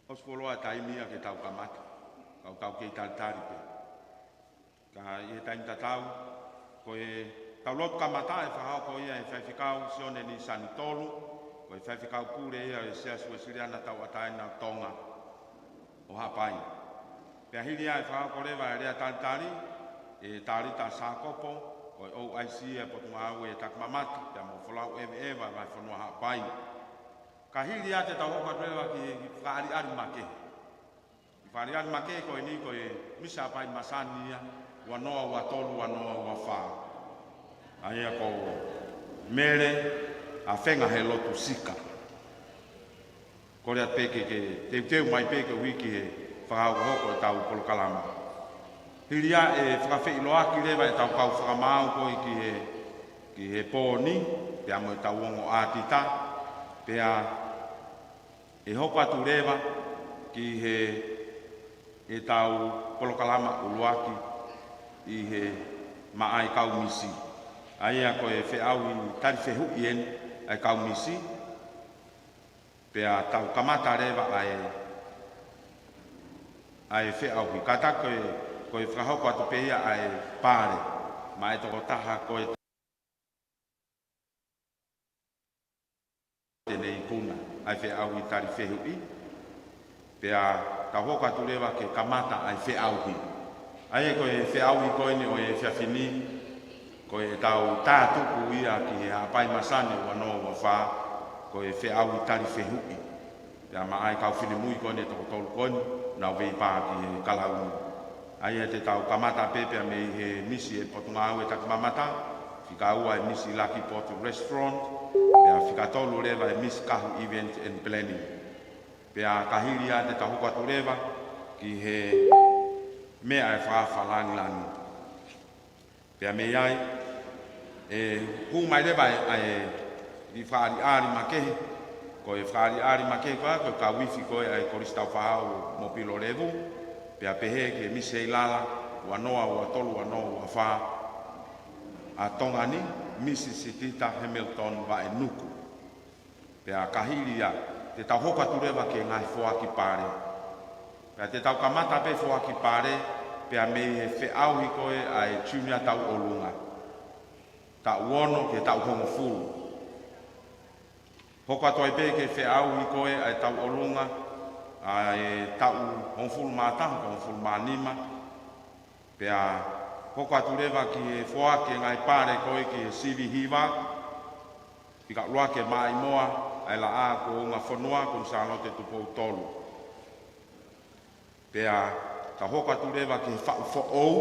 Os foloa taimia ke tau kamata. Kau ke tari pe. Ka i taim tatau ko e tau lot kamata e whahau ko ia e whaifikau sione ni sanitolu. Ko e whaifikau pure ia e sea suesiriana tau atai na tonga o hapai. Pea hiri ai whahau ko rewa e rea tari e tarita sākopo ko e OIC e potunga au e takmamata pea mo wholau ewa vai whanua hapai. Ka hiri a te tau hoka rewa ki whaari ari make. Whaari ari make ko e ni ko e misa pai masania wanoa wa tolu wanoa wa wha. Aia ko mere a whenga he lotu sika. Korea peke ke te teu mai peke wiki he whakau hoko e tau kolokalama. Hiria e whakawhi iloa ki rewa e tau kau whakamau ko ki he pōni, pea mo e tau ongo ātita, pea e hoko atu rewa ki he e tau kolokalama uluaki i he maai kau misi. Aia ko e wheau i tari whehu i en ai kau misi, pea tau kamata rewa ai wheau hi. Kata ko e whahoko atu pehia ai pāre, ma e toko taha ko e tenei kuna ai wheau i tari whehu i, pea ka hoko atu rewa ke kamata ai wheau hi. Aia ko e wheau i koini o e whiawhini, ko e tau tātuku ia ki he hapai masane wanoa wa wha, ko e wheau i tari whehu i. Pea ma ai kau whine mui koini e toko tolu koini, nau vei pā ki he kalauni. Aia te tau kamata pepea me he nisi e potunga au e takmamata, whika ua e nisi Lucky Pot Restaurant, pea whika tolu rewa e Miss Kahu Event and Planning. Pea kahiri a te tahuko atu rewa ki he mea e whaafalani lani. Pea me iai, e hu mai rewa i whaari aari makehi, ko e whaari aari makehi koa, ko ka wifi koe ai koristau whahau mo pilo revu, pea pehe ke mise i lala, wanoa ua tolu wanoa ua wha, a tongani, Mississippi Hamilton wa e nuku. Pea kahiri a, te tau hoka tu rewa ke ngai whoaki pare. Pea te tau kamata pe whoaki pare, pea me he wheau hi koe ai tunia tau olunga. Tau uono ke tau hongo furu. Hoka toi pe ke wheau hi koe ai tau olunga, ai tau hongo furu mātahu, hongo furu mānima. Pea hoka tu rewa ki he whoaki ngai pare koe ki he sivi hiwa, pika loa ke mai moa, ai la a ko nga whanua kon salote tupou tolu. Pea ka hoka tu rewa ki whau whaou,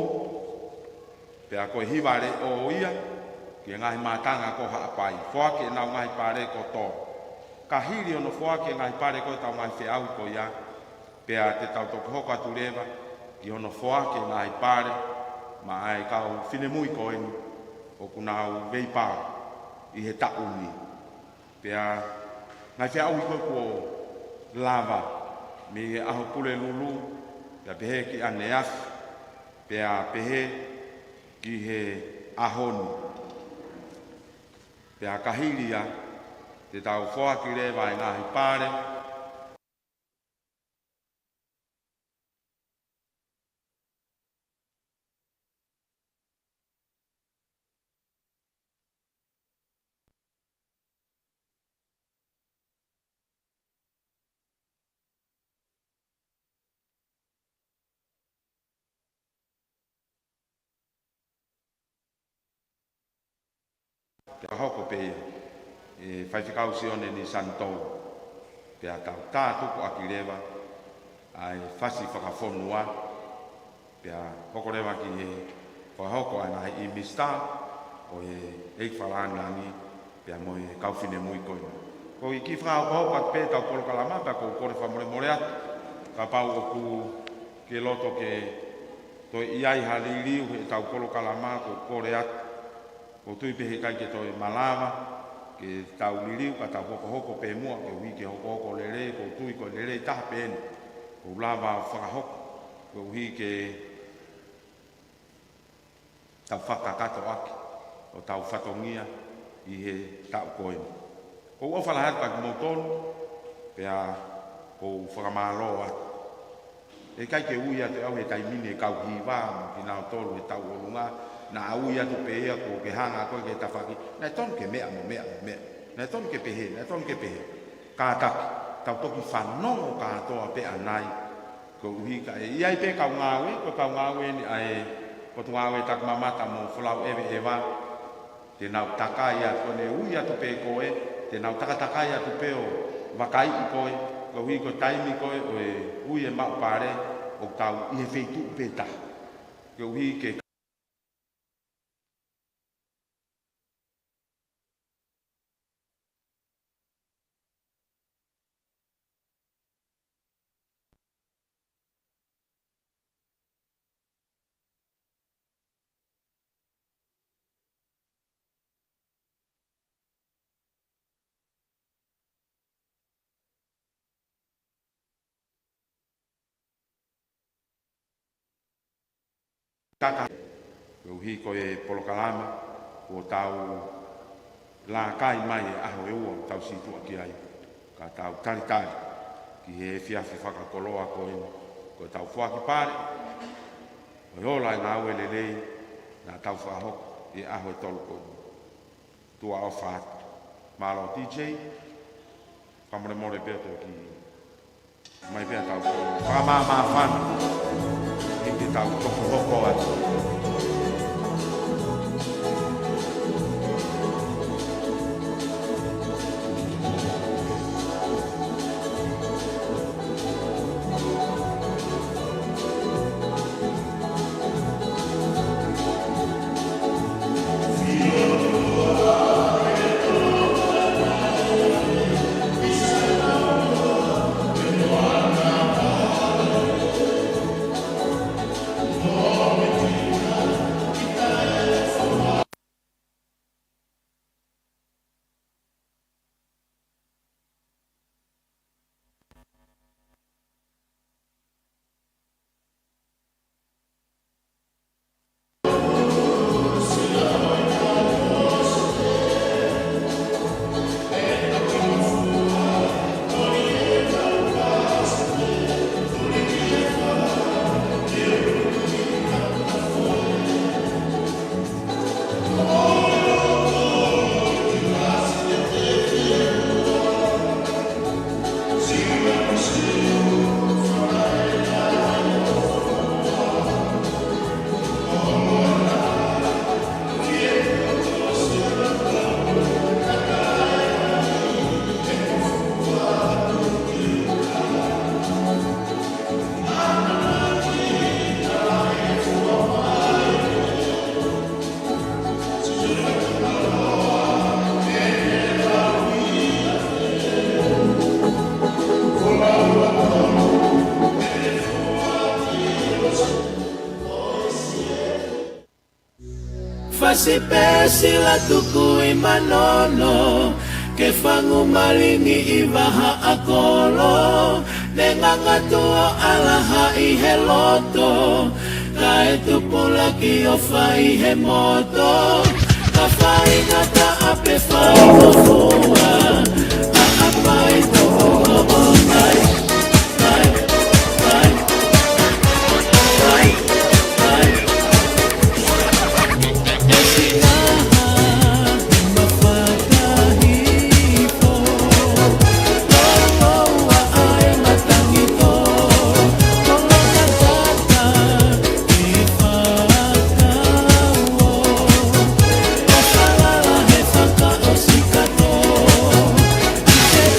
pea koe hiware o ia, ki ngahi mātanga ko haapai. Whoake e nau ngahi pare ko tō. Ka hiri ono whoake ngahi pare ko tau ngahi whiau ko ia, pea te tau toko hoka tu rewa, ki ono whoake ngahi pare, ma ai kau whinemui ko eni, o kunau veipā i he tauni. Pea ngai whiau i koe ko lava, me he aho pule lulu, pea pehe ki ane afi, pea pehe ki he ahoni. Pea kahiria, te tau whoaki rewa i ngahi pare, pea hoko pea, e whaifikau sione ni santou, pea tau tātuku aki rewa, ai whasi whakawhonua, pea hoko rewa ki he whahoko ai nahi i mista, o he eik whalangangi, pea mo he kauwhine mui koina. Ko i ki whahoko at pē tau kolokalama, pea ko kore whamore more atu, ka pau o ku ke loto ke toi iai haririu he tau kolokalama ko kore atu, ko tui pehe kai ke toi malawa, ke tau liriu ka tau hoko pe mua, ke hui ke hoko lere, ko tui ko lere taha pēne, ko lava whakahoko, ko hui ke tau whakakato aki, o tau whatongia i he tau koeni. Ko ua whalahat pa ki motonu, pea ko whakamaloa. E kai ke ui atu au he taimine kau hiwa mo ki nao tolu he tau olunga na ui atu pehea ko ke hanga koe ke tawhaki nai tonu ke mea mo mea mo mea nai tonu ke pehe, nai tonu ke pehe ka taki tau toki whanongo katoa pe anai ko uhi ka e iai pe kau ngawe ko kau ngawe ni ai ko tu ngawe tak mamata mo fulau ewe ewa te nau takai atu ne ui atu pe koe te nau takatai atu pe o wakai i koe ko hui ko taimi koe o e ui e mau pare o tau i he feitu peta. Ko hui ke kaka. Ko hui ko e polokalama o tau la kai mai e aho e ua tau situa ki ai. Ka tau tari tari ki he fiafi whakakoloa ko ina. Ko tau fuaki pare o hola e ngā ue lelei nā tau whahoko e aho e tolu ko tua o whātu. Malo DJ whamore more beto ki mai bea tau ko whamama whanu i ki tau toko hoko atu. Fasi pesi la tuku i manono ke fangu malingi i waha akolo nenganga tua alaha i he loto ka e tupula ki o fai he moto ka fai ngata ape fai o fua a apai toko o mai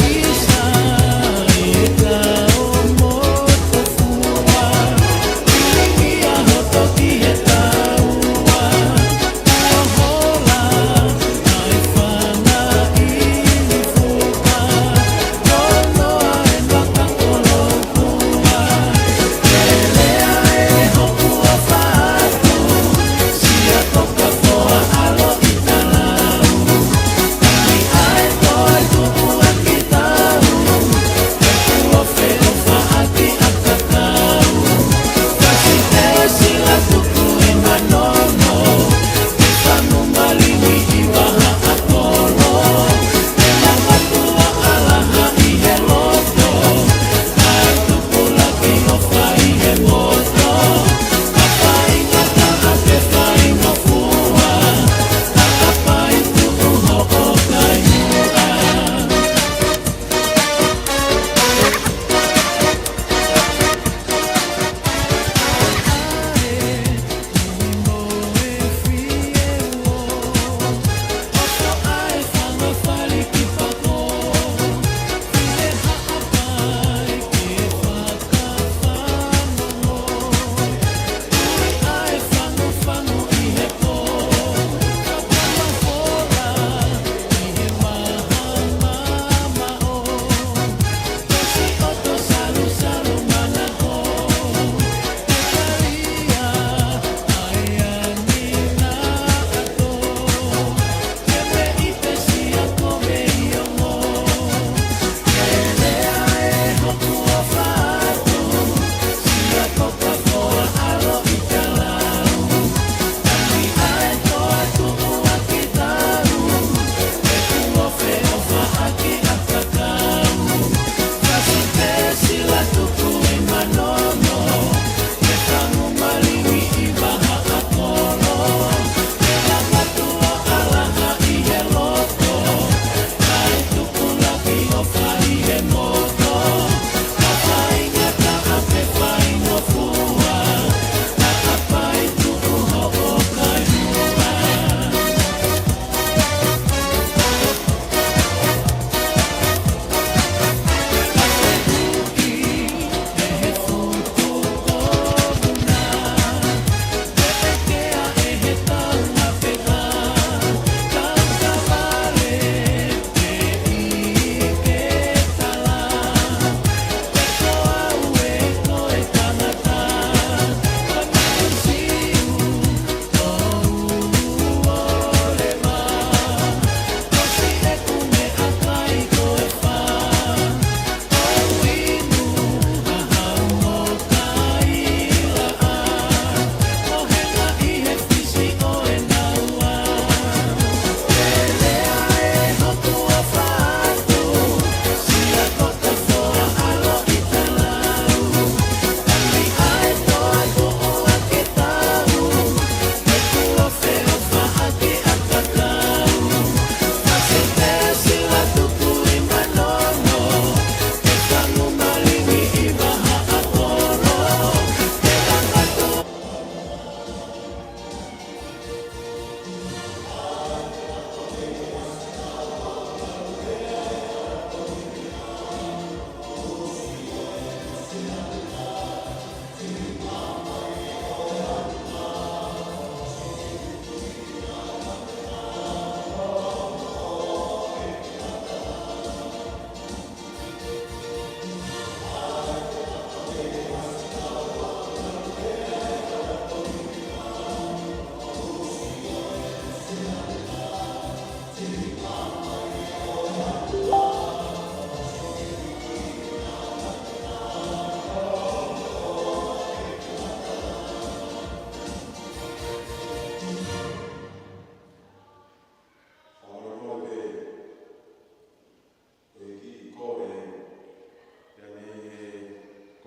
Isa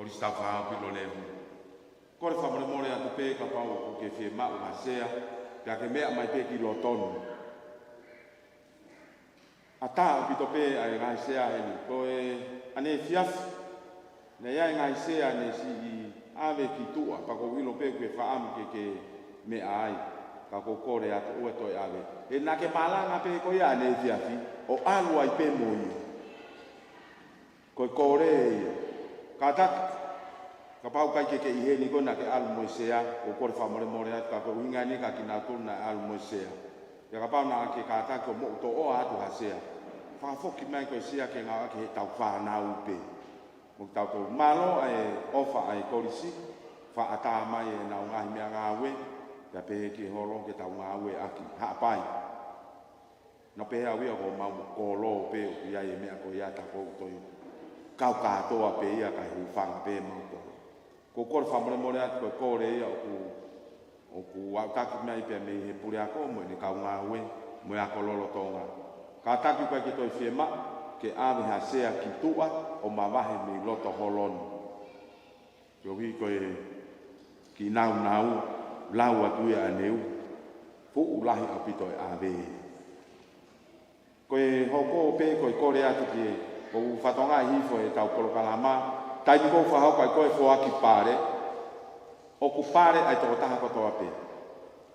o li sta fa pilo le ko le fa mo le atu pe ka pa o ke fe ma o sea ka ke me mai pe ki lo tonu ata pito pe ai ngai sea ni ko e ane fiaf ne ya ngai sea ne si ave ki tua pa ko wilo pe ke fa am ke me ai ka ko kore atu o to ave e na ke malanga pe ko ya ne fiafi o alu ai pe mo ko kore ka tak ka pau kai ke ihe ni ko na ke alu mo sea o kore fa more ka ko winga ni ka kina tu na alu mo sea ya ka pau na ke ka ta ko mo to o atu ha sea fa fo ki mai ko sea ke nga ke tau fa na upe mo tau to malo e ofa ai ko risi fa ata mai na nga mi nga we ya pe ki holo ke tau nga we aki ha pai no pe a wi ko ma ko lo pe ya ye me ko ya ta ko to kau ka to a pe ya ka hu fa pe mo ko ko fa mo mo ya ko re ya o ku wa ta ki mai pe me he puri a ko mo ni ka nga we mo ya ko lo to nga ka ta ki ka ki to fie ma ke ave ha sea ki tua o ma vahe me loto holon yo vi ko ki nau lau atu ya neu fu ulahi apito ave ko hoko pe ko kore atu ki o fatonga hi fo e tau kolo kalama tai ko fa ho ko fo aki pare o ku pare ai to taha ko to ape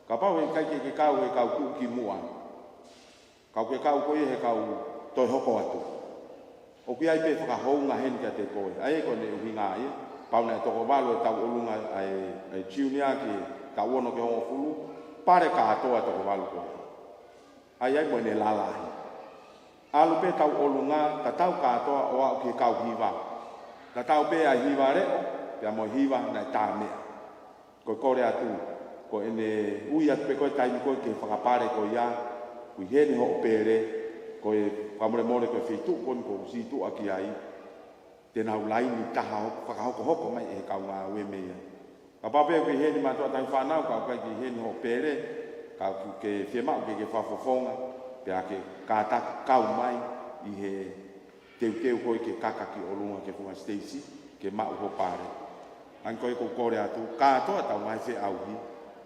ka pa we kai ke ka we ka ku ki mua ka ke ka ko he ka to hoko atu o ki ai pe fa ho nga hen ka te ko ai ko ne winga ai pa na to ko balo ta ulunga ai junior ki ta wono ke ho fulu pare ka to to ko balo ko ai ai mo ne la la alu pe tau olunga ta tau ka to o ki ka hiva ta tau pe ai hiva re pe mo hiva na ta me ko ko re atu ko ene uia pe ko tai ko ke fa pare ko ya ku he ni ho pere ko e pamore more ko fitu kon ko si tu aki ai te na ulai ni ta ha fa ko ko mai e ka nga we me ka pa pe he ni ma to ta fa na ka ka ki he ni ho pere ka ku ke fie ma ke fa fo fonga pe ake ka ta ka mai i he te ko ke kaka ki olunga ke fuma Stacy ke ma ho pare an ko ko kore atu ka to ta mai se au hi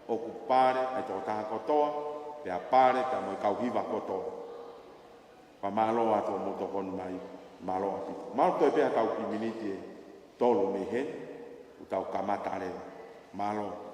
o ku pare ai to ta ko to pe a pare ta mo ka hi va ko to pa malo atu mo to kon mai malo atu mal to pe ka ki miniti tolo me he u ta ka matare malo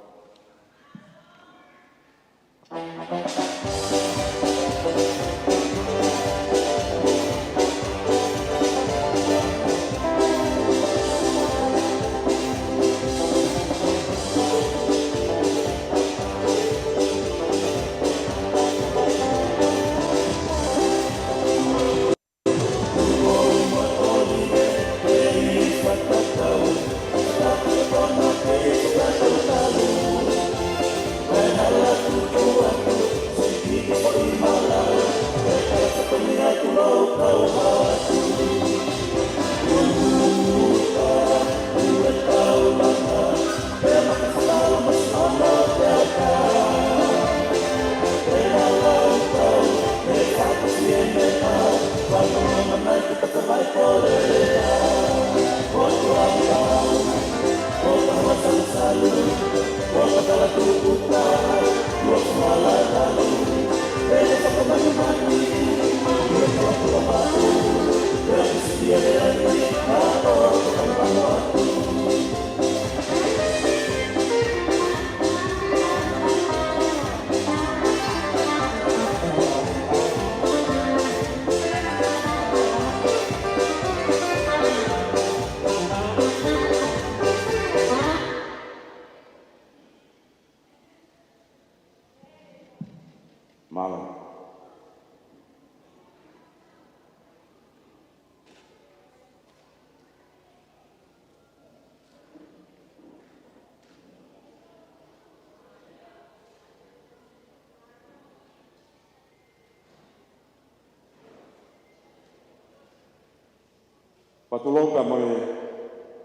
Patulonga mo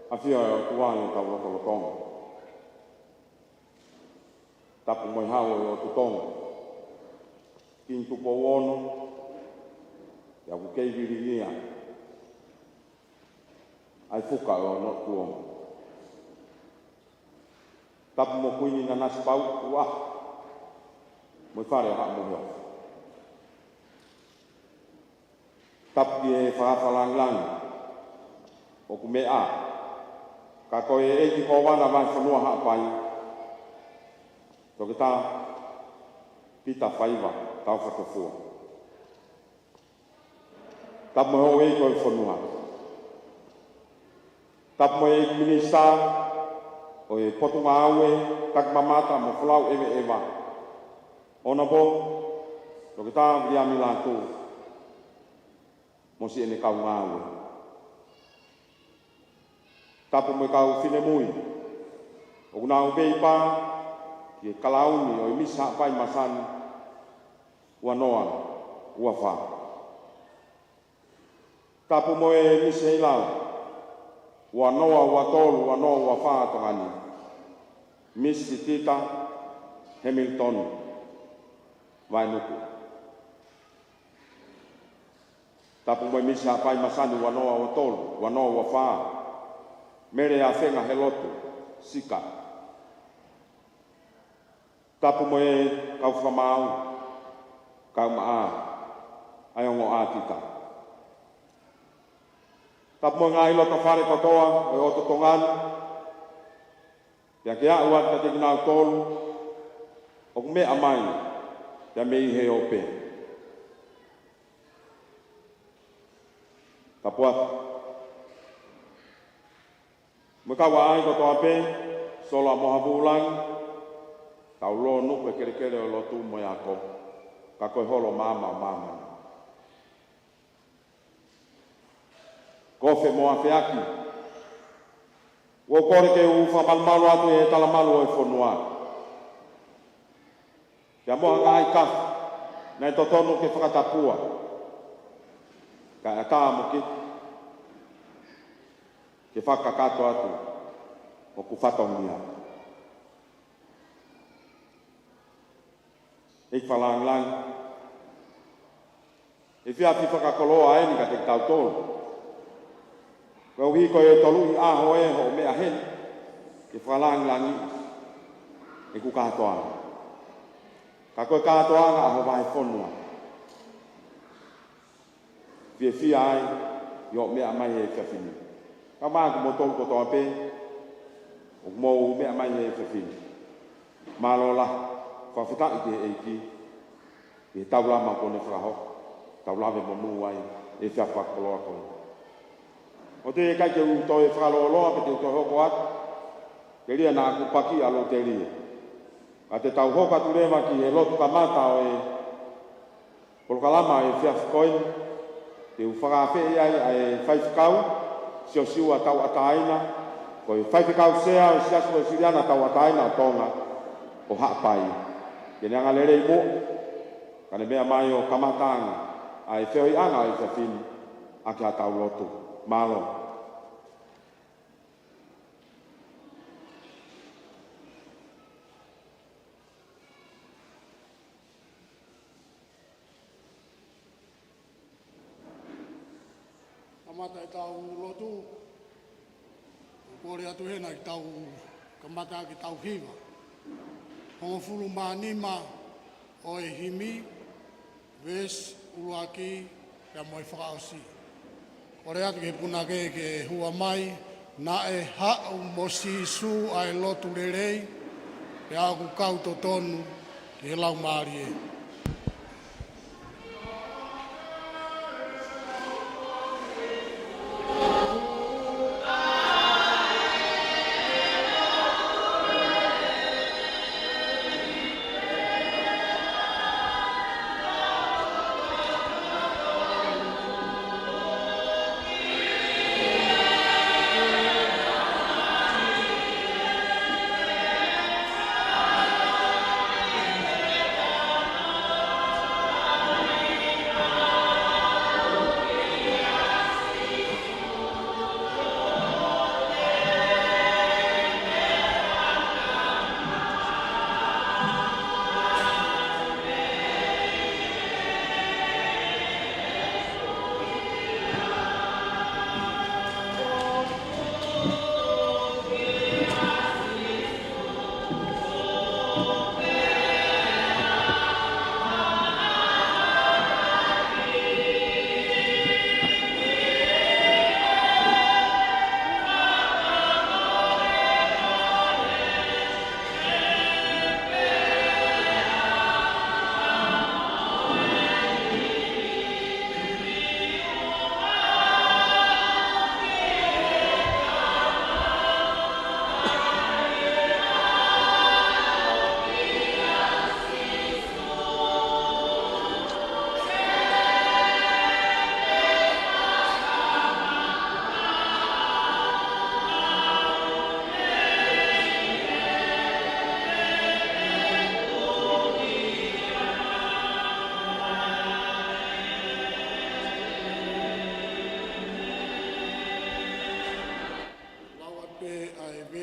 afia tuang ka lo tong. Tapu mo hawo o tutong. Kintu po wono ya ku kei virinia. Ai fuka o no tuong. tapu mo kuini na nasi pau ua. Mo whare o haa mo heo. Tapu ki e whakawhalang o ku me a. Ka koe e ki ko wana vai whanua haa pai. Toki tā pita whaiwa tau whakafua. Tapu mo heo e koe whanua. Tapu mo e minista o e potunga aue tak mamata mo whalau ewe ewa. Ona bo, toki tā via mi lātou. Mo si ene kau ngā aue. Tapu mo e kau whine mui. O kuna au vei pā, ki e kalauni o e misa pai masani. Ua noa, ua wha. Tapu mo e misa i lau. Ua noa, ua tolu, ua noa, ua wha tongani. Misi Tita Hamilton. Vai nuku. Tapu mo e misa pai masani ua noa, ua tolu, ua noa, ua wha. Mere a whenga he lotu, sika. Tapu mo e kau whamau, kau maa, aiongo a tita. Tapu mo ngā ilo ta whare katoa, o e oto tongani. Pia ke a ua ta te kinau tolu, o ku me amai, pia me i he ope. Tapu atu. Mo ka wa ai ko to ape sola mo habulang tau lo no pe kere kere o lotu mo ya ko ka ko holo mama ko fe mo ape aki wo kore ke u fa malmalu atu e tala malu e fonua ya mo ai ka na to tonu ke fa tapua ka ata mo ke whakakato atu o ku whatongia. Ik whalang lang. E whiati whakakoloa e ni ka te tau tolu. Kau hi koe tolu i aho e ho mea hen. E whalang lang i. E ku katoa. Ka koe katoa nga aho vai whonua. Whia ai i o mea mai e whiawhini. Ka maa ku mo tolu ko toa pe, o mo mea mai e whiawhini. Mālola, whawhitai te eiki, e taulama kone whakaho, taulame mo nuai, e whiawhakoloa kone. O te e kai ke u toi whakaloloa pe te toi hoko atu, ke ria nā ku paki alo te ria. A te tau hoka tu rema ki e lotu ka mata o e polokalama e whiawhikoini, te u whakawhi ai e whaifkau, sio siua tau ataina, ko i whaifekau sea o siasu e siriana tau ataina o tonga o haapai. Kene anga lere i mo, kane mea mai o kamatanga, a e whioi anga i whiawhini, a ki a tau lotu, malo. Kamata e tau lotu, kore atu hena ki tau kamata ki tau hiwa. Hongo fulu mānima o e himi, ves, uruaki, pia moi whakaosi. Kore atu ke puna ke hua mai, na e hau mo sisu ai lotu lerei, pia aku kau to tonu ki he lau maari e.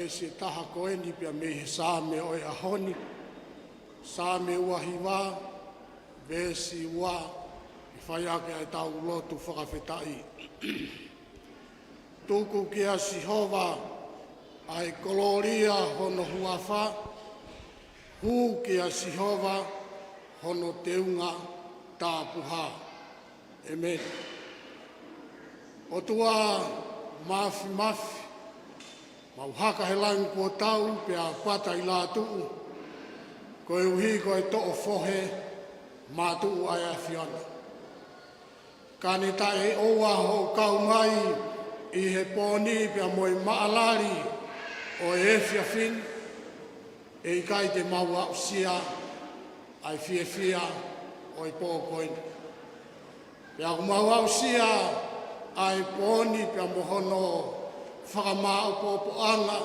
se taha koeni pia me he sāme o e ahoni, sāme ua hiwa, vesi ua, i whai ake ai tau lotu whakawhetai. Tuku ki a Sihova, ai koloria hono huawha, hu ki a Sihova, hono teunga tāpuha. Amen. O tua mafi mafi, mau haka he langi kua tau, pia pata i la tuu, koe uhi koe to'o fohe, mā tuu ai a whiana. Kani tae oua ho kau mai, i he pōni pia moe maalari, o e fia fin, e i kai te maua usia, ai fia fia, o i pō koini. Pia ku maua usia, ai pōni pia mohono whakamau pōpoanga,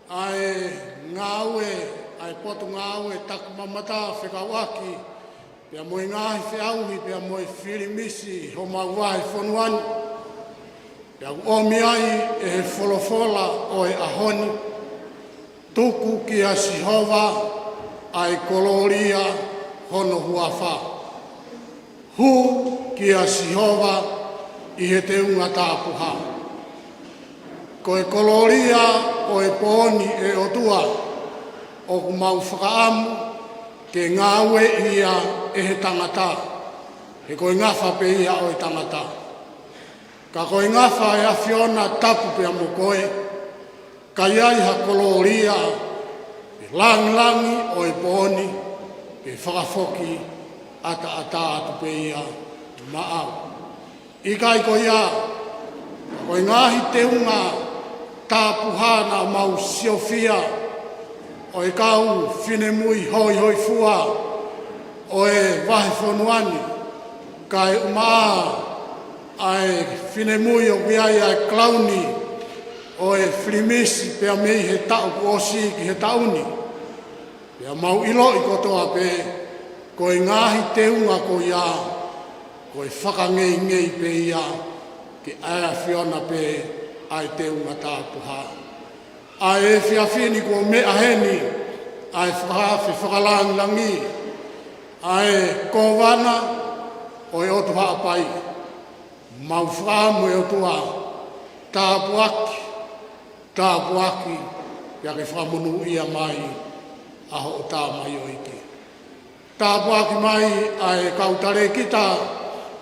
ai ngāue, ai potu ngāue taku mamata whekawaki, pia moe ngāhi whiauhi, pia moe whirimisi, ho mauwahi whonuani, pia ku omi ai e he wholofola o e ahoni, tuku ki a Sihova, ai koloria hono huawha. Hu ki a Sihova, i he te unga tāpuha. Ko e koloria o e pōni e otua, o ku mau whakaamu, ke ngāwe ia e he tangata, he koe ngawha pe ia o e tangata. Ka koe ngawha e a whiona tapu pia mo koe, ka iai ha koloria, pe langi o e pōni, pe whakafoki, ata atu pe ia maau. I kai ko ia, koe ngahi te unga tāpuhana mau siofia, o e kau whine mui hoi fua, o e wahe whonuani, kai umaa ai whine mui o biai ai klauni, o e whirimisi pia mei he tau ku osi ki he tauni. Pia mau ilo i kotoa pe, koe ngahi te unga ko ia, koe whakangei pe ia, ki aia whiona pe ai te unga tāpuha. Ai e whiawhini ko mea heni, ai whakalangi, ai kōwana, o e otu haapai, mau whaamu e otua, tāpuaki, pia ke whamunu ia mai, aho o tā mai o iki. Tāpuaki mai, ai kautare kita,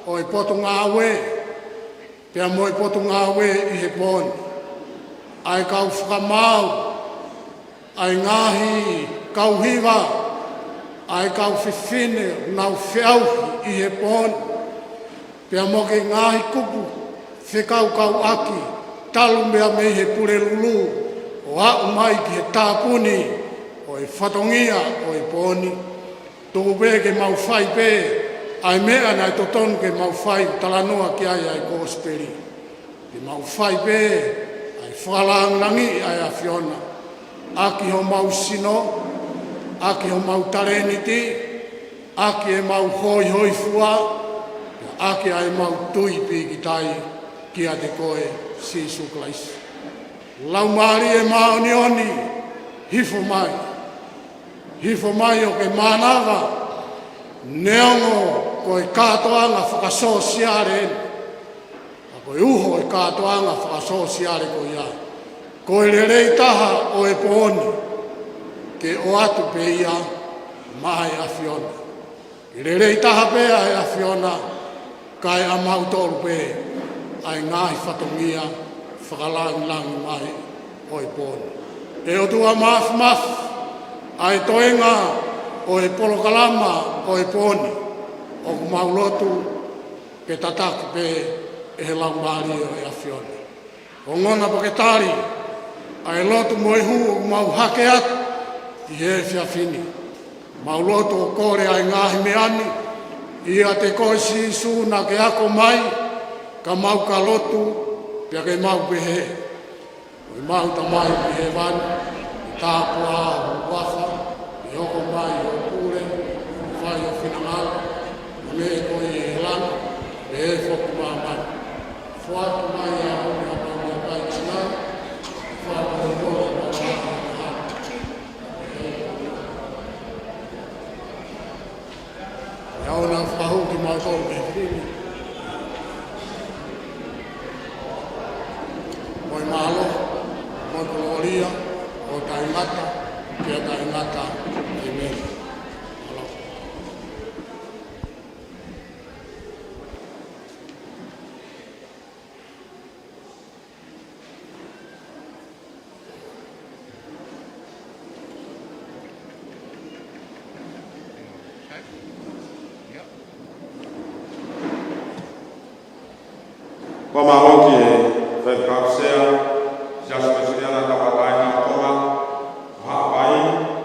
o e potu ngāwe, pia mo e potu ngāwe i he pōni. Ai kau whakamau, ai ngahi kau hiwa, ai kau whiwhine, nau whiauhi i he pōni. Pia mo ke ngahi kupu, whekau kau aki, talu mea me he pure lulu, o au mai ki he tāpuni, o e whatongia o e pōni. Tōku pē ke mau whai pē, ai mea nai totonu ke mau whai talanoa ki ai ai kōsperi. Ke mau whai pē, ai whakalangi ai a whiona. Aki ho mau sino, aki ho mau tareniti, aki e mau hoi fua, aki ai mau tuipi ki tai ki a te koe Sisu Klaisi. Lau maari e maonioni, hifo mai o ke manawa, neongo ko e kātoanga whakasosiare eni. A ko e uho e kātoanga whakasosiare ko ia. Ko e rei taha o e pōni, ke o atu pe ia mai a whiona. Ke rei taha pea e a whiona, kai a mautoru pe, ai ngahi whatongia, whakalangi mai o e pōni. E o tua mafu, ai toenga o e polokalama o e pōni, o ku maulotu ke tataku pe e he laumari o e a whiona. O ngona paketari, ai lotu moe hu o mau hake atu, i he whiawhini. Maulotu o kore ai ngahi meani, ia te koe Sisu na ke ako mai, ka mau ka lotu, pia ke mau pehe. O i mau ta mai pehe vani, tāpua o wafa, i hoko mai o pure, whai o whinangala, me koe e lana, e whoku māmani. Whatu mai a honi a mai a kai tina, whatu o moria o taingata kia taingata e mea. Kwa mahoki e whaikausea, jas mesuriana tawataina tonga, hapai,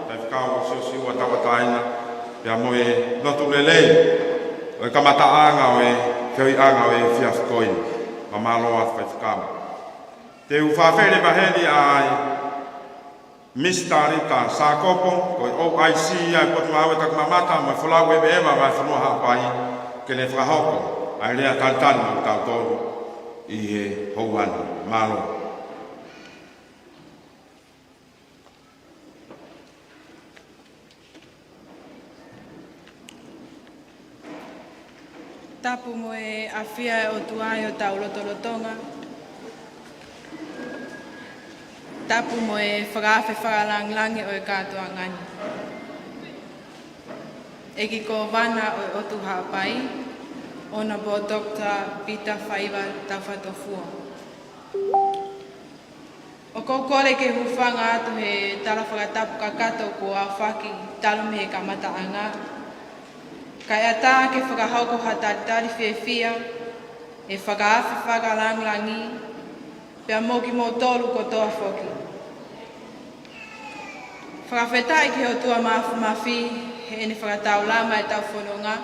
whaikau siosiua tawataina, pia moe notu lelei, o kamata anga o e whioi anga o e fiafkoin, ma maloa whaikau. Te uwhawhere maheri ai, Mr. Rita Sakopo, koi OIC ai potu mawe takumamata, mo whulau ebe ema mai whanua hapai, kene whahoko, ai rea talitani mo tau tolu. I he houana, malo. Tapu mo e awhia o tuai o tau lotolotonga. Tapu mo e whakawhi whakalanglangi o e kātua ngani. Eki ko wana o e otu hapai. Ona bo Dr. Peter Faiva Tawhatofua. O kore ke huwhanga atu he tala whakatapu kakato ko a whaki talume he kamata anga. Kai ata ke whakahauko ha taritari whiawhia, e whakawhi whakalanglangi, pia moki mo tolu ko toa whoki. Whakawhetai ke o tua maafu mawhi, he ene whakatau lama e tau whanonga,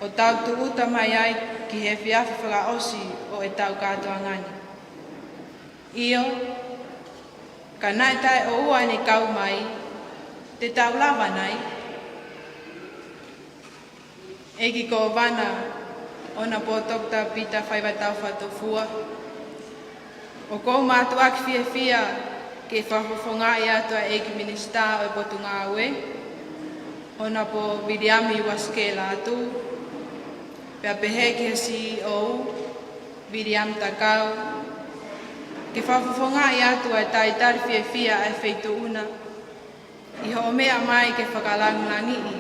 o tau tuuta mai ai ki he whiawhi whakaosi o e tau kātua ngani. Io, ka nai tai o ua ni kau mai, te tau lava nai. Eki ko wana, ona po Dr. Peter Faiva Tawhatofua. O kou mātu aki whiawhia ke whawhawhonga i atua eki minista o e potu ngāwe. Ona po Viriami Waskela atu. Pea pehe ke CEO, Viriam Takau, ke whawhawhonga i atu ai taitari whiawhia ai wheitu una, i ho mea mai ke whakalangulangi i,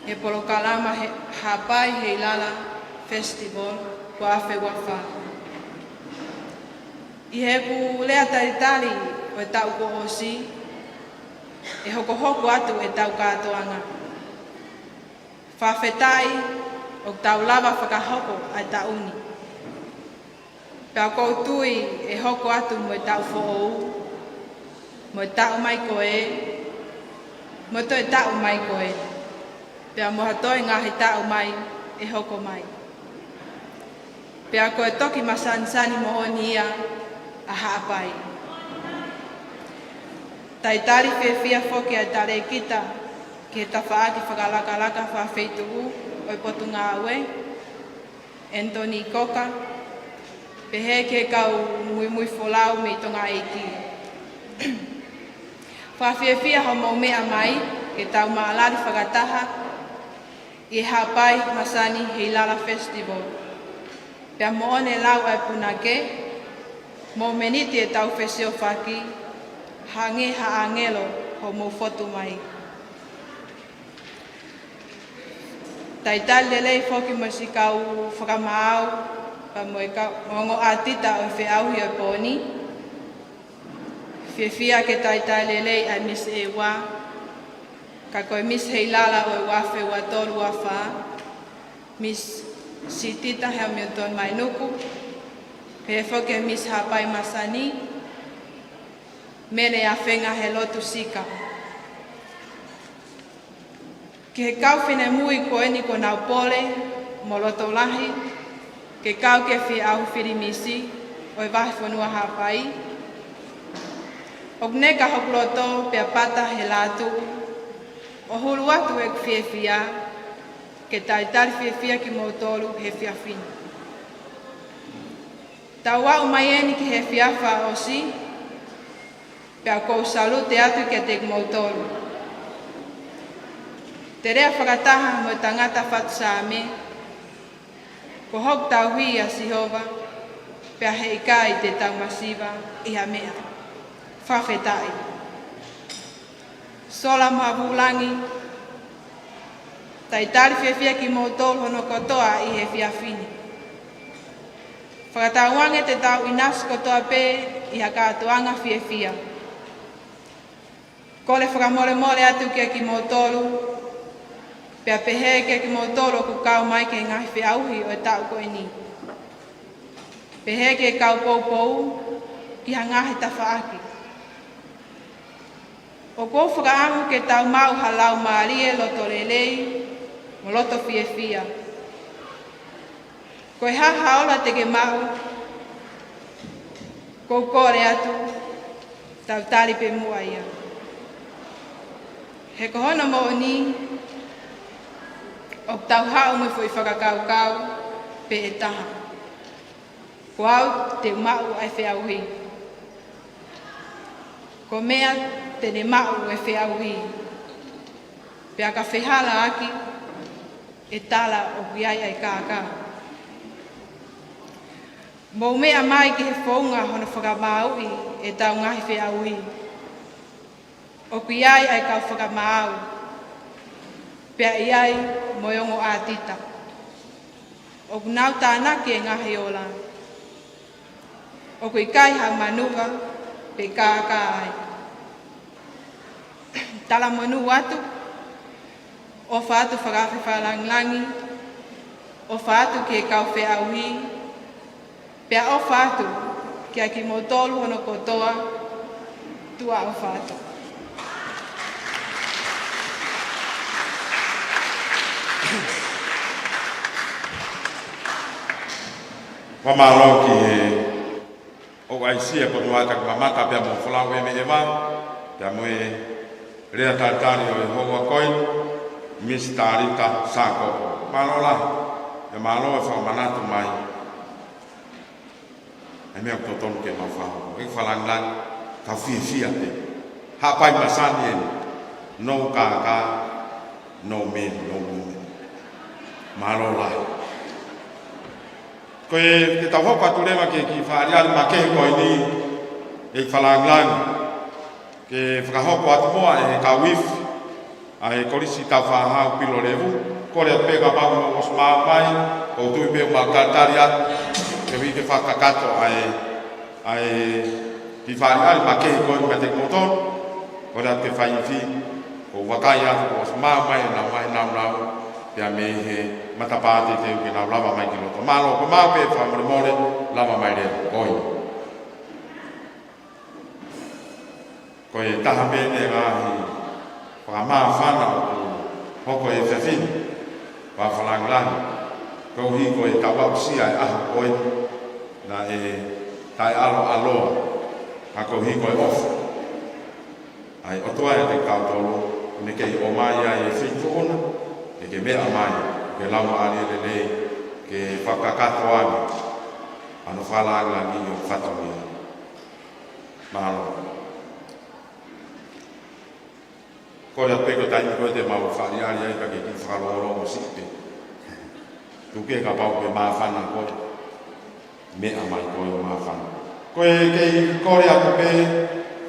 he polokalama hapai hei lala festival ko awhe wafa. I he ku lea taritari o e tau ko osi, e hoko hoko atu e tau kātoanga. Whawhetai, o tau lava whakahoko ai tauni. Pea kou tui e hoko atu mo e tau whoou, mo e tau mai koe, mo to e tau mai koe. Pea mo hatoi ngahi tau mai e hoko mai. Pea koe toki masanisani mo honi ia a haapai. Taitari whiawhia whoki ai tare kita, ke tawhaaki whakalaka whawheituu, o potu ngāwe, Anthony Koka, pehe ke kau mui wholau me tonga eiki. Whawhiawhia ho mau mea mai, ke tau maalari whakataha, i hapai masani hei lala festival. Pea mo one lau ai punake, mo meniti e tau whesio whaki, hange ha angelo ho mau fotu mai. Taitai lelei whoki mo si kau whakamau, pa mo e mongo atita o whiau hi o poni. Whiawhia ke taitai lelei ai Miss Ewa, ka koe Miss Heilala o e wafe wa toru wa wha, Miss Sitita Hamilton Mainuku, pe whoke Miss Hapai Masani, mene a whenga he lotu sika. Ki he kau whine mui ko eni ko nau pole, mo loto lahi, ke kau ke whi au whirimisi, o e wahi whanua hapai. Ok ne ka hokloto pia pata he latu, o hulu atu e whiawhia, ke taitari whiawhia ki mo tolu he whiawhina. Tau wau mai eni ki he whiawha o si, pia kou salute atu ke te mo tolu. Te rea whakataha mo tangata whatusame, ko hok tau hui a Sihova, pia he ika i te tau masiva i ha mea. whawhetai. Sola mabulangi, tai tari whiawhia ki mō tōlu hono kotoa i he whiawhini. Whakatauange te tau inasu kotoa pē i haka atuanga whiawhia. Kole whakamore more atu kia ki mō tōlu, pia pehe kia ki mō tōlu ku kau mai ke ngahi whiauhi o e tau koe ni. Pehe ke kau pou ki hangahi tawhaaki. O kou whakaamu ke tau mau halau maarie loto lelei, mo loto whiawhia. Koe haola te ke mau, kou kore atu, tau tali pe mua ia. He kohona mo ni, o tau hao me fui whakakau pe e taha. Ko au te mau ai whiauhi. Ko mea te ne mau e whiauhi. Pea ka whihala aki e tala o kiai ai kākā. Mou mea mai ki he whaunga hono whakamaui e tau ngahi whiauhi. O kiai ai kau whakamau. Pea iai moyongo ātita. O kunau tānaki e ngahi ola. O kui kai hau manuka pe kākā ai. Tala monu atu, o whaatu whakawhi whalanglangi, o whaatu ki e kau whiauhi, pea o whaatu kia ki mō tōlu hono kotoa, tua o whaatu. Wamalo ki he o aisia ko tuata ka mamata pia mo whalau e me e wā, pia mo e rea tātari o e hoa koi, Miss Tarita Sākoko. Malola, e malo e whamanatu mai. E mea kutotonu ke mawhau. E whalanglang, ka whiawhia te. Hapai masani e no kākā, no men, no women. Malola. Koe te tau hopa tu lewa ke ki whaariari ma kehe koe ni e whalanglang. Ke whakahopo atu moa e ka wifi. A e korisi tau whahau pilo lewu. Kore at peka mau os maa mai. O tui peo ma kātari atu. Ke wike whakakato a e ki whaariari ma kehe koe ma te koton. Kore at ke whaiwhi. Ko wakai atu os maa mai na mai nau nau. Pea me he matapāte te uke nau lava mai ki loto. Mālo ko mau pe whamore more lava mai leo. Koi. Koe taha mene ngahi whakamaa whana o hoko e whiawhini. Wa whalanglangi. Kau hi koe tawa usia e aho koe na e tai alo aloa. A kau hi koe ofa. Ai otoa e te kautoro. Ne kei o mai ai e whitu ona. E ke mea mai, ke lawa ali lelei, ke whakakato ani, ano whalangla ni o whatongi. Mahalo. Kore a peko taimi koe te mau whariari ai ka ke ki whaloro o sipe. Tuke ka pau ke mawhana koe, mea mai koe o mawhana. Koe kei kore a kupe,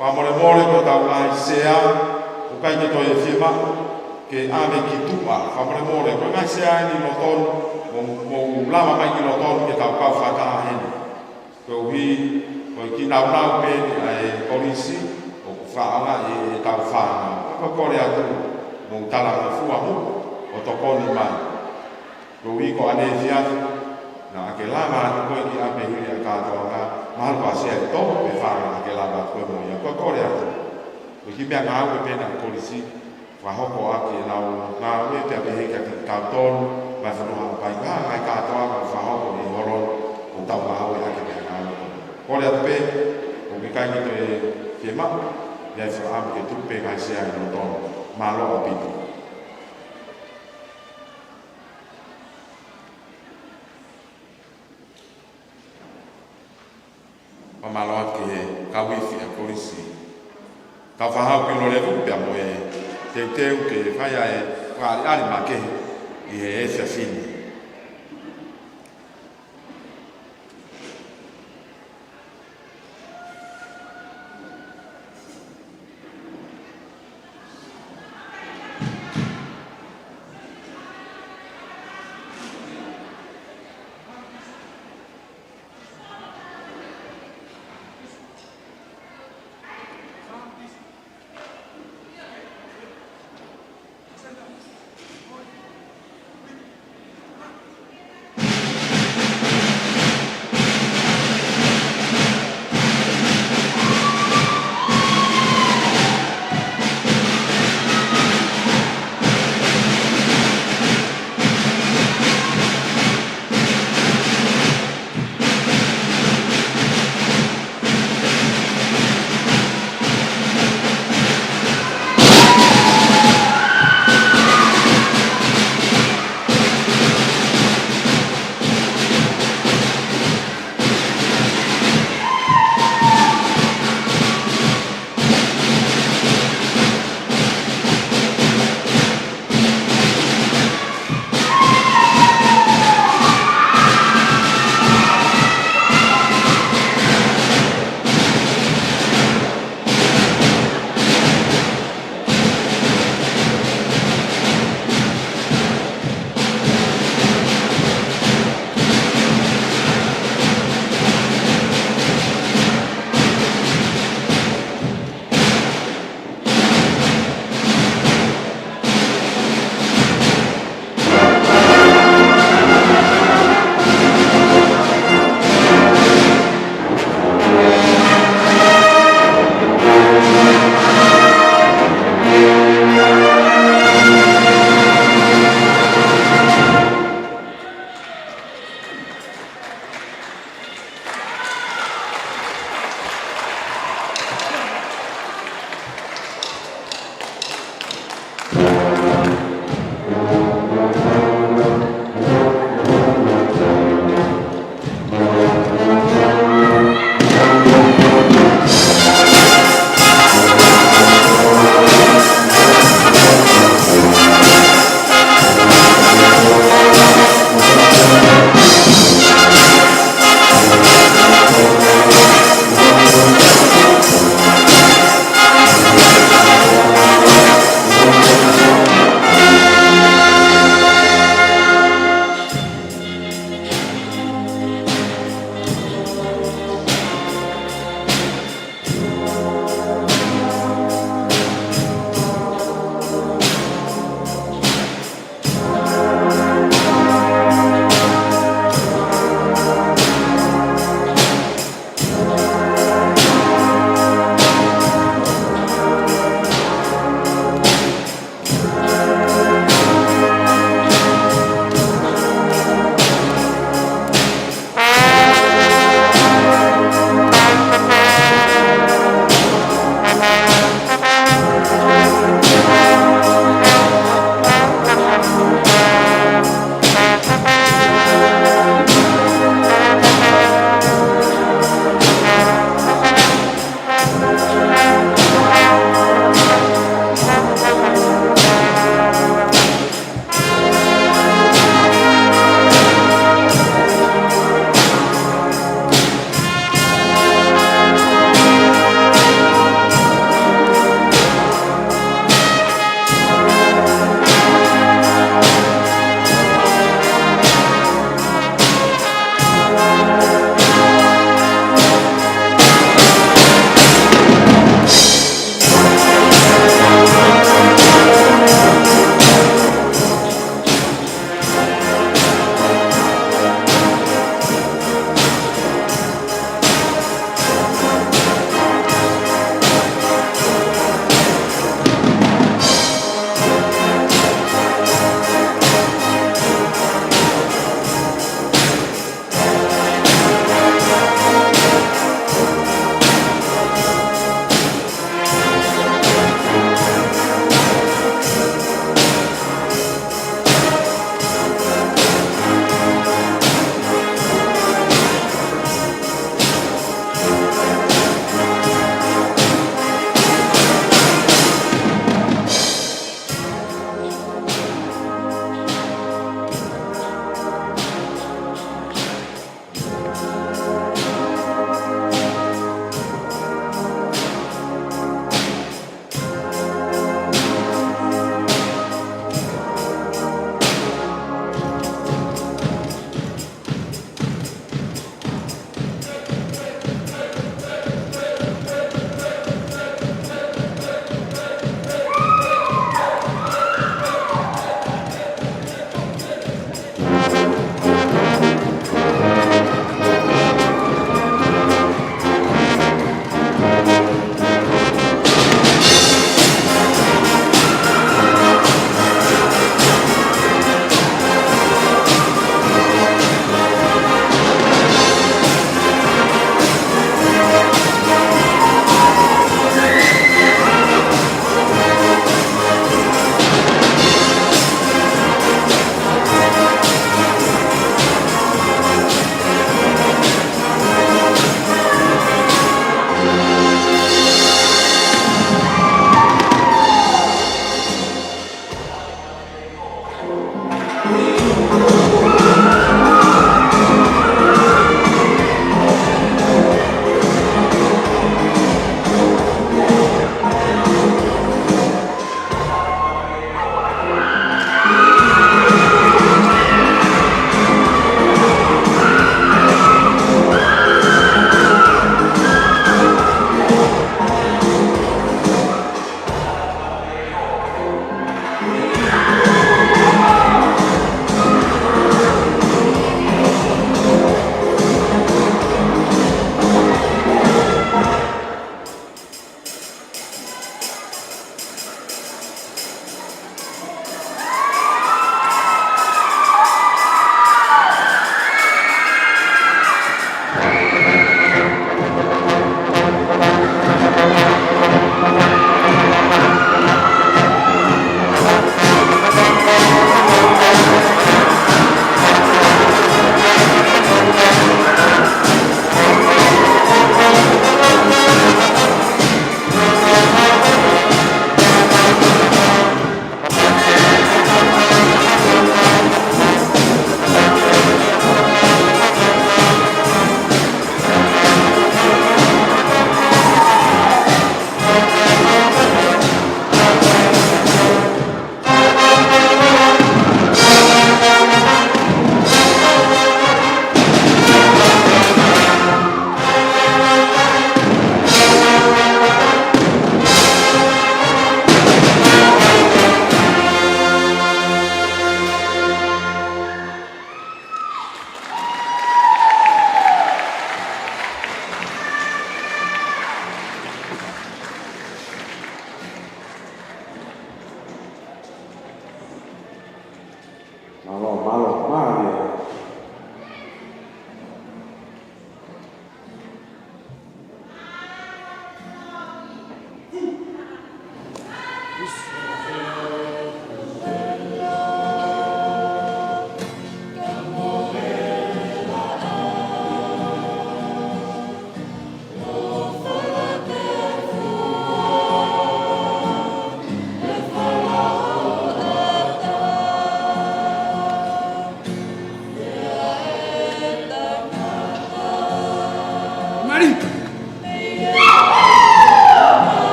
whamore more ko tau lai sea, o kai ke toi e whiema, ke ame ki tua, whamore more, koe ngai sea ni loton, mo lama mai ki loton ke tau kau whakaha heni. Koe uhi, koe ki nau nau pēni ai polisi, o whaanga e tau whaanga. Koe kore atu, mo tala me fua mu, o tokoni mai. Koe uhi ko ane fiatu, na ake lama atu koe ki ame hiri a kātoa ngā, mahal pa sea ki tō, pe whaanga ake lama atu koe moia. Koe kore atu, koe ki mea ngā ue pēna polisi, wahoko ake nau ngā ue te ape heke ake kautonu, mai whanua pai ngā ngai kātoa ngā whahoko ni horon, o tau ngā ue ake mea ngā ue. Kore atu pē, o ki kai ki te ke mau, iai whaamu ke tupe ngai sea i no tonu, malo a pitu. O malo atu ke kawifi a polisi. Tau whahau pino le rupea mo e teu ke whaia e whaari ma ke i he e whiawhini.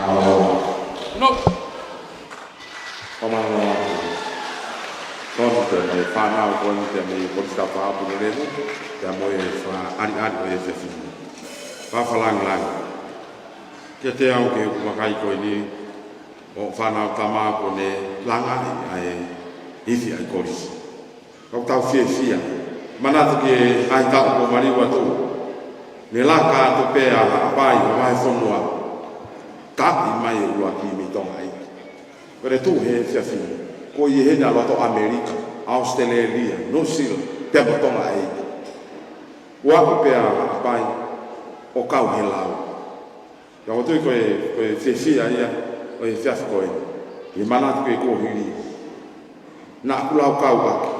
No. Oma no. Tonu te me whanau koni te me konsta whaapu no lehu, te moe ari o e se fini. Whawhalang. Ke te au ke umakai koe ni, o whanau tamaa kone langari ai ifi ai korisi. Kau tau fia. Manatu ke ai tau ko mariwa tu. Ne laka to pe a apai o mai fonua. Tapi mai ua ki mi tonga ai. Kore tu he fia. Ko i he na loto Amerika, Australia, New Zealand, te tonga ai. Ua ko pe a apai o kau he lau. Ka o tui koe fia ia, o e fia koe. I manatu ke ko hiri. Na kulau kau aki.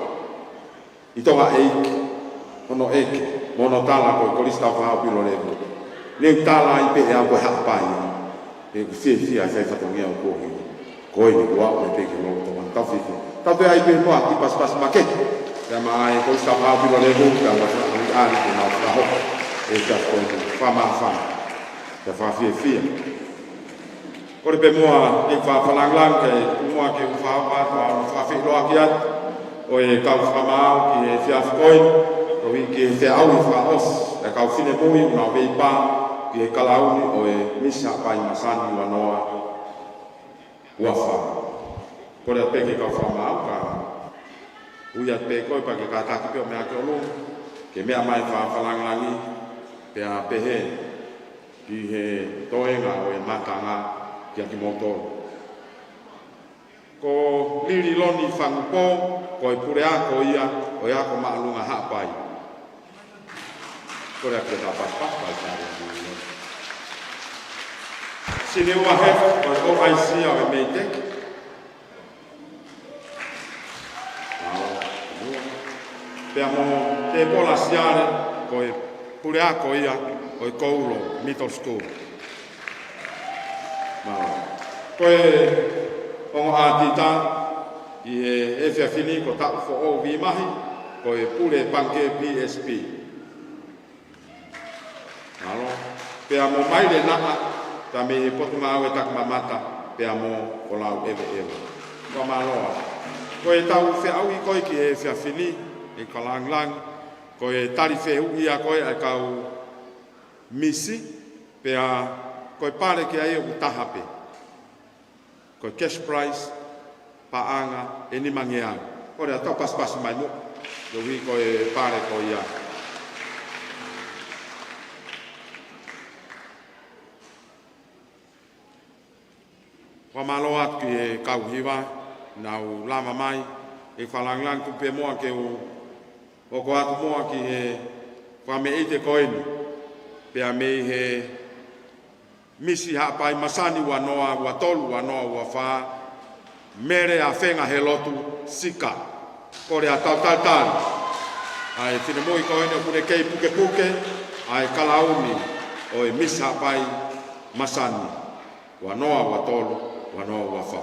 I tonga eike, ono eke, mono tala koe korista whao pilo lepo. Neu tala i pe e au koe hapai. E ku fia sai whatongia o kohi. Koe ni kua o me peke logo tonga tawhiki. Tape ai pe noa ki pas make. Te mai korista whao pilo lepo, te au ari ke nao whaho. E te koe ni whama. Te whawhia. Kore pe mua e whawhalanglang ke mua ke whawhi loa ki atu. O e kau whamau ki e whiaf koe, o i ki e whiau i whaos, e kau whine mui una o vei pā, ki e kalauni o e misa pai masani wanoa ua wha. Kore a peke kau whamau, ka uia pe koe pa ke kātaki peo mea ke olo, ke mea mai whawhalanglangi, pe a pehe, ki he toenga o e matanga ki a ki motoro. Ko liri loni whangupo, ko e pure ako ia, o ia ko maalunga hapai. Kore a keta paspai tare ni. Sine ua hef, ko e OIC au e meite. Pea mo te pola siare, ko e pure ako ia, o e koulo, middle school. Ko e ongo a tita i e whiawhini ko tau fo o vi mahi ko e pule panke PSP. Alo, pea mo maile naka ta me e potu mau e tak mamata pea mo o lau ewe. Ko maloa. Ko e tau whiau i koe ki e whiawhini e kalanglang ko e tari whehu ia koe e kau misi pea ko e pare ki a e u tahape. Ko cash prize, paanga, e ni mangeang. Kore a tau pas mai mo, yo hui ko e pare ko ia. Wa malo atu ki e kau hiwa, nau lama mai, e whalanglang kupe moa ke o ko atu moa ki e whame eite koeni, pea mei he misi hapai masani wanoa, watolu wanoa, wawha, mere a whenga he lotu, sika, kore a tau. Ai whine moi koene o kune kei puke, ai kalauni o e misi hapai masani, wanoa, watolu, wanoa, wawha.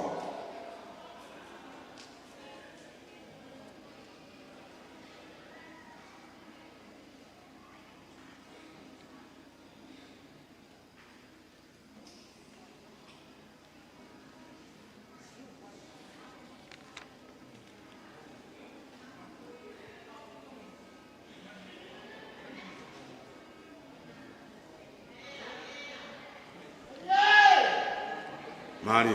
Mari.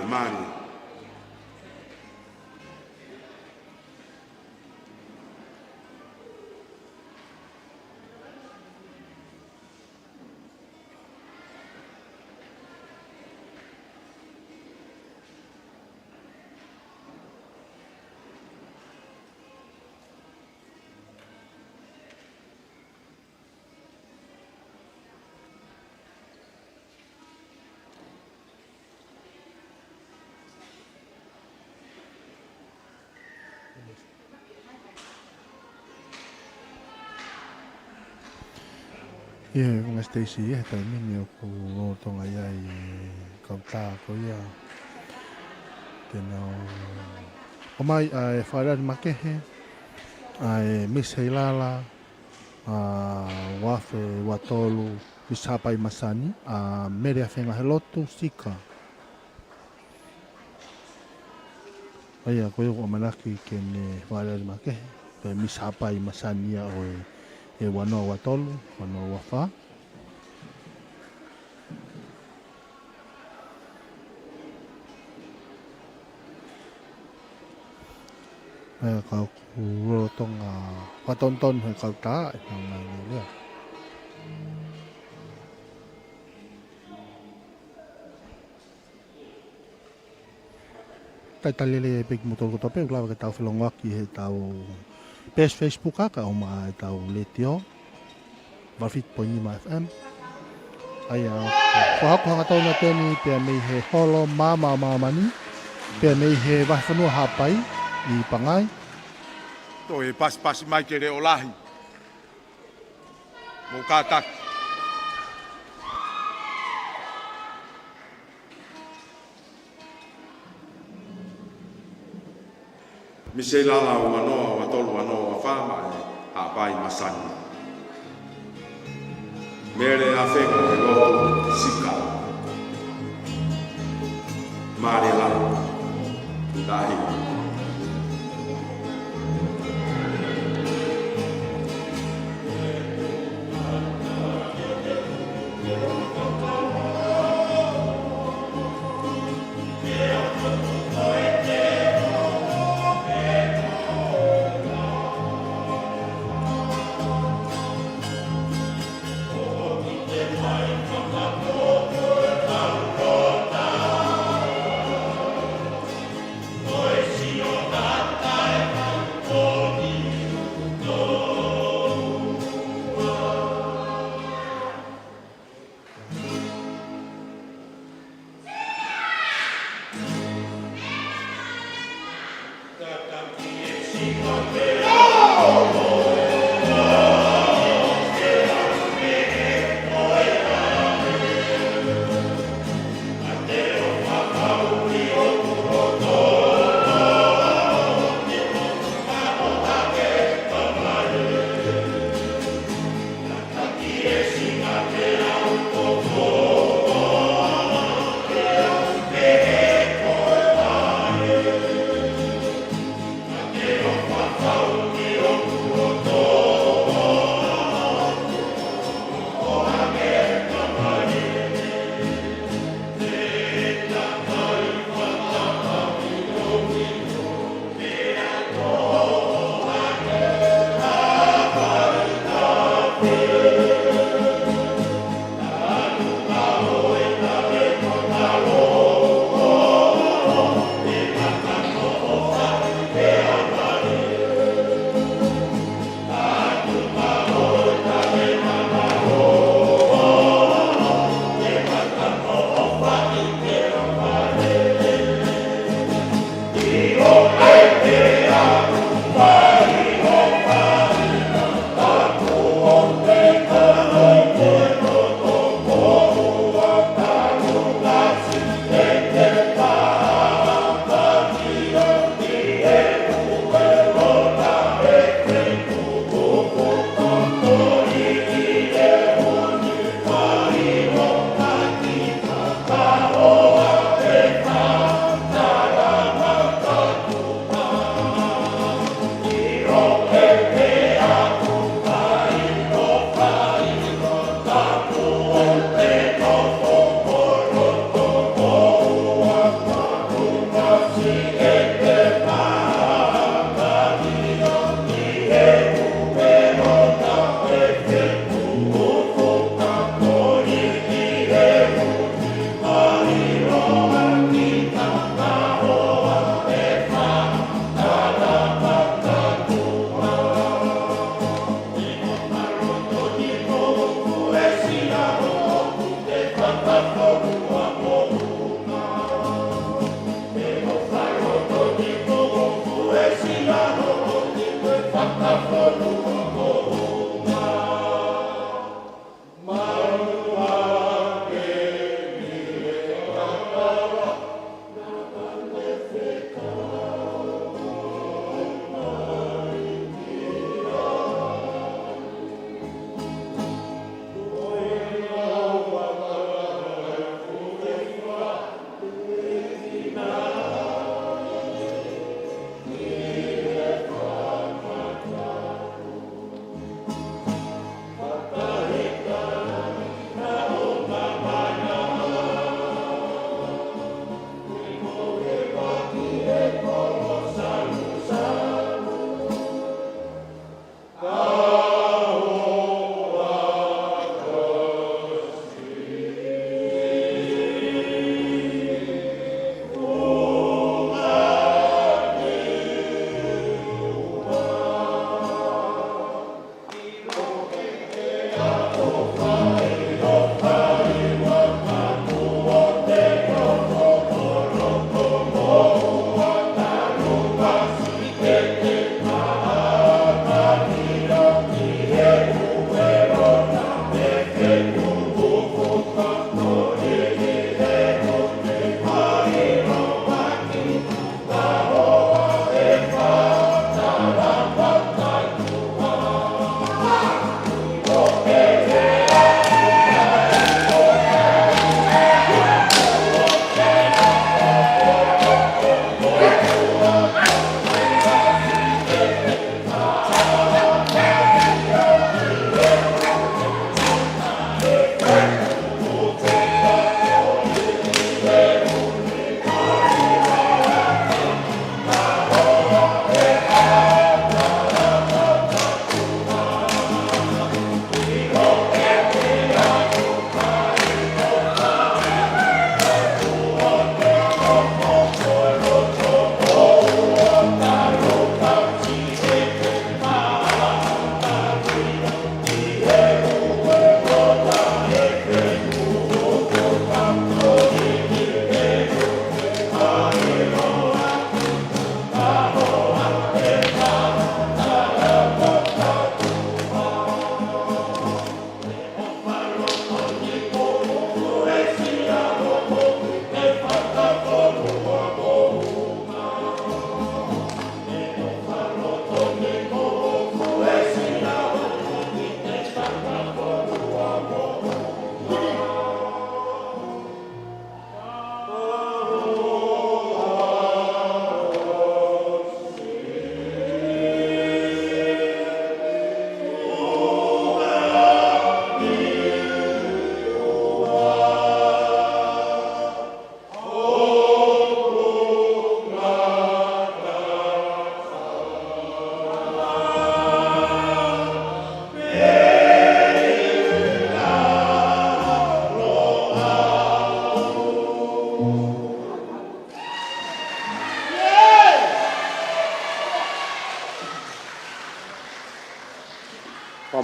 Ia unga Stacy e tai mini o ku o tonga ia I kauta ko ia tēnau o mai ai whaerari makehe ai Miss Heilala wafe watolu Misapai Masani mere a whenga he lotu sika Ai a koe o manaki ke ne wale ma ke pe misapa I masania o e wanoa wa tolu, wanoa wa wha. Ai ka ku rotonga watonton he kauta e nga ni lea. Tai talele e peki motor ko tope, ulawa ke tau whelongwaki he tau page Facebook aka o maa e tau letio, Walfit Poinima FM. Ai a whahako hanga tau na tēni pia mei he holo mamani, pia mei he wahwhanua hapai I pangai. To e pasi mai ke reo lahi. Mo kātaki. Mise lala o anoa, wa tolu anoa, wa whama e hapai masani. Mere a whengo e loto sika. Mare la. Dahi.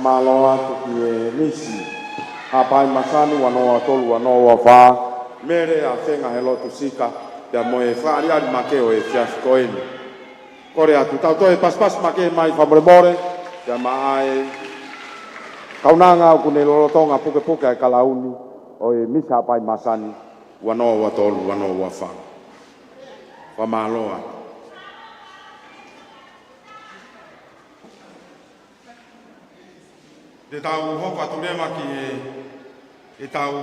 Whamaloa tuki e nisi. Hapai masani wanoa tolu wanoa wha. Mere a whenga he lotu sika. Pea mo e whaariari make o e fiasikoeni. Kore atu tautoe paspas make mai whamoremore. Pea maae kaunanga o kune lolotonga puke puke ai kalauni. O e misa hapai masani wanoa tolu wanoa wha. Whamaloa. Te tau hoko aturema ki e tau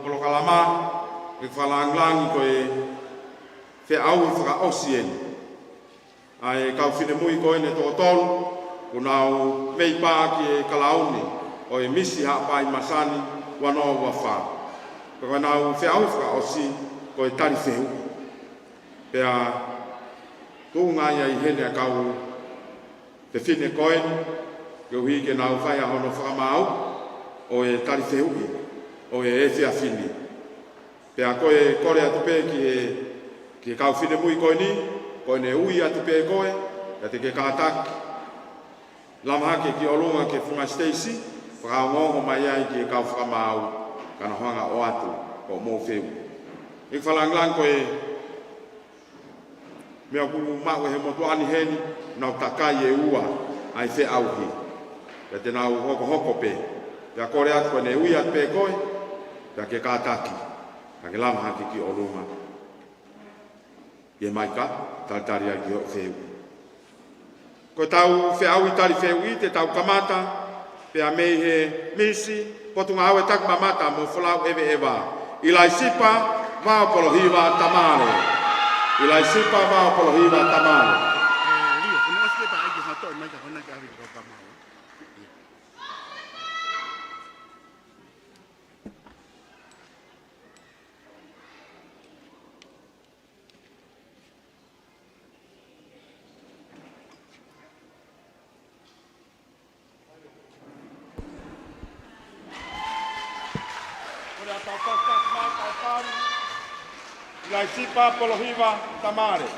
polokalama, e whalanglangi ko e whe au i whakaosien. Ai kau whine mui ko ene tō tolu, ko nau mei pā ki e kalauni, o e misi hapai masani, wanoa wawha. Ko nau whe au i whakaosi, ko e tari whehu. Pea tūnga ia i hene a kau te whine koeni, ke hui ke nau whai a hono whakamau, o e tari whehui, o e whia whini. Pea koe kore atu pē ki e kau whine mui koe ni, koe ne ui atu pē koe, ia te ke kātaki. Lamahake ki olunga ke Whunga Stacey, whakaongongo mai ai ki e kau whakamau, kana hoanga o atu, o mō whehu. I whalanglang koe, mea kuru mau he motuani heni, nau takai e ua, ai whe auhi. Pea te nau hoko hoko pē. Pea kore atu koe ne ui atu pē koe, pea ke kātaki. Ka ke lama haki ki o runga. Ie maika, taritari ai ki o wheu. Ko tau wheau i tari wheu i te tau kamata, pea mei he misi, potunga au e tak mamata mo whalau ewe ewa. Ilai sipa, vao polohiwa tamare. Ilai sipa, vao polohiwa tamare. Rio, kung oske pa ay gihato, may kakunag ari ko kamao. Ilai sipa, polohiwa tamare.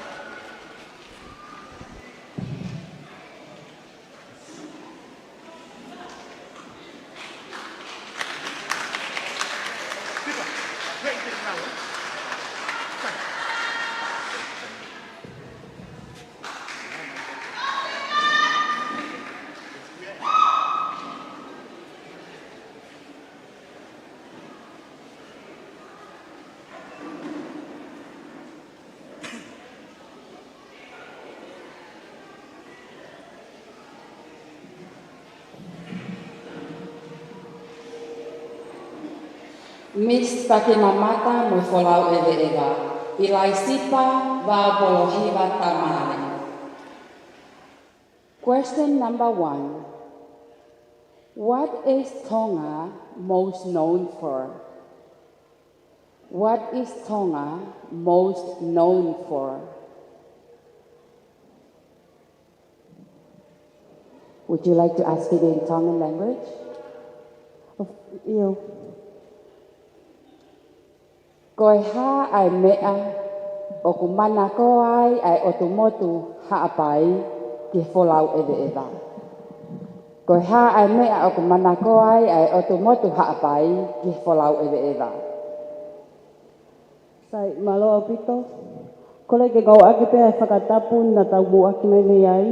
Miss pake mamata mo folau ewe ewa. Ilai sipa vao polohiwa tamare. Question number 1. What is Tonga most known for? What is Tonga most known for? Would you like to ask it in Tongan language? You. Koe ha ai mea o ku mana ko ai o tu motu haapai ki folau ewe ewa. Koe ha ai mea o ku mana ko ai o tu motu haapai ki folau ewe ewa. Sai malo apito. Kole ke kau ake pe ai whakatapun na tau mu aki mai mei ai.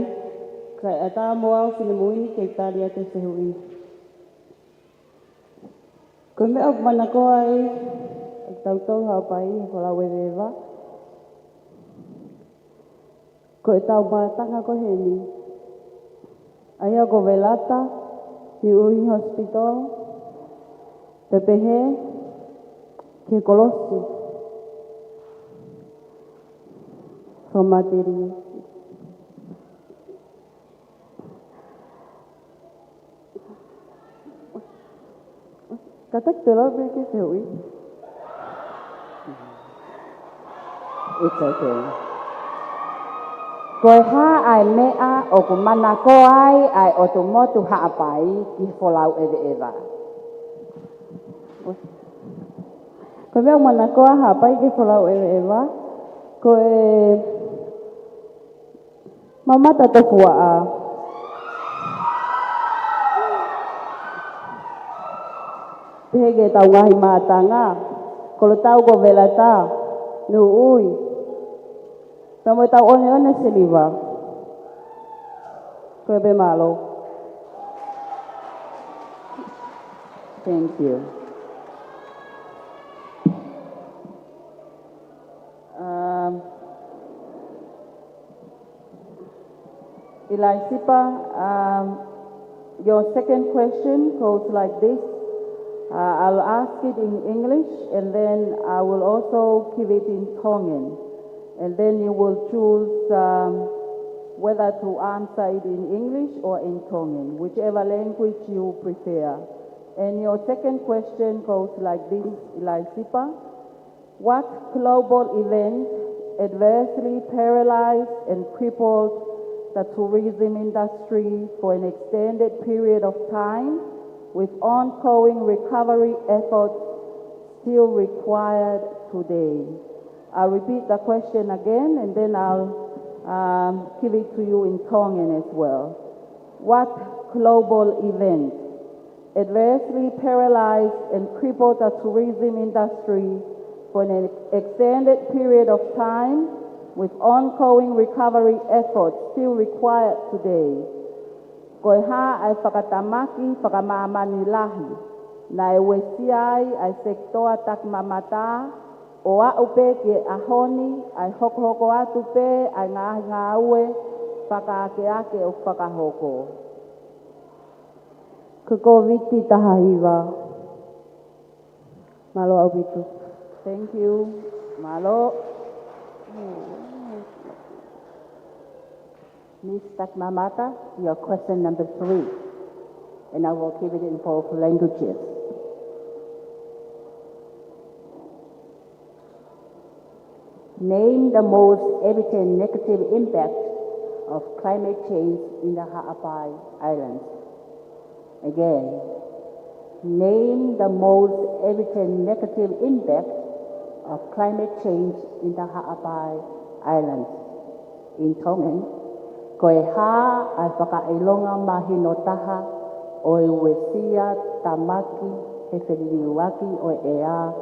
Kai ata mo au whine mui ke tari ate whehui. Koe mea o ku mana ko ai tau tau haapai ko la wewewa. Ko e tau mātanga ko heni. Aia ko velata, ni ui hospital, pepehe, ke kolosi. Whamatiri. Katak te lau ke se hui. It's okay. Koe ha ai mea o ku mana ko ai o tu motu haapai ki folau ewe ewa. Koe mea mana ko haapai ki folau ewe ewa. Koe mamata tofua a. Pege tau ngahi mātanga. Kolo tau ko vela tā. Nu ui. Pamo tau one siliva. Koe be malo. Thank you. Ilaisipa, your second question goes like this. I'll ask it in English and then I will also give it in Tongan. And then you will choose whether to answer it in English or in Tongan, whichever language you prefer. And your second question goes like this, Ilaisipa. What global event adversely paralyzed and crippled the tourism industry for an extended period of time with ongoing recovery efforts still required today? I'll repeat the question again and then I'll give it to you in Tongan as well. What global event adversely paralyzed and crippled the tourism industry for an extended period of time with ongoing recovery efforts still required today? Koe ha ai whakatamaki whakamāmani lahi, na e wesiai ai sektoa tak mamata, o a upe ke ahoni, ai hoko atu pe, ai ngā ue, whakaake o whakahoko. Ko viti taha hiwa. Malo au bitu. Thank you. Malo. Ms. Takmamata, your question number 3, and I will give it in both languages. Name the most evident negative impact of climate change in the Ha'apai Islands. Again, name the most evident negative impact of climate change in the Ha'apai Islands. In Tongan, koe ha ai whakailonga mahino taha o e wesia tamaki he whiriwaki o e a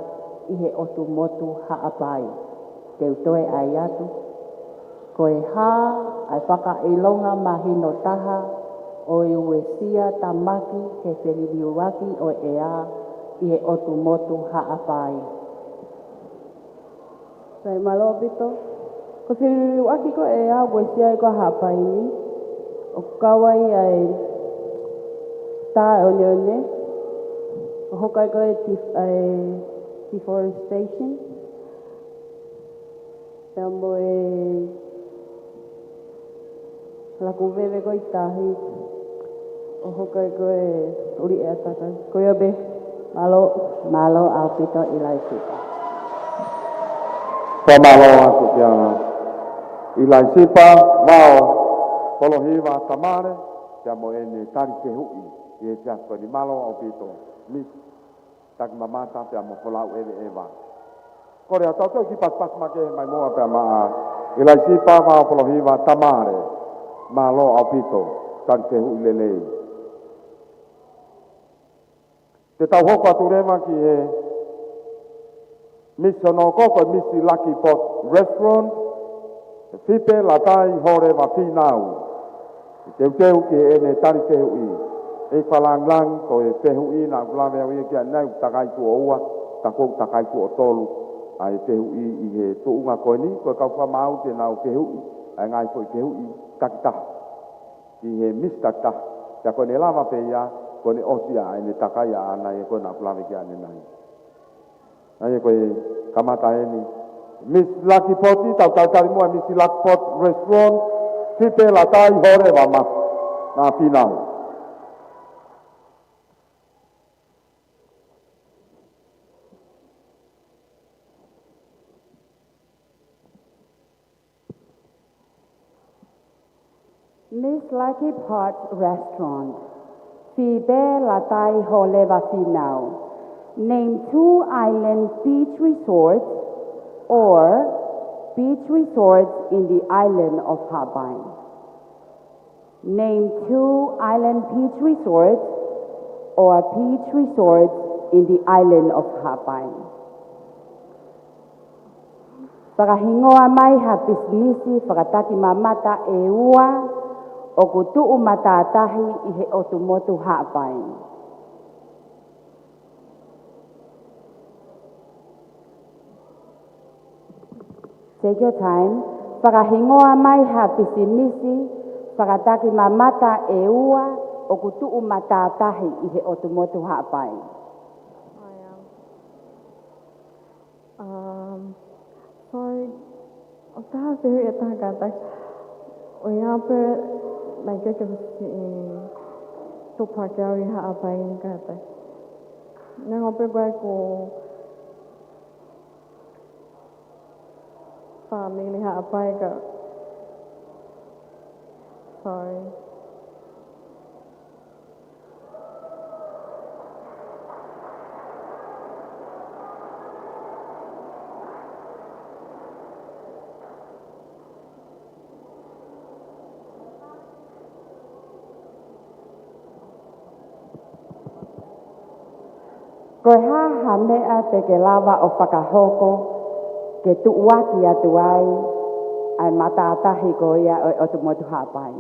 i he otu motu Ha'apai. Teu toe ai atu. Koe ha ai whakailonga mahino taha o e wesia tamaki he whiriwaki o e a i he otu motu Ha'apai. Sai malo bito. Ko whiriwaki ko e a wesia ko Ha'apai ni. O kawai ai tā one. O hokai ko e deforestation. Tamo e laku vewe ko i tahi. O hokai ko e uri e atakai. Ko ia be malo au pito Ilaisipa. Malo aku kia Ilaisipa vao polohiwa tamare kia mo ene tari te hui i e tia ko ni malo au pito mis tak mamata pia mo folau eva. Kore a tau ki pas make mai moa pia maa Ilaisipa vao polohiwa tamare malo au pito tari te hui lelei. Te tau hoko atu rewa ki e Misi no koko misi Lucky Pot Restaurant, Fipe latai hore wa pinau. Teu ki ene tari tehu i. E whalanglang ko e tehu i na ulawe au i kia nau takai ku o ua, takou takai ku o tolu. Ai tehu i he tuunga koe ni, koe kau whamau te nau tehu i. Ai ngai koe tehu i takitaha. I he mis takitaha. Kia koe ne lama pe ia, koe ne osia ene takai a ana e koe na ulawe kia ane nai. Ai koe kamata ni Miss Lucky Pot tau tari mua Miss Lucky Pot Restaurant Fipe latai hore wa ma na pinau. Miss Lucky Pot Restaurant Fipe latai hore wa pinau. Name 2 island beach resorts or beach resorts in the island of Ha'apai. Name 2 island beach resorts or beach resorts in the island of Ha'apai. Whakahingoa mai ha pisinisi whakataki mamata e ua o kutuu matātahi i he otumotu Ha'apai. Take your time. Whakahingoa mai ha pisinisi whakataki mamata e ua o kutuu matātahi i he otumotu Ha'apai. Sorry, o taha sehu e taha kātai. O iape, lai keke tupake au I Ha'apai ni kātai. Nā ngope koe ko whāmili Ha'apai ka. Sorry. Koe ha mea te ke lava o whakahoko ke tuuaki atu ai ai matātahi ko ia o otumotu Ha'apai.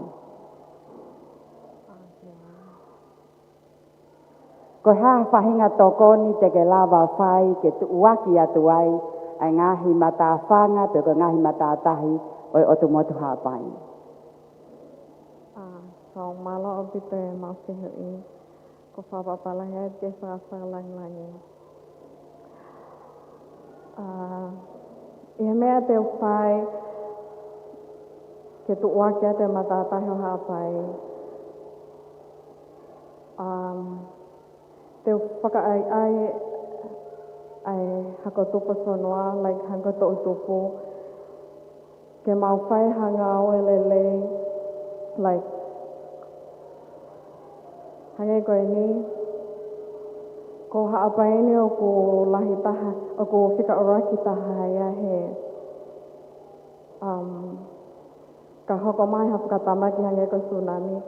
Koe ha whahinga tokoni te ke lava whai ke tuuaki atu ai ai ngahi matāwhanga te ko ngahi matātahi o otumotu Ha'apai. So malo o pito e mawhihu I. Ko whapapalahi ai te whawhalangi. Ia mea te whai ke tuuaki a te matātahi o Ha'apai. Te whakaai ai hako tupu sonoa, like hako to tupu. Ke mau whai hanga o lele, like hange koe ni, ko Ha'apai ni o ko lahi taha, o ko whika oraki taha ia he. Ka hoko mai ha whakatamaki hange ko tsunami,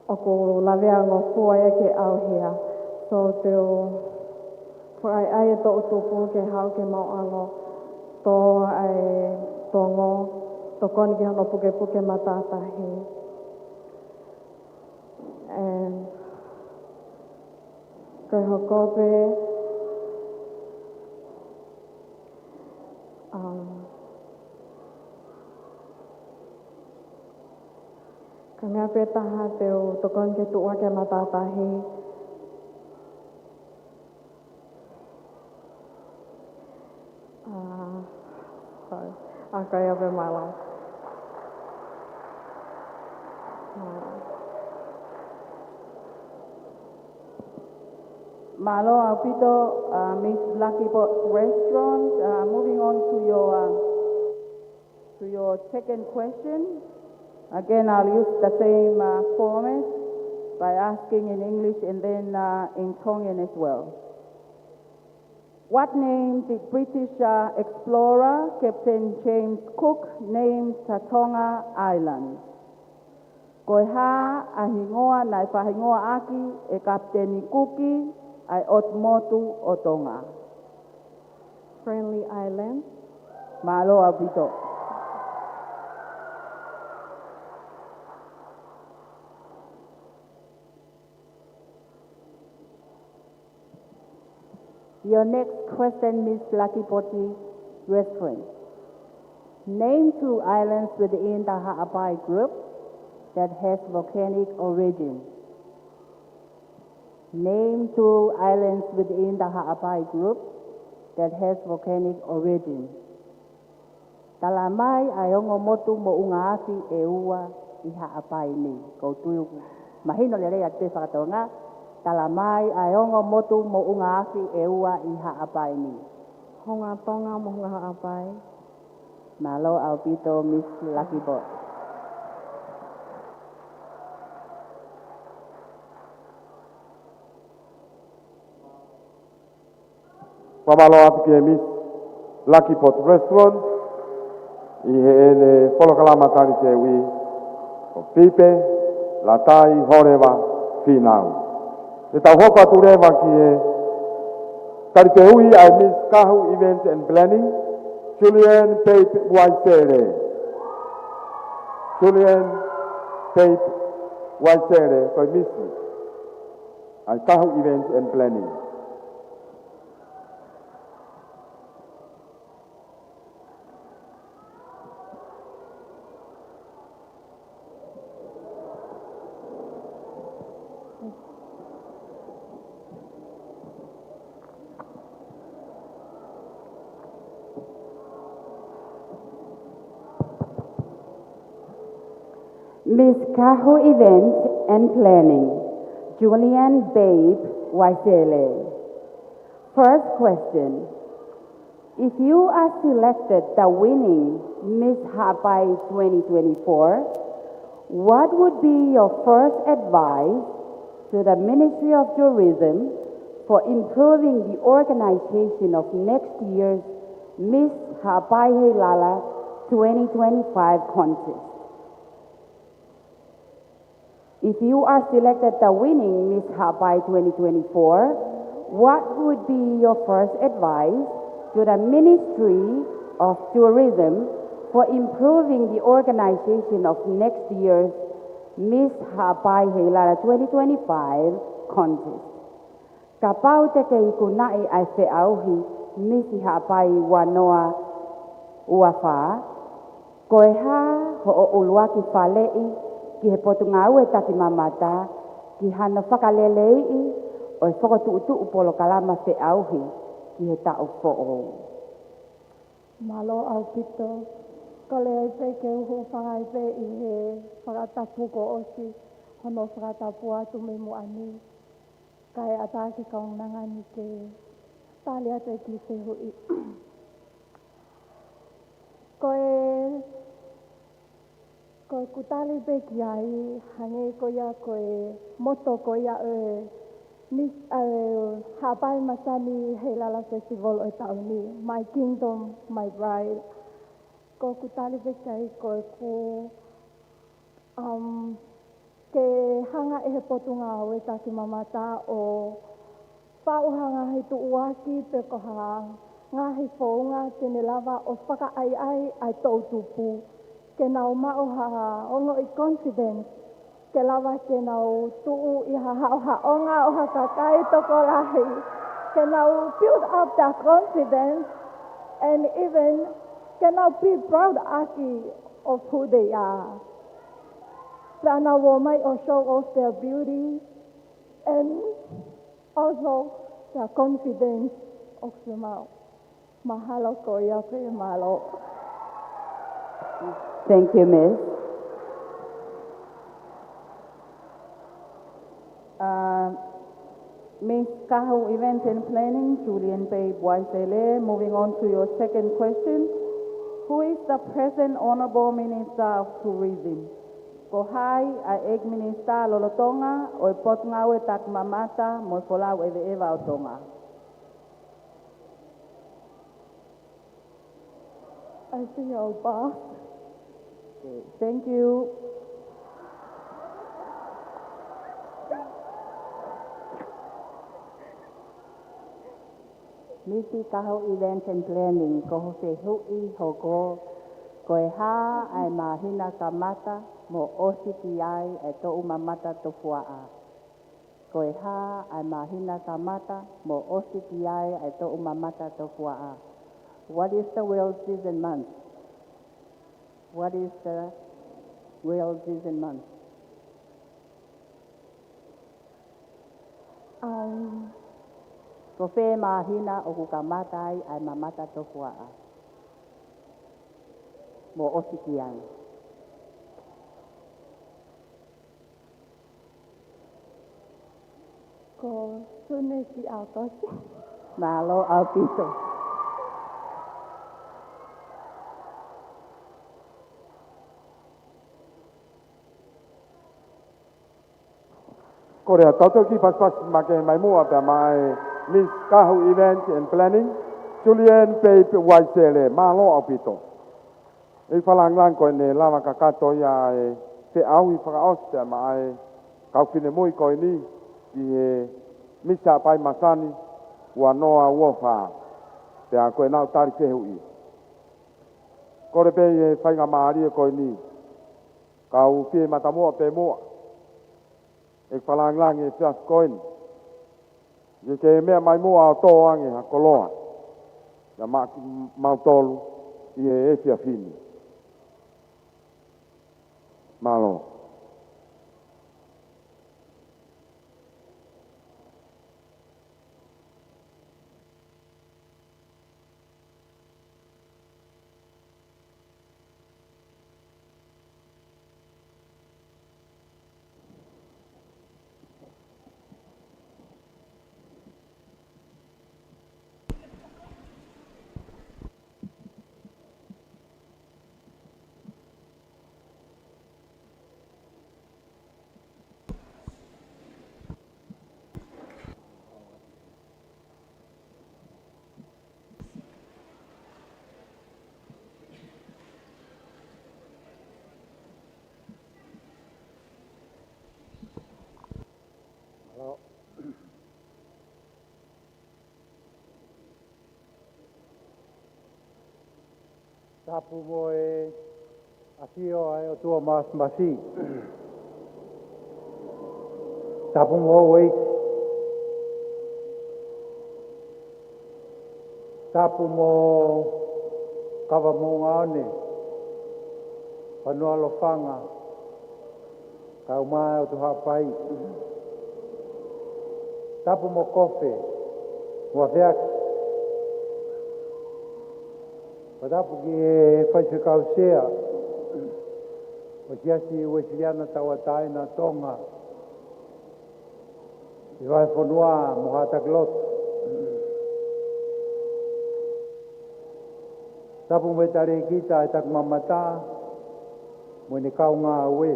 o ko lawea ngō fua ia ke au hea. So teo, whakai ai e to utupu ke hau ke mau alo, to ai tongo, to koni ki hano puke puke matātahi. And koe hokope ka mea pētaha teo tokon ke tuua ke matātahi sorry, kai ape malau. Malo Alpito, Miss Lucky Pot Restaurant. Moving on to your second question. Again, I'll use the same format by asking in English and then in Tongan as well. What name did British explorer Captain James Cook name Tatonga Island? Koe ha ahingoa nai whahingoa aki e Kapteni Cooki ai Otmotu o Tonga. Friendly Island. Malo Alpito. Your next question, Miss Lucky Poti Restaurant. Name 2 islands within the Ha'apai group that has volcanic origin. Name 2 islands within the Ha'apai group that has volcanic origin. Talamai ayongo motu mo ungaasi e ua I Ha'apai ni. Kau tuyu mahino lere ya te whakatonga. Talamai ayongo motu mo ungaasi e ua I Ha'apai ni. Honga tonga mo honga Ha'apai. Malo Alpito, Miss Lucky Bot. Wamalo atu Miss Lucky Pot Restaurant. I he ene wholokalama tani te wi o pipe, latai, horeva, whinau. E tau hoka tu rewa ki e kari te hui ai Miss Kahu Events and Planning, Julian Pape Waisere. Julian Pape Waisere, koi Missi. Ai Kahu Events and Planning. Miss Kahu Events and Planning, Julian Babe Waisele. First question. If you are selected the winning Miss Hawaii 2024, what would be your first advice to the Ministry of Tourism for improving the organization of next year's Miss Hawaii Lala 2025 contest? If you are selected the winning Miss Hawaii 2024, what would be your first advice to the Ministry of Tourism for improving the organization of next year's Miss Hawaii Lala 2025 contest? Kapau te kei kunai ai whiauhi Miss Hawaii wanoa uawha, koe ha ho o uluaki whalei ki he potu ngā ue taki mamata, ki hana whakalelei o i whakatuutu upolo kalama te auhi ki he tau fo'o. Malo au pito, kole ai pe ke uhu whangai pe i he whakatapu ko osi, hono whakatapu atu me muani, kai atake kaung nangani ke tali ate ki te hui. Koe kutali pe ki ai, hange ko ia koe moto ko ia Miss Hawaii Masani Heilala Festival o tau ni, My Kingdom, My Bride. Ko kutali pe ki ai koe ku ke hanga e he potunga o e taki mamata o whauhanga he tu uaki pe koha ngā he whaunga tene lava o whaka ai tau tupu. Ke nau mao ha ongo I confidence, ke lava ke nau tuu I ha onga o ha kakai toko lahi, ke nau build up that confidence and even ke nau be proud aki of who they are. Plana wo mai o show off their beauty and also their confidence of the mouth. Mahalo ko ia pe malo. Thank you, Miss. Miss Kahu Events and Planning, Julian Babe Waisele. Moving on to your second question. Who is the present Honorable Minister of Tourism? Kohai, a egg minister Lolotonga, o potngawe tak mamata, mo folau eva otonga. I see your boss. Okay, thank you. Misi Kahu Events and Planning, ko se hui hoko, koe ha ai mahina kamata, mo osiki ai e to umamata to fuaa. Koe ha ai mahina kamata, mo osiki ai e to umamata to fuaa. What is the whale season month? What is the whale season month? Ko whē mahina o kukamata ai mamata to fuaa. Mo osiki ai. Ko sune ki autosi. Malo au pito. Korea toto ki pas make mai mua pe mai Miss Kahu Events and Planning, Julian Pape Waisele, malo apito. E falang lang ko ne lava kakato ya te au I whakaos pe mai kau fine mui ko ni ki he misa pai masani ua noa ua wha te a koe nao tari kehu i. Kore pe e whainga maari e koe ni ka u pie matamoa pe moa e whalanglangi e fias koe ni i ke mea mai moa o tō ange ha koloa na mautolu i e fia fini. Malo. Tapu mo e asio ai o tua mas masi. Tapu mo wei. Tapu mo kawa mo ngane. Panua lo fanga. Kau mai o tuha pai. Tapu mo kofe. Mua veaki. Padapu ki e whaisakau sea, o tiasi uesiliana tawatai na tonga, i vai whanua mohata glot. Tapu me tare kita e tak mamata, mo ni kau ngā ue.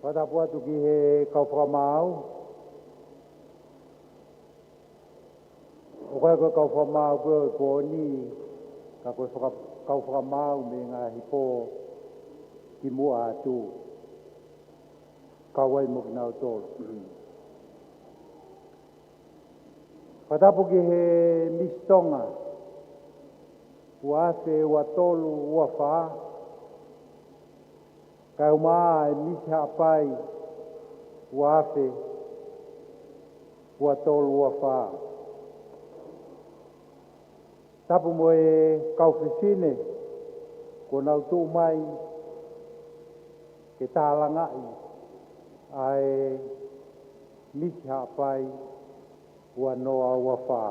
Padapu atu ki he kau whamau, o koe koe kau whamau koe ko ni, ka koe kau whamau me ngā hipo ki mua atu. Kau wai mo ki nau tōru. Patapu ki he mistonga, ua ase ua tolu ua wha, kai umaa e misi hapai, ua ase ua tolu ua wha. Tapu mo e kaufisine, ko nau tū mai, ke tālangai, ai misi hapai, ua noa ua wha.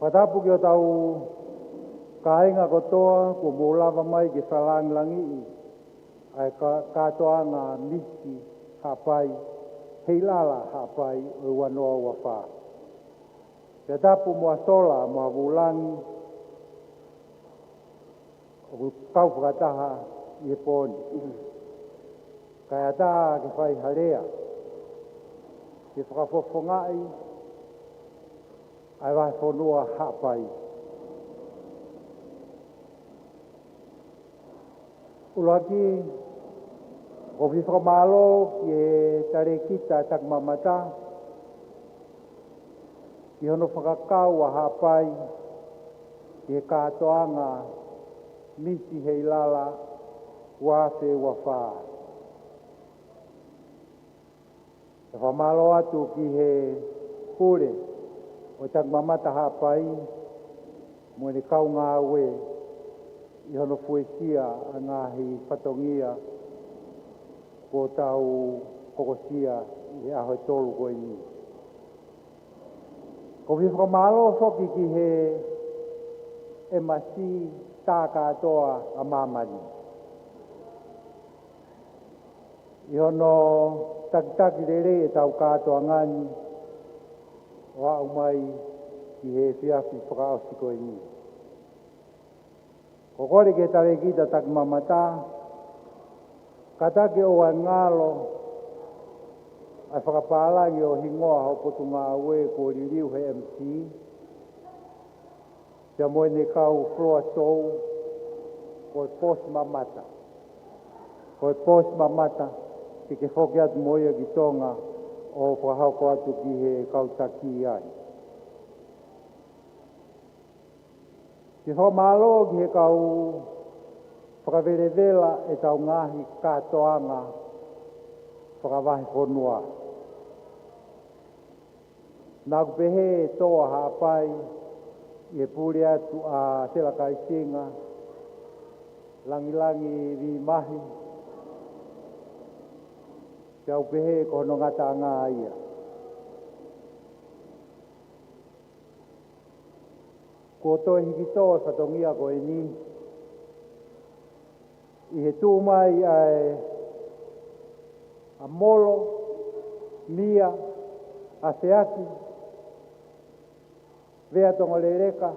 Patapu ki o tau kāinga kotoa, ko mōlawa mai ke whalanglangi, ai katoa ngā misi hapai, hei lala hapai, ua noa ua wha. Te tapu mua sola, mua wulangi, o kau whakataha i e pōni. Kai ata ke whai harea, ke whakafofongai, ai wai whanua hapai. Ulaki, ko whiwhamalo ki e tare kita tak mamata, ki hono whakakau a hapai, ki e kātoanga, misi hei lala, wāse ua whā. E whamalo atu ki he kure, o tak mamata hapai, mo ni kau ngā ue, i hono fuesia a ngā hi whatongia, ko tau kokosia i ahoe tolu koe ni. Ko whiwhamalo whoki ki he e masi tā katoa a mamani. I hono takitaki rere e tau katoa ngani, o au mai ki he whiawhi whakaosi koe ni. Ko kore ke tare kita tak mamata, katake o a ngalo, ai whakapālangi o hingoa ho potu ngā ue ko ririu he MC, te moe ne kau floa sou, ko e pos mamata. Ko e pos mamata ke whoki atu moia ki tonga o whahauko atu ki he kautaki ai. Ki ho malo ki he kau whakaverevela e tau ngahi katoanga whakavahi whonua. Nā kupehe e toa haapai i he pūre atu a Tela Kaisinga, langi vi mahi, te au pehe ko hono ngata ngā ia. Ko toi hiki toa whatongia ko e ni, i he tū mai a molo, nia, a seaki, vea tonga le reka,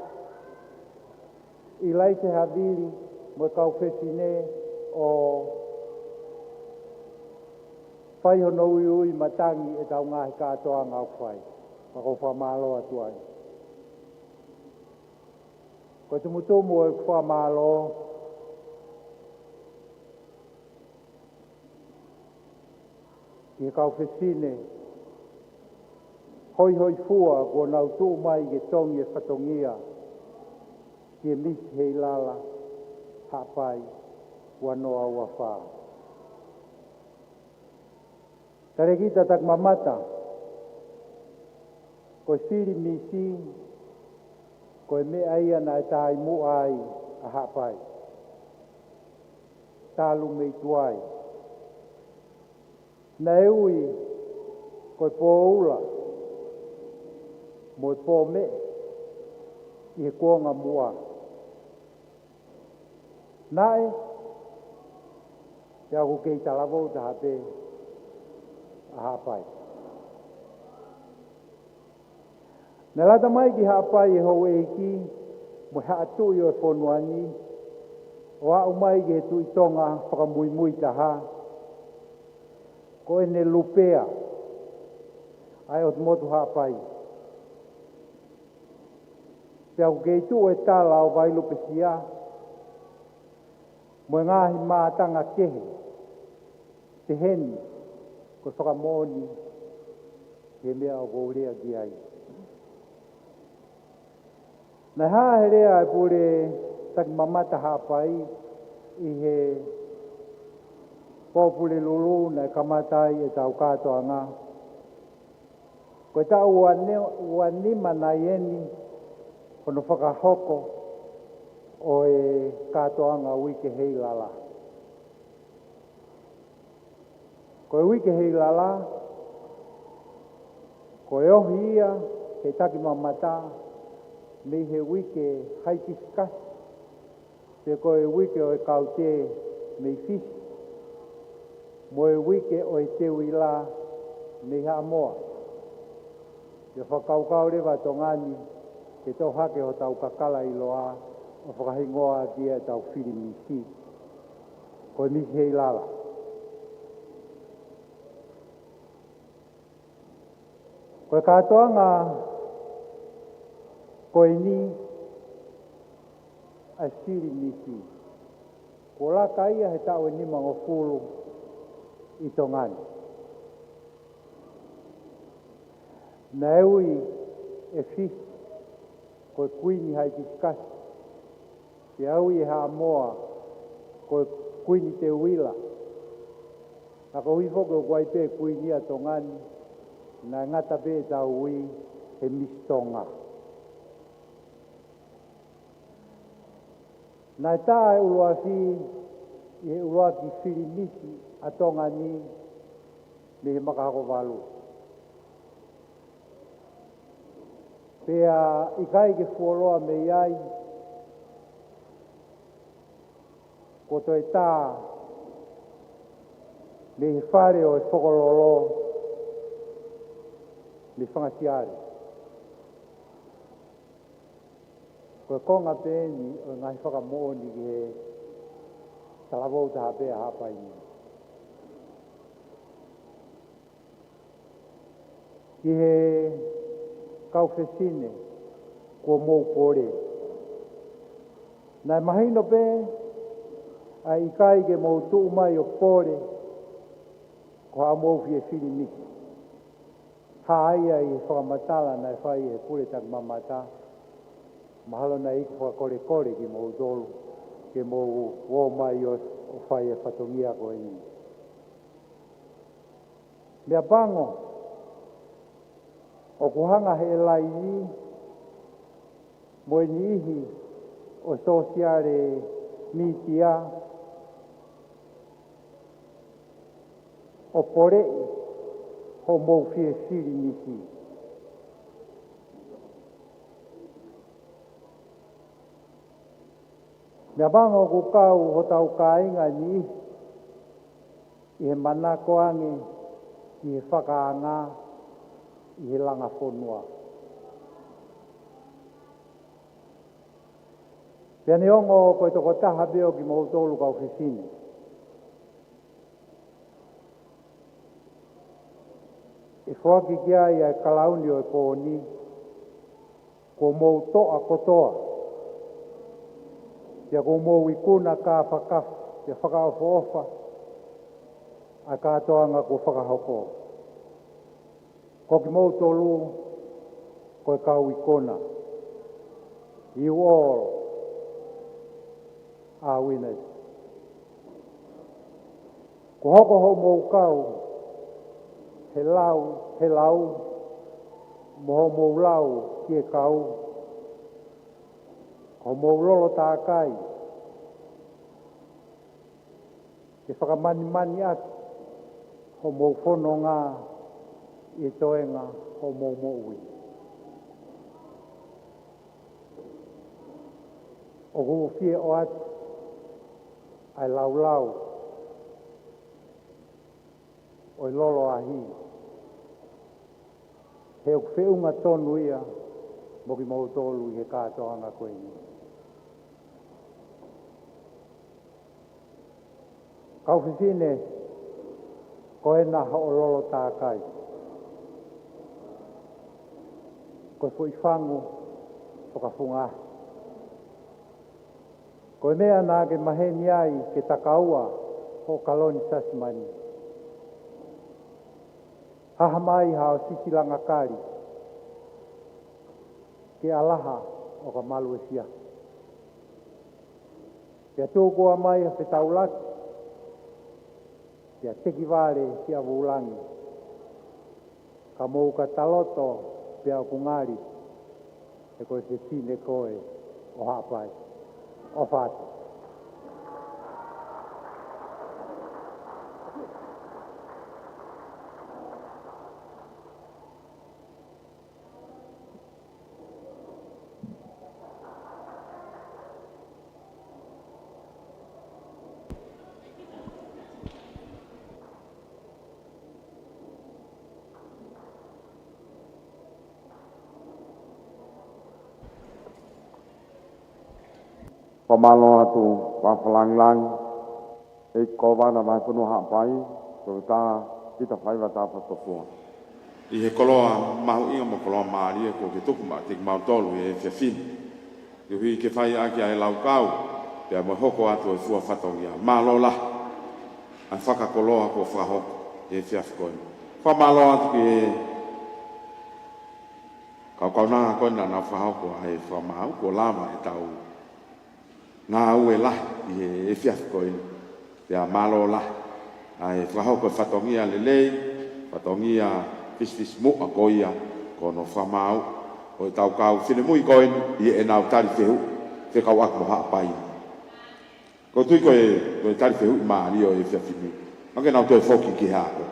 i laise haviri, mo kau whesine o whai hono ui matangi e tau ngahi katoa ngau whai, whako whamalo atu ai. Ko te mutumu e whamalo, i kau whesine, hoi fua ko nau tū mai ke tongi e whatongia ki e misi hei lala hapai wanoa ua wha. Tare kita tak mamata ko e whiri misi ko e mea ia na e tai mu ai a hapai. Talu mei tuai. Na e ui ko e pōula mo e pō me i he kuonga mua. Nae, te aku kei talavou ta hape a hapai. Nā lata mai ki hapai e hou eiki, mo he atu i o e whonuani, o au mai ki he tui tonga whakamui taha, ko e ne lupea, ai o te motu hapai. Te au kei tu e tala o vai lupe sia, mo ngahi mātanga kehe, te heni, ko whakamoni, he mea o gaurea ki ai. Nā hāherea e pūre taki mamata hapai i he pōpule lulu na kamatai e tau katoa ngā. Ko e tau ua nima na ieni, kono whakahoko o e katoanga wike hei lala. Ko e wike hei lala, ko e ohi ia, he taki mamata, me he wike haitiskas, te ko e wike o e kaute me fisi, mo e wike o e te wila me ha moa. Te whakaukau rewa tongani, ke tau hake o tau kakala i loa, o whakahingoa kia e tau whiri misi. Ko e misi hei lala. Ko e katoanga, ko e ni, a whiri misi. Ko laka ia he tau e nima o fulu i tongani. Na eui e fisi, ko e kuini hai kiskasi. Te au i haa moa, ko e kuini te uila. Na ko hui foko ko ai pe kuini a tongani, na ngata pe tau ui he mistonga. Na e taa e ulua fi, i he ulua ki whiri misi a tongani, me he makahako walu. Pea i kai ke fuoloa me iai, ko to e tā, me he whare o e whokololo, me whangatiare. Ko e konga pēni o ngai whakamōni ki he talavou taha pēa hapaini. Ki he kauwhesine, ko mou kore. Nai mahino pē, ai kai ke mo tu mai o pore ko a mo fie fili ni hai ai fa matala na fai e pure tak mamata mahalo na ik fa kore kore ki mo dolu ke mo wo mai o fai e fatongia ko ni mea bango o kuhanga he lai ni mo ni ihi o sosiare mitia o pore ho mo fie siri nisi mea bango ku kau ho tau kainga ni i he mana koange i he whakaanga i he langa whonua. Pea ni ongo koe toko taha beo ki mau tolu kau whiwhine. E whaki kia i ai kalauni o e pōni, ko mou toa kotoa. Pea ko mou ikuna ka whakafu, pea whakaofa ofa, a kātoanga ko whakahoko. Ko ki mou tolu, koe kau ikona. You all are winners. Ko hoko ho mou kau, he lau, moho mou lau ki e kau, ko mou lolo tākai, ke whakamani atu, ho mou whono ngā i toenga ho mou moui. O hu fie o atu, ai lau, oi lolo ahi. He o whiunga tonu ia, mo ki mau tolu i he kātoanga koe ni. Kau whiwhine, koe na o lolo tākai. Koe fui whangu, whakawhunga. Koe mea nā ke maheni ai ke takaua ho kaloni sasimani. Haha mai hao sisilanga kari. Ke alaha o ka malu e sia. Pea tūkua mai a whetaulaki. Pea teki vare sia vulangi. Ka mou ka taloto pea o kungari. E koe se tine koe o hapai. O fatu. Pamalo atu whawhalang e kowana mai whunu hapai, so ta kita whaiwa ta whatofua. I he koloa mahu inga mo koloa maaria ko ke tuku maa teki mau tolu e whiawhini. I hui ke whai aki ai lau kau, pia mo hoko atu e fua whatongia. Malo la, an whakakoloa ko whahoko e whiawhikoe. Whamalo atu ki e kaunanga koe na whahoko ai whamau ko lama e tau. Ngā ue lahi i he whiawhikoe. Pia malo lahi. Ai whahoko e whatongia lelei, whatongia fisfis mua koia, kono whamau, o e tau kau whine mui koe i e nau tari whehu, whekau aku haa pai. Ko tui koe tari whehu i maari o e whiawhini. Ange nau toi whoki ki hako.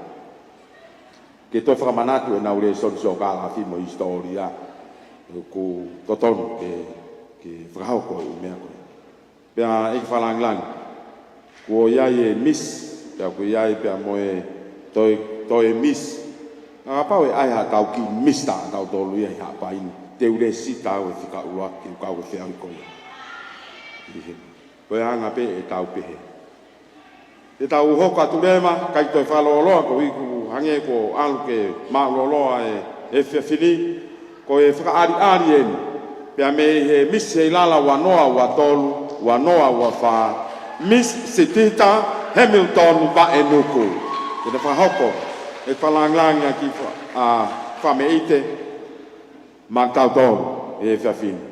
Ke toi whakamanatu e nau le sonso kāla whimo historia, ku totonu ke whakahoko i mea koe. Pea e whalanglang, kua iai e mis, pea kua iai pea moe toi mis. Ngā pau e ai ha tau ki mis ta tau tolu ia i ha paini. Te ure si tau e whika ua ki ukau e whiau i koia. Koe hanga pe e tau pehe. Te tau hoka tu rema, kai toi whaloloa ko iku hange ko alu ke maaloloa e whiawhini. Ko e whakaari eni. Pea me he mis he lala wanoa wa tolu, wanoa wa wha, Miss Sitita Hamilton Vaenuku. Ke te whahoko, e whalanglangia ki whameite, ma tautau e whiawhini.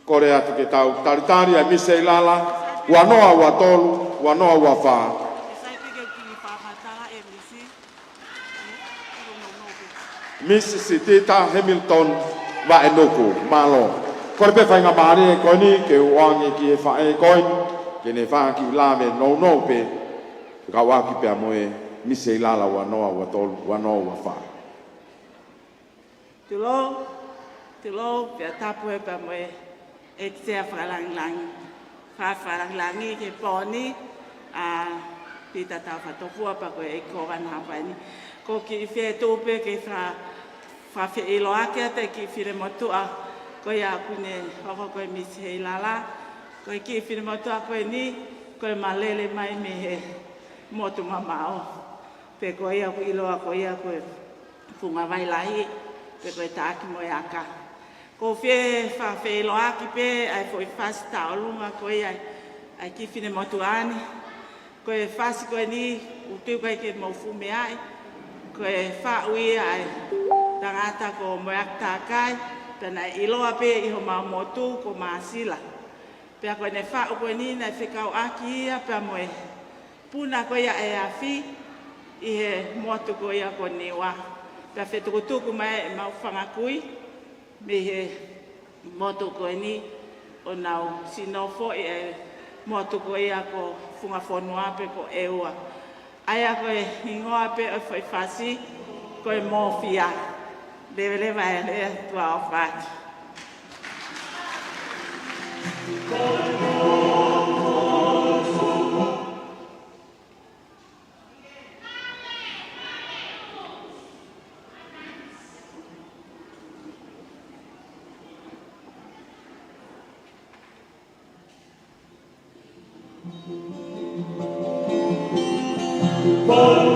Kore atu ke tau taritari a mise ilala, wanoa wa tolu, wanoa wa wha. Miss Sitita Hamilton Vaenuku, malo. Kore pe whainga maari e koini, ke uangi ki e whae koini, ke ne wha ki ulame no pe, ka waki pe amoe, mise ilala wanoa wa tolu, wanoa wa wha. Tulo, pe tapu e pe amoe, e te whalangi ke pōni a pita tau whatofua pa koe e kōwana hawaini. Ko ki i whea tōpe ke whawhi e loake te ki whire motua koe a kune hoko koe misi hei lala. Koe ki i whire motua koe ni koe malele mai me he motu mamao. Pe koe a kui loa koe a koe punga vai lahi pe koe tāki moe aka. Ko whawhi loaki pe, ai fo i whasi taolunga koe ai ki whine motuani. Koe whasi koe ni, utiu koe ke maufume ai. Koe whaui ai tangata ko moeak tākai, pena iloa pe iho mau motu ko maasila. Pea koe ne whau koe ni, nei whikau aki ia, pea moe puna koe ia e awhi, i he motu koe ia ko niwa. Pea whetukutuku mai e mau whangakui, me he motu koe ni o nau sinofo e motu koe ia ko whungafonua pe ko eua. Aia koe ingoa pe o whai whasi koe mōwhia. Lewa e lea tua o whāti. Oh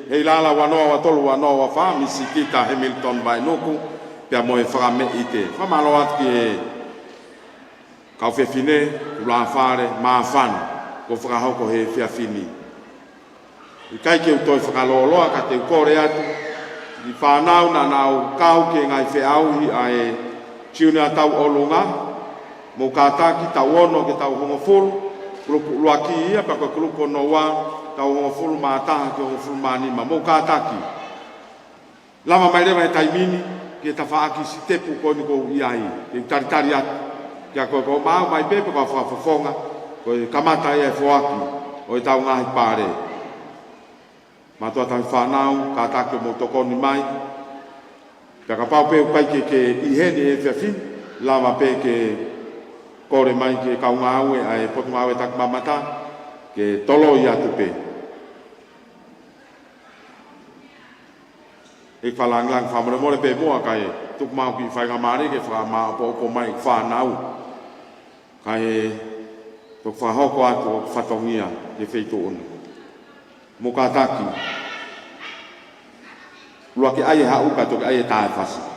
Heilala wanoa wa tolu wanoa wa fa misitita Hamilton by nuku pia moe frame ite fa malo at ki ka fe fine la fare ma fan ko fra hoko he fia fini i kai ke to fra lo lo ka te kore atu i fa nau na nau kau ke ngai fe au hi ai chiuna tau olunga mo ka ta ki ta wono ke tau hongo fulu grupu luaki ia pa ko grupu no wa tau hongo fulu mata ke hongo fulu mani ma mo ka taki lama mai leva taimini ke ta fa ki sitepu ko ni ko iai ke tari atu ke ko ma mai pepe ko fa fonga ko kamata ia foaki o tau ngai pare ma to ta fa nau ka taki mo to ko ni mai ka pau pe pai ke i hene e fe lama pe ke kore mai ke kaunga aue ai potu aue tak mamata ke tolo ia tupe e falang lang fa mo pe mo kai tuk mau ki fa ngamari ke fa ma po mai fa nau kai tuk fa hoko atu fa tongia ke feito on mukataki luaki ai ha u ka tuk ai ta fasi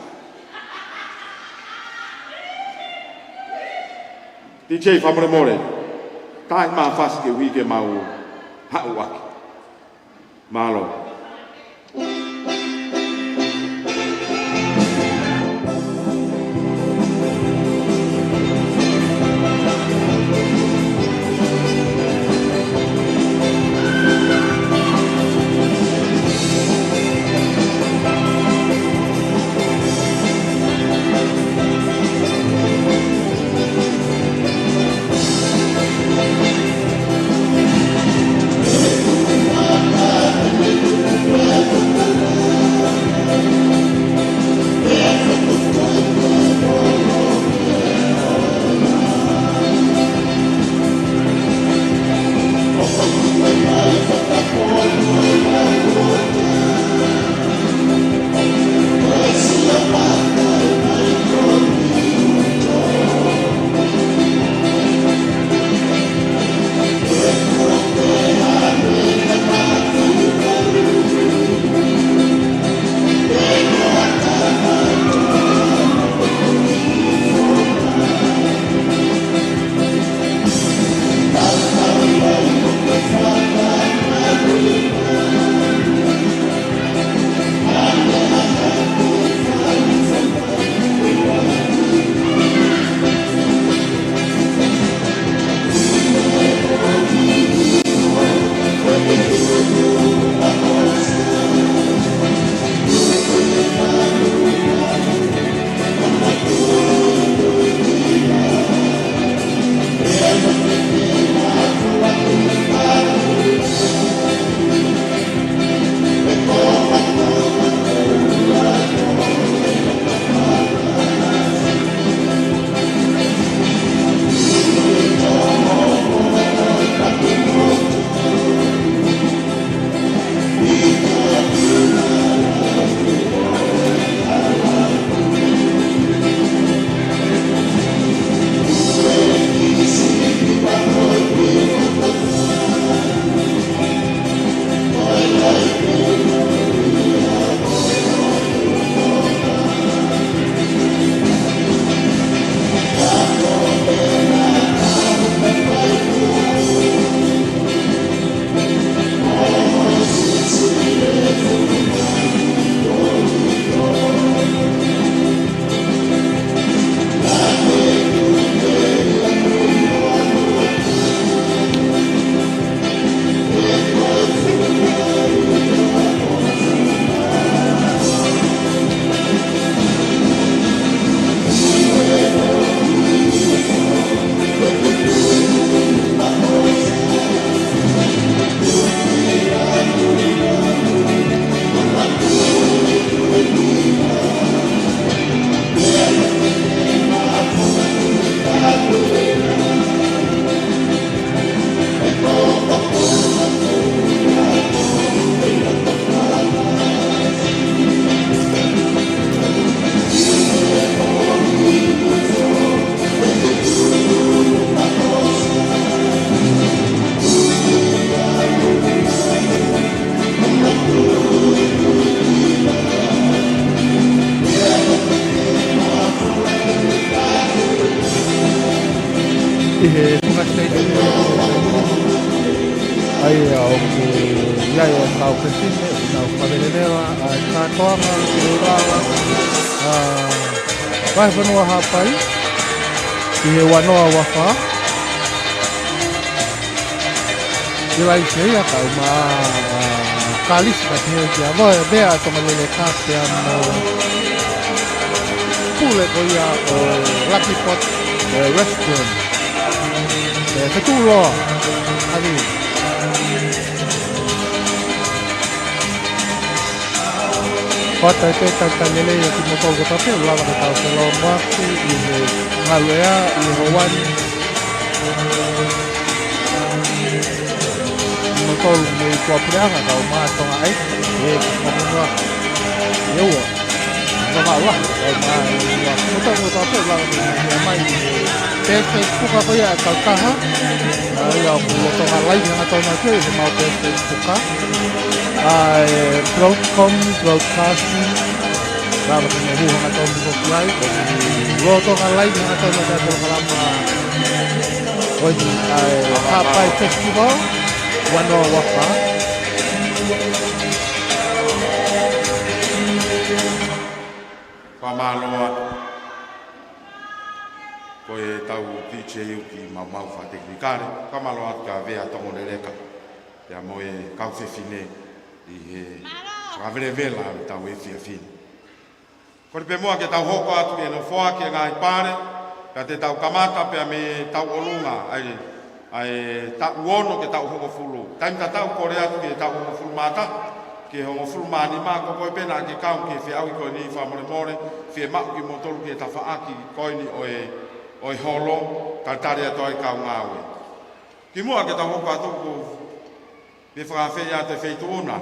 DJ famre more tai ma fas ke wi ke mau ha wak malo Thank you. he whakastei ai au ku iai o kau presine nau whavererewa ai kātoanga ki reirawa vai whanua hapai ki he wanoa wawha i wai sei a kau ma kālisi ka te heo ki a voe bea tonga lele kāpea mo pule ko ia o Lucky Pot Restaurant Whetūroa ali Kota te tantanele e ki motou ko tape lava ka tau se lau maki i he ngaluea i he wani i motou me i kua pureanga kau mātonga ai e ki mokunga i ua Nonga ua kau maa motou ko tape lava ka mai i he Facebook ko ia kau taha ia ku lotonga live nga tau na te he mau Facebook Broadcom, Broadcasting, lava ka me huha nga tau miko kiai ko lotonga live nga tau na te kalama oini Hapai Festival Wanoa Waka Whamaloa ko e tau DJ ki mau wha teknikare Whamaloa ka vea tongo le reka ia mo e kau whiwhine i he whavere vela i tau e whiawhine Kore pe mua ke tau hoko atu e no whoa ke ngā i pare ka te tau kamata pia me tau olunga ai tau uono ke tau hongo fulu taim ta tau kore atu ke tau hongo fulu mata ke hongo fulu mani ma ko koe pena ke kau ke whiau i koe ni whamore more whie mau ki motoru ke ta whaaki koe ni o e holo taritari ato ai kau ngāwe ki mua ke tau hoko atu ko me whakawhea te wheituona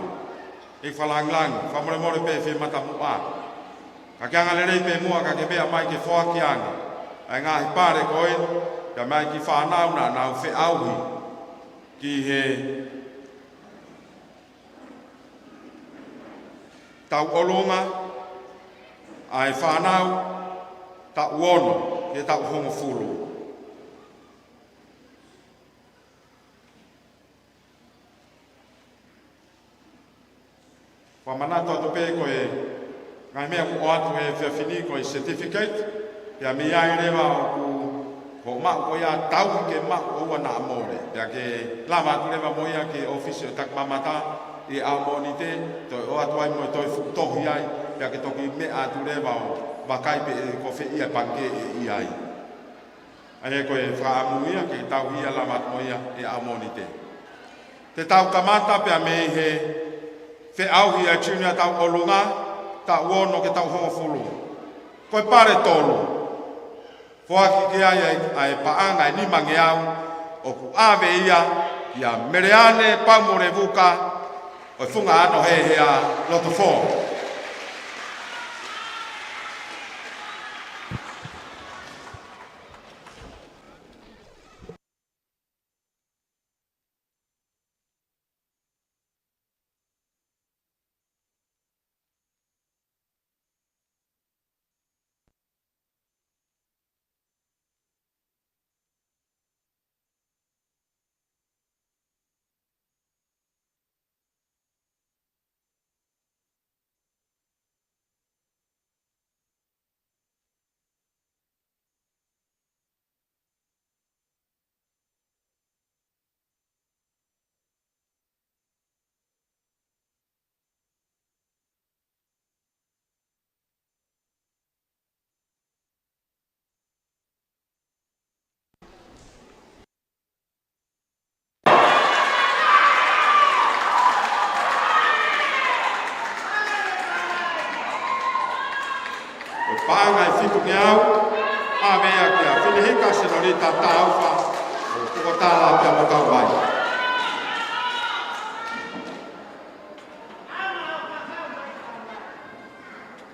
e whalanglang whamore more pe whi mata mua ka kia ngalere pe mua ka ke bea mai ke whoaki anga ai ngā hipare koe ka mai ki whanau na nau whiauhi ki he tau olunga ai whanau tau ono ke tau hongo fulu Whamanato atu pe koe ngai mea ku o atu e whiawhini koe certificate ia mi ai rewa o ku ho mau ko ia tau ke mau o wana amore ia ke lama atu rewa mo ia ke ofisi o tak mamata i a monite to o atu ai mo toi futohi ai ia ke toki me atu rewa o makai pe ko fe ia pange e ai ai koe whaamu ia ke tau ia lama atu mo ia i a monite te tau kamata pe a me he Te au hi a tūnia tau olunga, tau ono ke tau hongo fulu. Koe pare tolu. Whoaki ke ai paanga ni mangi au, o ku awe ia, ki a mereane paumore vuka, o funga ano he a loto fō. Paanga e fitu ke au, a mea ke a whilihika senorita tauwha, o kukotala pia mo kau vai.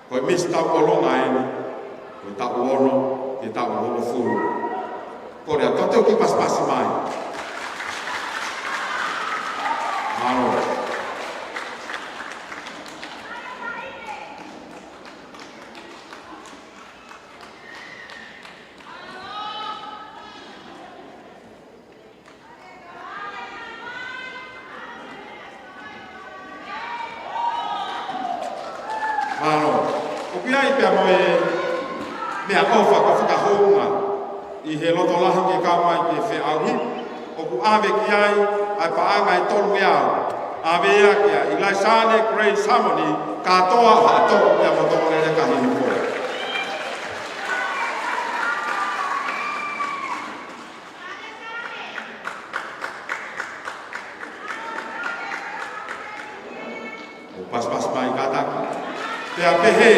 Koe misi tau olonga eni, koe tau ono, ke tau ono furu. Kore a toteo ki paspasi mai. Maro. ai pia mo e mea ofa ka whakahounga I he loto lahi ke kaumai ke whi auhi. O ku awe ki ai, ai paanga I tolu me au. Awe ea kia I lai sāne Grace Harmony, katoa hato mea motomone re kahi ni koe. Pas mai kataki. Pea pehe,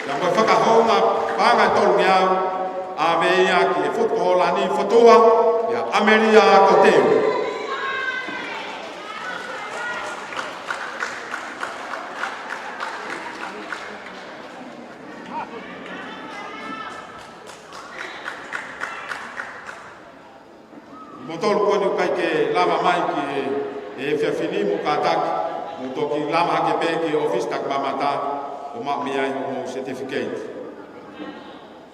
ia koe whakahounga paanga I tolu me au, awe ia ki e whutolani whutua, ia Ameria ko teo. Motolu koni kai ke lava mai ki e whiawhini mo kātaki, mo toki lama hake pē ki office tak mamata, o mak miai mo certificate.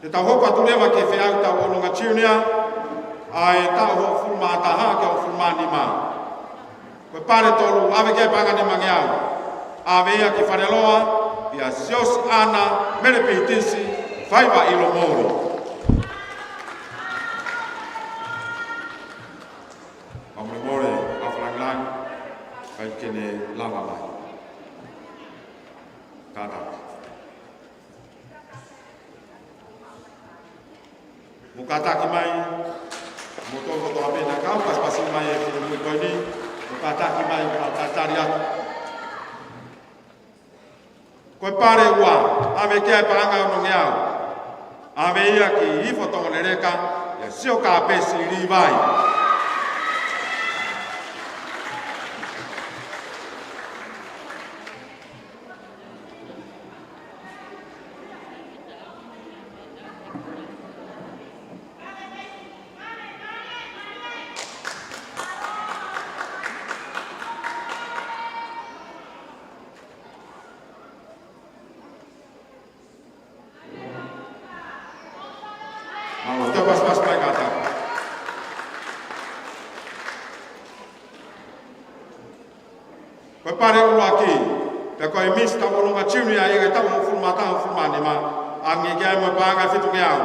Te tau hoku atu lewa ke whiau tau ononga Tiunia, ai tau ho fulma taha ke o fulma nima. Koe pare tolu, ave kia panga ni mangiau. Ave ia ki whareloa, ia sios ana, mere peitisi, whaiwa ilo mori. Amore more, awharanglang, kai kene lava mai. Kātaki. Mo kātaki mai, mo tōko tō apena kau, paspasi mai e whiru mui koini, mo kātaki mai ka tātari atu. Koe pare ua, ame kia e paanga ono ngeau, ame ia ki hifo tongo le reka, ia sio ka pesi ri vai. Koe pare ua ki, pe koe mis tau ononga Tiunia i e tau mo fulma tau fulma ni ma, angi kia mo paanga fitu ke au.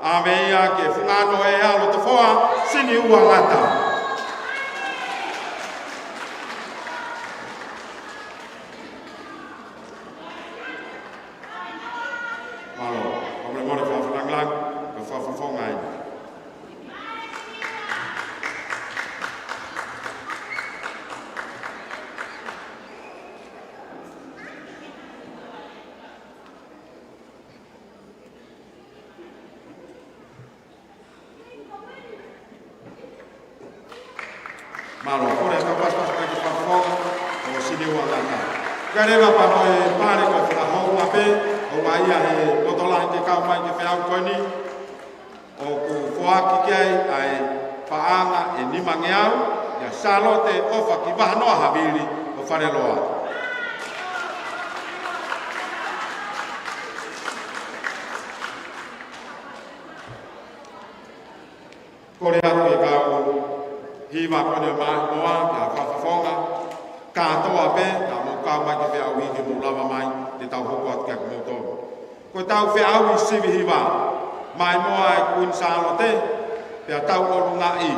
Ame ia ke whungano e alo te whoa, sini ua ngata. Malo, komre more whawhananglang, ko whawhawhongai. Malo, kore ka pas kai ki whawhonga, o sini ua ngata. Garewa pa moe pare ko whahonga pe, o maia he motolahi te kau mai ki whiau koini, o ku whoaki kiai ai paanga e nimangeau, ia salote ofa ki wahanoa haviri o whareloa. Kore atu e kau hiwa kone moa ki a whawhawhonga, kātoa pe, ka mo kau mai ki whiau hiki mo lava mai, te tau hoko atu kia ki mo tōru. Koe tau whiau I sivi hiwa, mai moa e kuin salote, pia tau olu ngā I.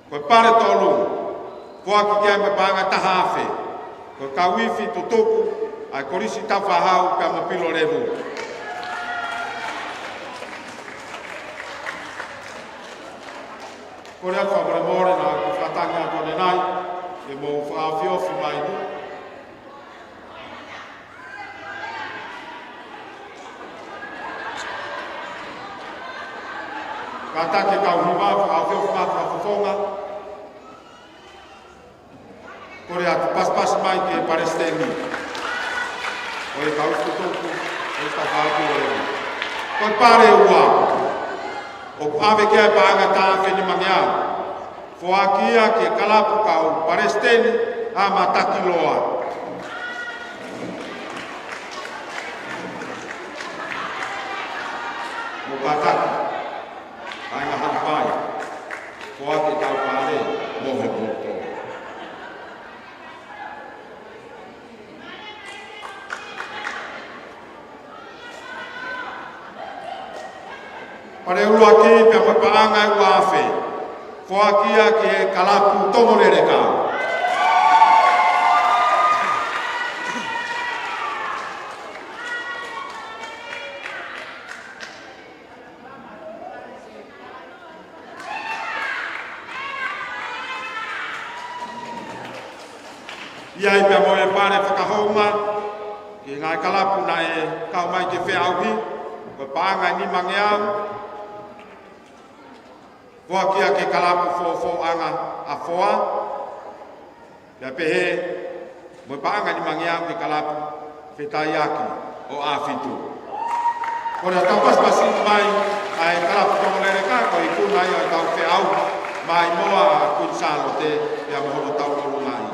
Koe pare tolu, whoaki kia me pānga tahawhe, koe ka wifi tutuku, ai korisi tau whahau pia mo pilo revu. Kore atu whamore more na ku whatangi ato ne nai, e mo whaawhiofi mai ni. Ka take kau hiwa, whaawhiofi mai whawhawhonga. Kore atu paspas mai ke paresteni. Koe kau tutuku, e sta whaawhiofi. Koe pare ua. O ku ave kia paanga tāwhi ni mangiau. Whoakia ke kalapu kau paresteni a mataki loa. Mo kātaki, ainga hawhai, whoaki kau pāre, mohe moto. Pare ua ki pia mo paanga I ua afe. Foa kia ki e kalapu tongo rereka. Ia I pia mo e pare whakahounga, ki ngai kalapu na e kau mai ke whea auhi, ko paanga ni mangeau, Voa kia ke kalapu fo anga a foa, pia pehe, mo paanga ni mangeau ke kalapu whetaiaki o a fitu. Kore tau paspasi mai ai kalapu tongolere ka, ko I kuna ia tau whea au, mai moa kunsalo te, pia mohono tau lolu nai.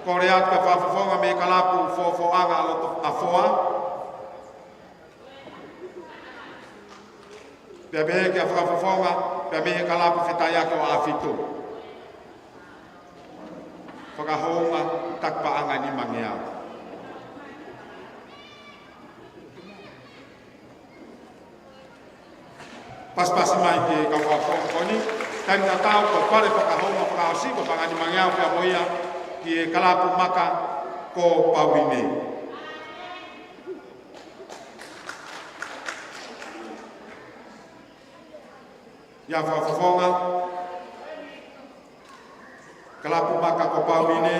Kore atu ka whafafonga me kalapu fo anga a foa. Pia behe kia whafafonga, pia mehe kalapu whetaiaki o a fitu. Whakahounga takpaanga ni mangeau. Paspasi mai ke kau whafonga koni, taimi na tau ko pare whakahounga whakaosi ko pangani mangeau pia moia, ki e kalapu maka ko pauine. Ia whafonga, kalapu maka ko pauine,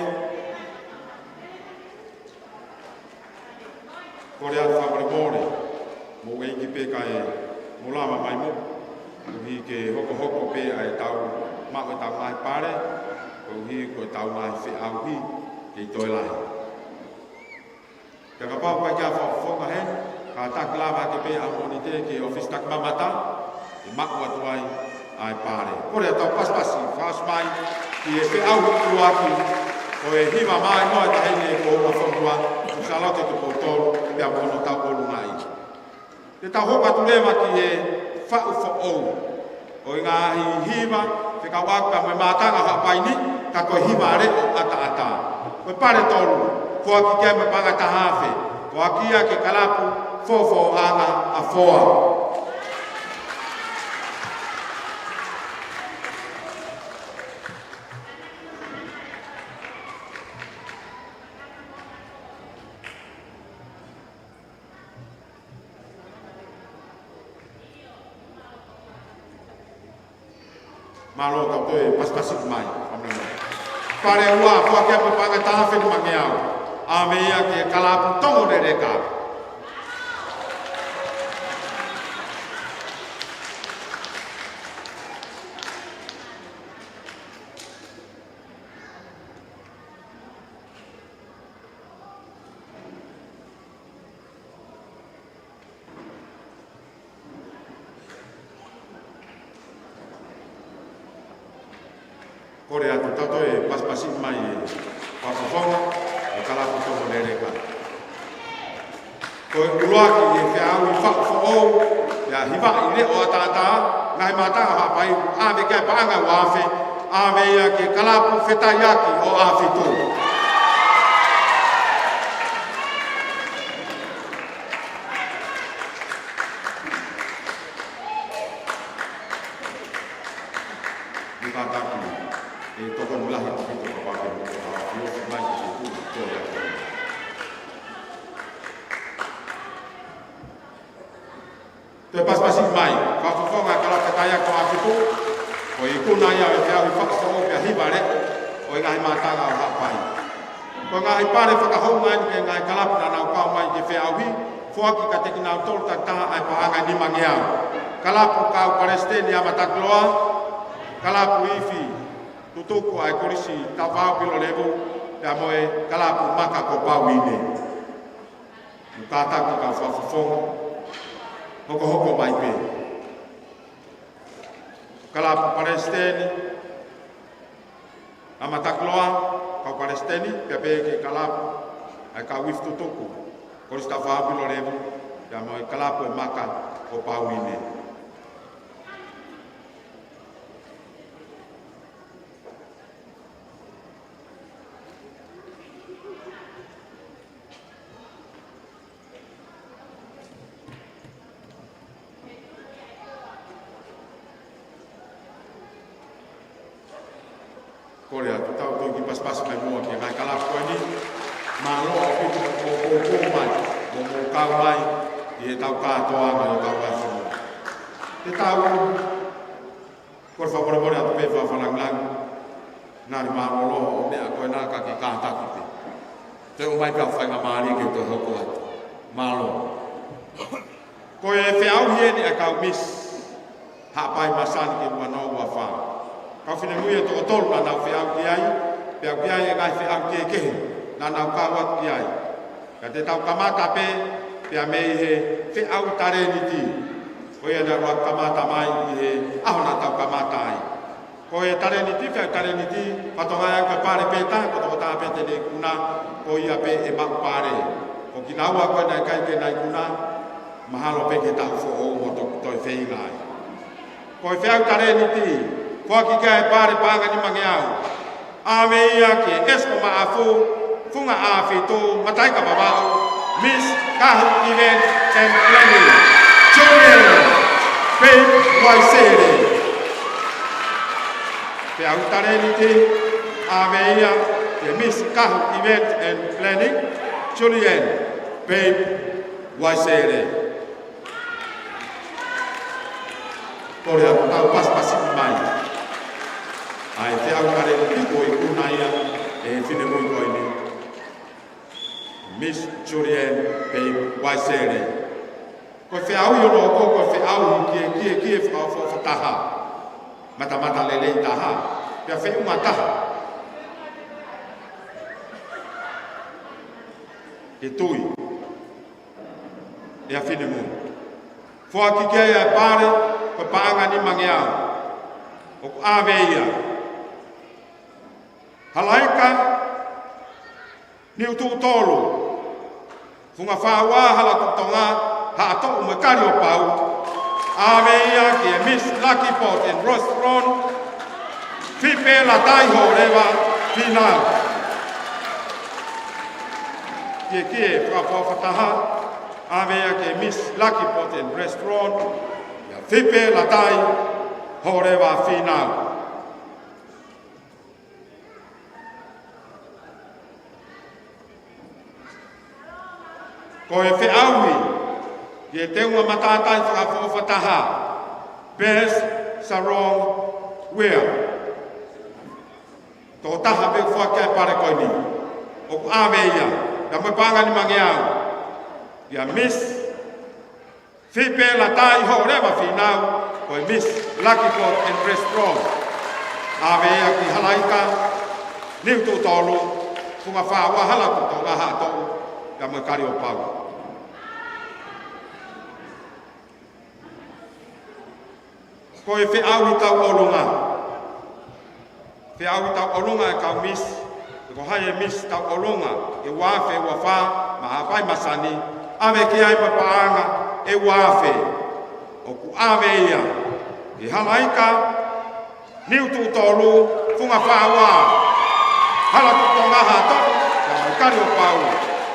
kore atu whamare more, mo wei ki peka e mulama mai mo, hi ke hoko pe ai tau mako tau mai pare, ko hi ko tau mai whi au hi ke toi lai. Te ka pau kai kia whafonga hen, ka tak lava ke pe au monite ke office tak mamata, e mako atu ai pare. Kore atau paspasi, whaas mai, ki e whi au hiku aki, ko e hiva mai noa ta hene ko ua whanua, ku salote tu potoro, pia mono tau olu nai. Te tau hoka tu lewa ki e whau whaou, o i ngā hiva, te ka waka me mātanga hapaini, ka koe hiva are o ata. Koe pare toru, kua ki kia me panga tahawhe, kua kia ke kalapu, fofo anga a foa. Malo kau tu pas-pasik mai. Pare ua fua kia pe panga tahawhe ni mangeau. Ame ia ke kalapu tongo rereka. Kore atu tato e paspasik mai e whafafonga e kalapu tongo rereka. Ko e uruaki e whiau I whakafo ia hiwa I re o atata, ngai mātanga hapai, āwe kia paanga wāwhe, āwe ia ke kalapu whetaiaki o āwhitu. Ni kātaku. E toko mulahi o pito ka wake mo ko a fio mai ki ku to ya. Te paspasi mai, ka fofonga kala ka kaya ko a pito. O I kuna ia e te au whakafo o pia hibare, o I ngai mātanga o hapai. Ko ngai pare whakahounga ni ke ngai kalapuna nau kau mai ke whea auhi, fuaki ka teki nau tolu tak taha ai pahanga ni mangeau. Kalapu kau karesteni amatakloa, kalapu ifi, tutuku ai korisi tawau pilo levu, pia moe kalapu maka ko pauine. Mukataku kau whafafonga, hoko mai pe. Kalapu paresteni, amatakloa, kau paresteni, pia peke kalapu, ai kau wif tutuku, korisi tawau pilo levu, pia moe kalapu maka ko pauine. Korea tu tau tu ki pas mai mua ki ngai kala ko ni ma lo ki ko mai mo ka mai i tau ka to anga i tau ka so te tau por favor por a pe fa lang lang na ri ma lo o me a ko na ka ki ka ta ki te o mai ka fa nga ma ri ki to ho ko ma lo ko e fe au hi ni a ka mis ha pai masan ki ma no wa fa ka fina nui e toko tolu na nau whiau ki ai, whiau ki ai e ngai whiau ki e kehe, na nau kawat ki ai. Ka te tau kamata pe, pia me i he whiau tare ni ti. Ko e na rua kamata mai i he aho na tau kamata ai. Ko e tare ni ti, whiau tare ni ti, patonga ai koe pare pe ta, ko toko ta pe te ne kuna, ko ia pe e mau pare. Ko ki naua koe nai kai ke nai kuna, mahalo pe ke tau fo o mo toi whei ngai. Ko e whiau tare ni ti, Waki kia e pare panga ni mange au. Ame ia ke esko maafu, funga awhito, matai ka babao, Miss Kahu Event and Planning. Julian, Faith Waisere. Pe au tare ni te, ame ia ke Miss Kahu Event and Planning. Julian, Faith Waisere. Kore au tau pas-pasi mai. Ai te au kare ki koi kunaia e whine mui koi ni. Miss Julian Pei Waisere. Koe whi au i ono ko koe whi au kie whataha. Mata lelei taha. Pia whi unga taha. Ke tui. E a whine mui. Fua ki kia e pare koe paanga ni mangeau. O ku awe ia. Halaika ni utu tolu funga whawa hala kutonga ha ato umekari o pau ave ia ki e Miss Lucky Pot and Restaurant whipe la tai ho rewa finau ki e whawhataha ave ia ki e Miss Lucky Pot and Restaurant whipe la tai ho rewa finau ko e whiaui, i e te unga matatai whakawhataha, Best Sarong Wear. Tō taha pe whakai pare koe ni, o ku awe ia, ka me panga ni mange au, ia Miss Whipe la tai ho rewa whinau, ko e Miss Lucky Pot and Restaurant. Awe ia ki halaika, niu tū tolu, funga whawa hala kutonga ha tōu, ka me kari o pau. Ko e whiau i tau olunga. Whiau i tau olunga e kau Miss. E ko hai e Miss tau olunga. E wafe ua wha, ma hapai masani. Awe ki ai papaanga e wafe. O ku awe ia. E halaika, niu tū tolu, funga whaua. Hala kutonga hato, ka maukari o pau.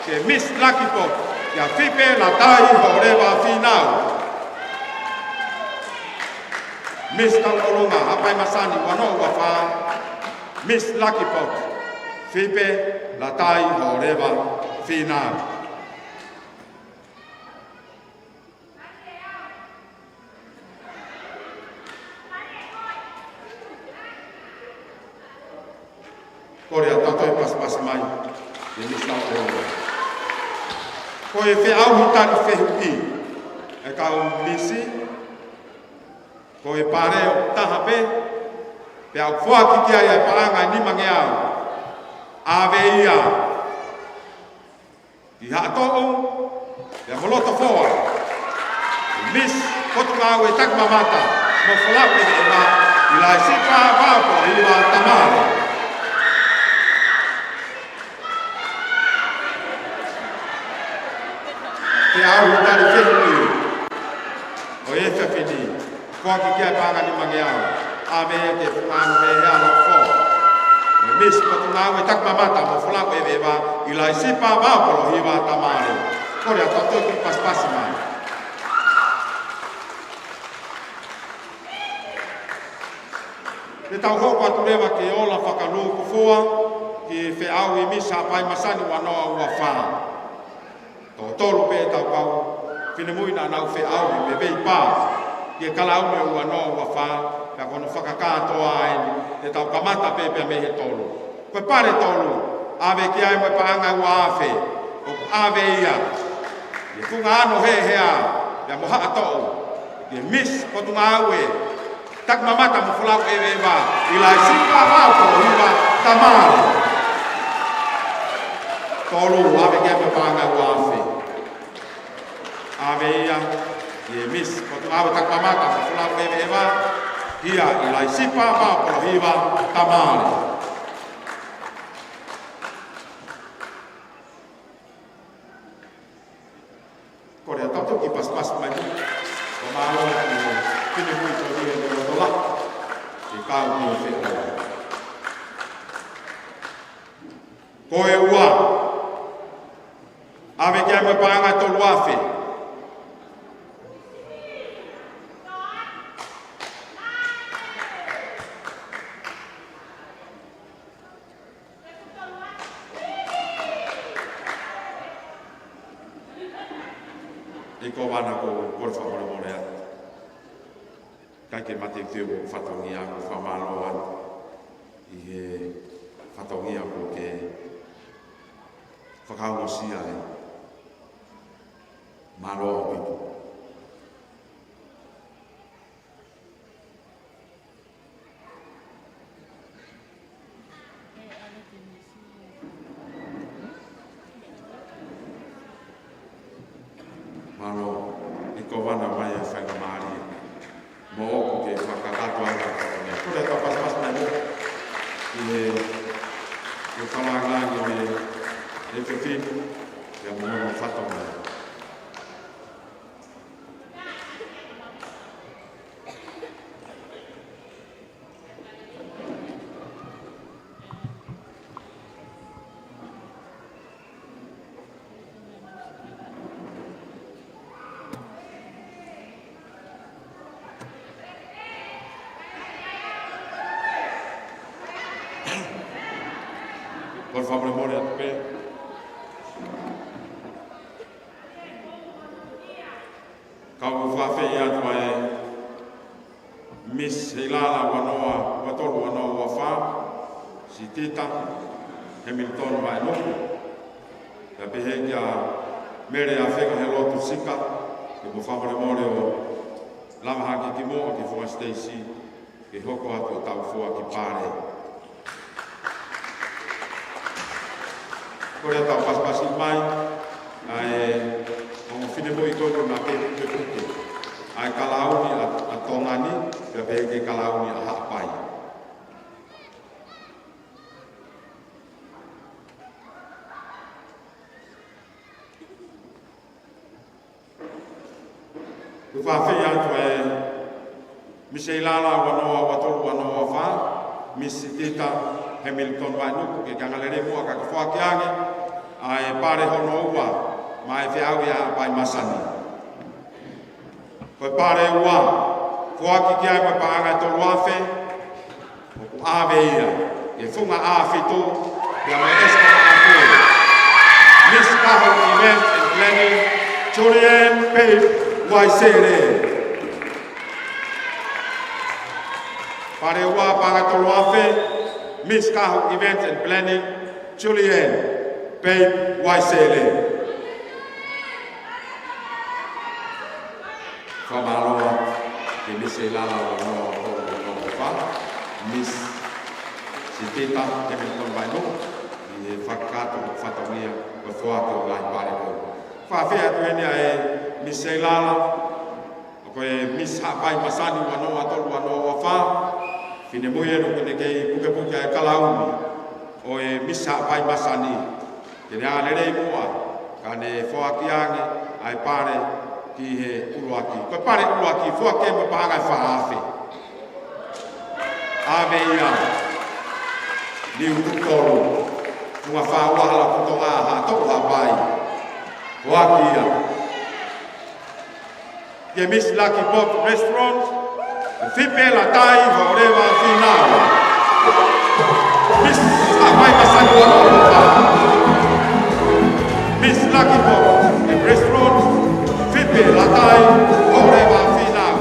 Ke Miss Lucky Pot, ia whipe la tai ho rewa whinau. Miss Tangolunga, hapai masani, wano ua wha. Miss Lucky Pot, whipe la tai ho rewa whinau. Kore a tatoi pas mai, e Miss Tangolunga. Ko e whiau hitari whehuki, e kau misi, ko e pare o taha pe, pe au whuaki kia i e paanga i ni mange au, awe ia. I hato'u, e moloto whoa, Miss Potunga e takmamata, mo whalau e ma, i lai sipa wāpo i wa tamare. Te au hitari whehuki, o e whewhini, whaki kia panga ni mange au, ame e te whukano me hea la who. Miss Potunga e takmamata, mo whalau e wewa, i lai sipa wāpolo i wa tamare. Kore a tatou ki paspasi mai. Te tau hoko atu lewa ke ola whakalu kufua, ki whi au I misa pai masani wanoa ua wha. Tō tolu pe tau kau, whine mui na nau whi au I me vei pā, ki e kala ume ua noa ua wha, ka kono whakakātoa aini, te tau kamata pe pe me he tolu. Koe pare tolu, ave ki ai moe paanga ua awhi, o ave ia, ki funga ano he hea, ya moha atou, ki mis kotunga aue, tak mamata mo fulau ewa, ila sipa mau ko hiwa tamale. Tolu ave ki ai moe paanga ua awhi. Ave ia, ki mis kotunga aue tak mamata mo fulau ewa, ia ila sipa mau ko hiwa tamale. Korea tau ki pas-pas mai. Komalo ki kini mui ko dia do dola. Ki kau ni fe. Koe ua. Ave ki me panga to luafe. Ko wana ko por favor morea. Kai ke mate teu fatongia ko famalo an. I fatongia ko ke fakao sia e. Malo pitu. Malo, iko wana mai e whainga maari. Mo oku ke whakakato ai ka whakone. Kore ka pas-pas mai mo. I whalangangi me e whiwhinu. Ia mo mono whatonga. Por favor, more a pé. Kau whawhi atu ai Miss Hilala wanoa, watoru wanoa wawha, si tita, Hamilton vai nuku. Ka pehe kia mere a whenga he lotu sika, ke mo whawhare more o lama haki ki moa ki Fua Stacey, ke hoko atu o tau fua ki pare. Korea tau pas-pasi mai, ai o whine mui kono na ke puke. Ai kalauni a tongani, pia peke kalauni a haapai. Ku whawhi atu e Mise Ilala wanoa watoru wanoa wha, Misi Tita Hamilton vai nuku ke kangalere mua ka whakiange, ai pare hono ua, mai whiau ia pai masani. Koe pare ua, whaki ki ai mai paanga tolu awhe, oku awe ia, e funga awhitu, ia mai eska awhe. Miss Kaho Event and Planning, Julian Pei Waisere. Pare ua paanga tolu awhe, Miss Kaho Event and Planning, Julian Pei Waisele. Whamaloa, ke Miss Ilala wanoa o wha, Miss Sitita, Hamilton vai no, i whakakato whatongia o whoake o lai pare ko. Whawhea tuenia e Miss Ilala, o koe Miss Hapai Masani wanoa tolu wanoa o wha, Whine mui e nuku ne kei puke puke e kalauni o e misa pai masani. Ke ne alerei mua, ka ne whoakiange ai pare ki he uruaki. Koe pare uruaki, whoake me pahanga e whaafe. Ave ia, ni ututoro, tunga whaawahala kutonga ha toku hapai. Whoaki ia. Ke Miss Lucky Pot Restaurant, Fipe la tai horewa final. Miss Apai Masani Wanoa. Miss Lucky Bob, the restaurant. Fipe la tai horewa final.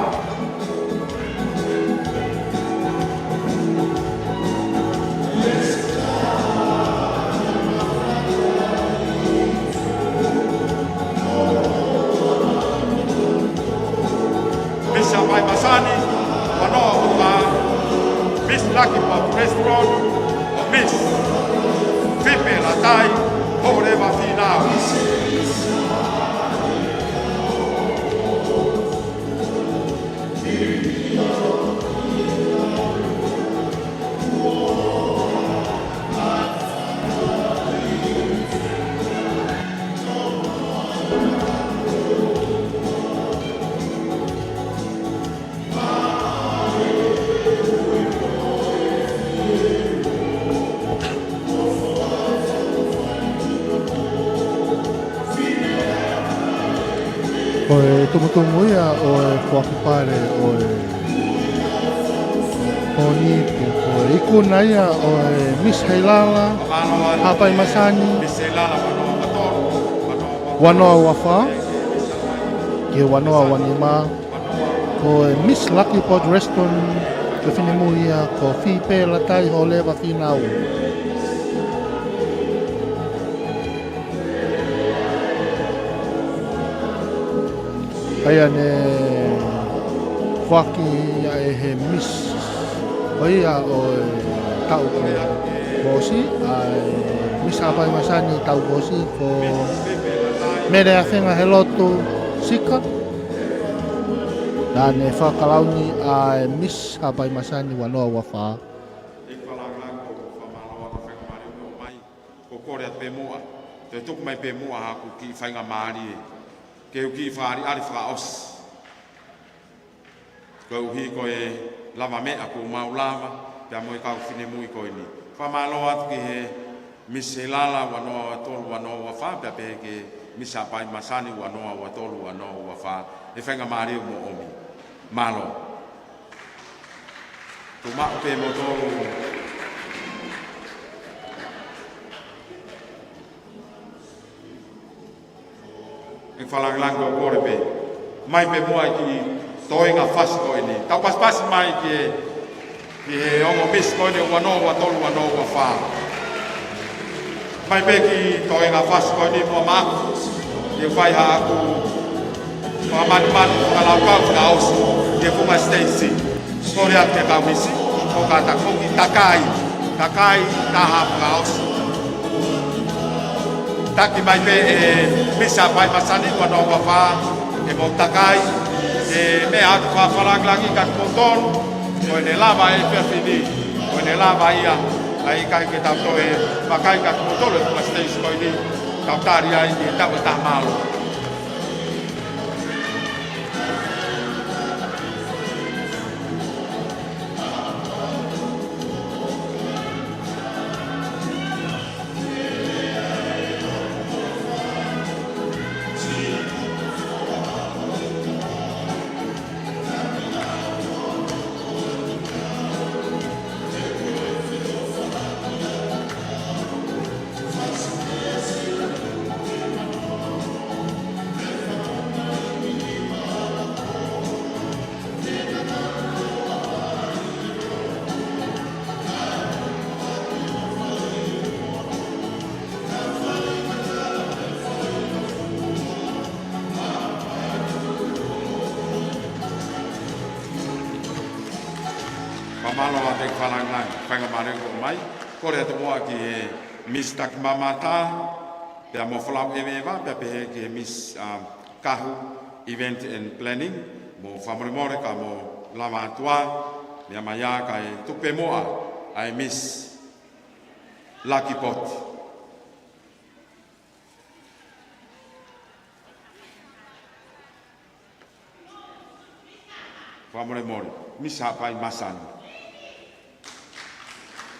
Miss Apai Masani Wanoa. Miss Lucky Bob Restaurant, or Miss Fipe Latai, Horeva Final. O e tumutungu ia o e whakupare o e Ponipu. O e ikuna ia o e Miss Heilala, Apai Masani, Wanoa Wafa, ke Wanoa Wanima, o e Miss Lucky Pot Restaurant, ke whinimu ia ko Fipe Latai ho lewa whinau. Aia ne whaki ia e he Miss o ia o e tau ko bosi, ai Miss Apai Masani tau bosi ko mere a whenga he lotu sika. Nā ne whakalauni a Miss Apai Masani Wanoa Wafa. Ko kore at pe mua, te tuk mai pe mua haku ki whainga maari e. Ke uki whaari ari whaos. Ko uhi ko e lava mea ko maulama, pia moi kau whine mui ko ini. Whamalo atu ki he Miss Helala Wanoa Tolu Wanoa Wafa, pia pe ke Miss Apai Masani Wanoa Tolu Wanoa Wafa. E whainga maari mo omi. Malo. Tu mao pe mo tolu. E whalangang ko kore pe. Mai pe mua ki toinga fasi ko ini. Tau pas mai ki he ongo Miss ko ini Wanoa Tolu Wanoa Wafa. Mai pe ki toinga fasi ko ini mua maku. Ye whai ha aku mani kalau kau kaos dia bunga Stacy Korea te kau misi o kata kongi takai tahap kaos taki mai pe Misa Apai Masani Wanoa Wafa e mo takai e me atu fa falangi kat motor o ne lava e perfini o ne lava ia ai kai ke tau toe pakai kat motor e bunga Stacy ko ini tau taria ini tau tak malu. Pamalo a te whalangang, whanga marengo mai. Kore atu moa ki he Miss Takmamata, pia mo whalau ewewa, pia pehe ki he Miss Kahu Event and Planning, mo whamorimore ka mo lama atua, mea maia ka e tupe moa, ai Miss Lucky Pot. Whamorimore, Miss Apai Masani.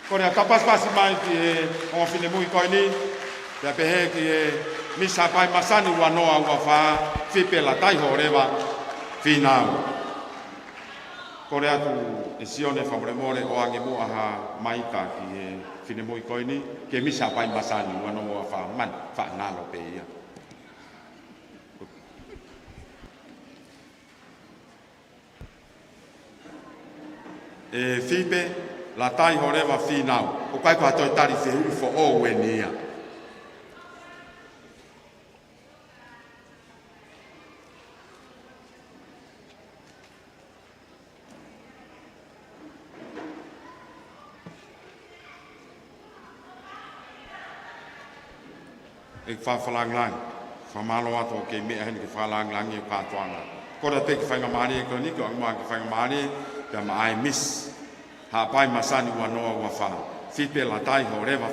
Kore a tapas mai ki e o whine mui koini, pia pehe ki e Miss Apai Masani Wanoa Wafa, Fipe Latai Horewa, Finau. Ko kore atu e sione whamoremore o ange mo aha maika ki e whine moi koini, ke misa pai masani wano o wha ngalo pe ia. E whipe, la tai horewa whinau, o kai kua toi tari whihu fo o wenia. Ik whawhalang lang, whamalo ato ke mea hen ke whalang lang i kātuanga. Kora te ki whainga maari e koni, ko angua ki whainga maari, kia maai miss. Ha pai masani ua noa ua wha. Whipe la tai ho rewa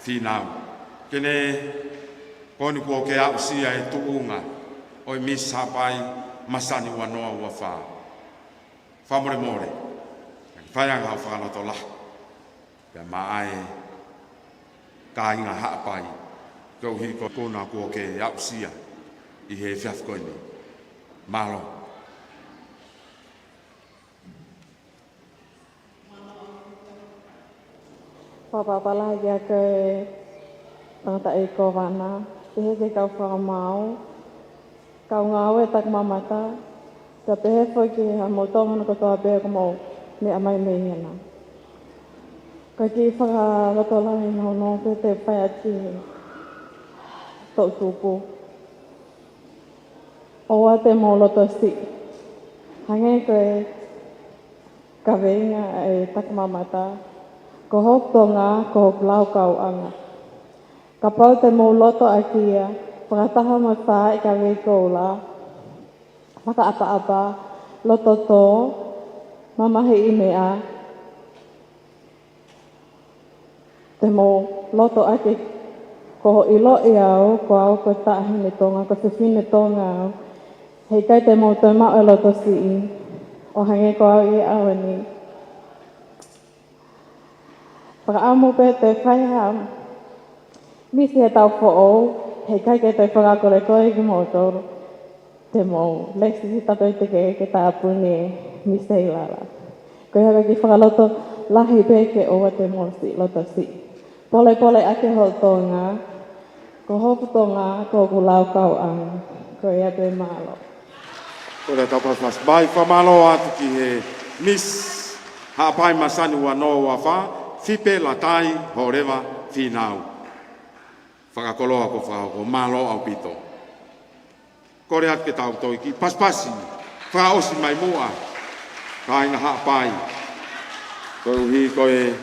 whinau. Kene, koni kua ke au sia e tuunga. Oi miss ha pai masani ua noa ua wha. Whamore more. Whaianga hau whakanoto lah. Kia maai ka inga haa pai. Kau hi ko kona kua ke au sia. I he whiaf koini. Malo. Whapapala ia ke tangata e ko wana. Pehe ke kau whakamau. Kau ngau e tak mamata. Ka pehe fo ki ha mo tonga ko toa pehe ko mo me amai me hena. Ka ki whakalotola e no pe te whai ati tau tupu. Oa te mo loto si. Hange koe ka veinga e tak mamata. Ko hok tonga, ko hok lau kau anga. Ka pau te mo loto a kia, whakataha ma wha i ka wei koula. Whakaapa-apa, loto tō, mamahi i mea. Te mo loto a ki, ko ho ilo i au, ko au ko tahine tonga, ko se whine tonga au. Hei kai te mo tō mao e loto si i, o hange ko au i au ni. Whakaamu pe te whaiha, misi he tau fo'o, hei kai ke te whakakore koe ki mo tōru. Te mo, leksi si tato i te ke tāpuni e misei lala. Koe haka ki whakaloto lahi pe ke oa te mo si, loto si. Pole pole ake ho tonga, ko hopu tonga, ko kulau kau ang, koe ia te malo. Ora tapas mas bai whamalo atu ki he mis hapai masani ua no ua wha, whipe la tai ho rewa whinau. Whakakoloa ko whao ko malo au pito. Kore at ke tau toi ki paspasi, whaosi mai mua, ka inga hapai. Koe uhi koe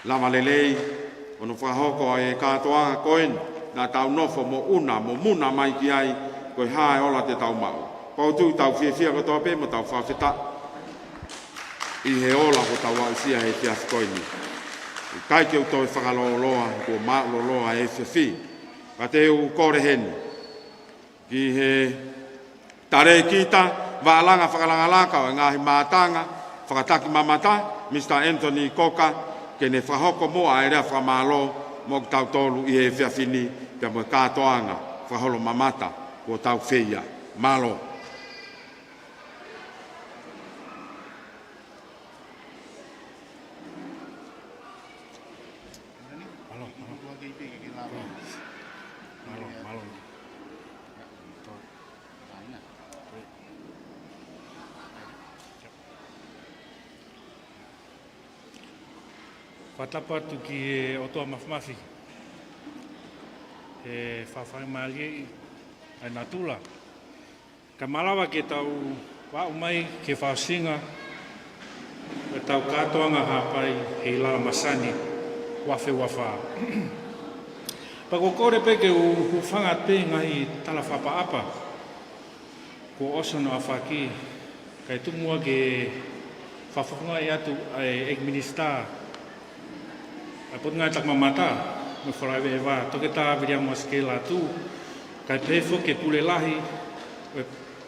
lama lelei, ono whahoko e kātoanga koen, nā tau nofo mo una, mo muna mai ki ai, koe hae ola te tau mau. Pau tui tau whiawhia ko toa pe, mo tau whawhita. I he ola ko tau au sia he whiaf koini. I kai ke utoi whakaloloa, ko mauloloa e whiawhi. Ka te u kore heni. Ki he tare kita, waalanga whakalangalaka o ngahi mātanga, whakataki mamata, Mr. Anthony Koka, ke ne whahoko moa e rea whamalo, mo tau tolu i he whiawhini, te mo kātoanga, whaholo mamata, ko tau whia, malo. Whatapa tu ki e otoa mawhamafi. E whawhai maali ai natula. Ka malawa ke tau wau mai ke whausinga. E tau kātoanga hapai e lala masani wafe wafa. Pako kore pe ke u whanga te ngahi tala whapa-apa. Ko osono a whaki. Kai tumua ke whawhunga i atu ai minister. Ai pot ngai tak mamata, me wharawe e wā, toke tā viria mua skela tū, kai pēwho ke pule lahi,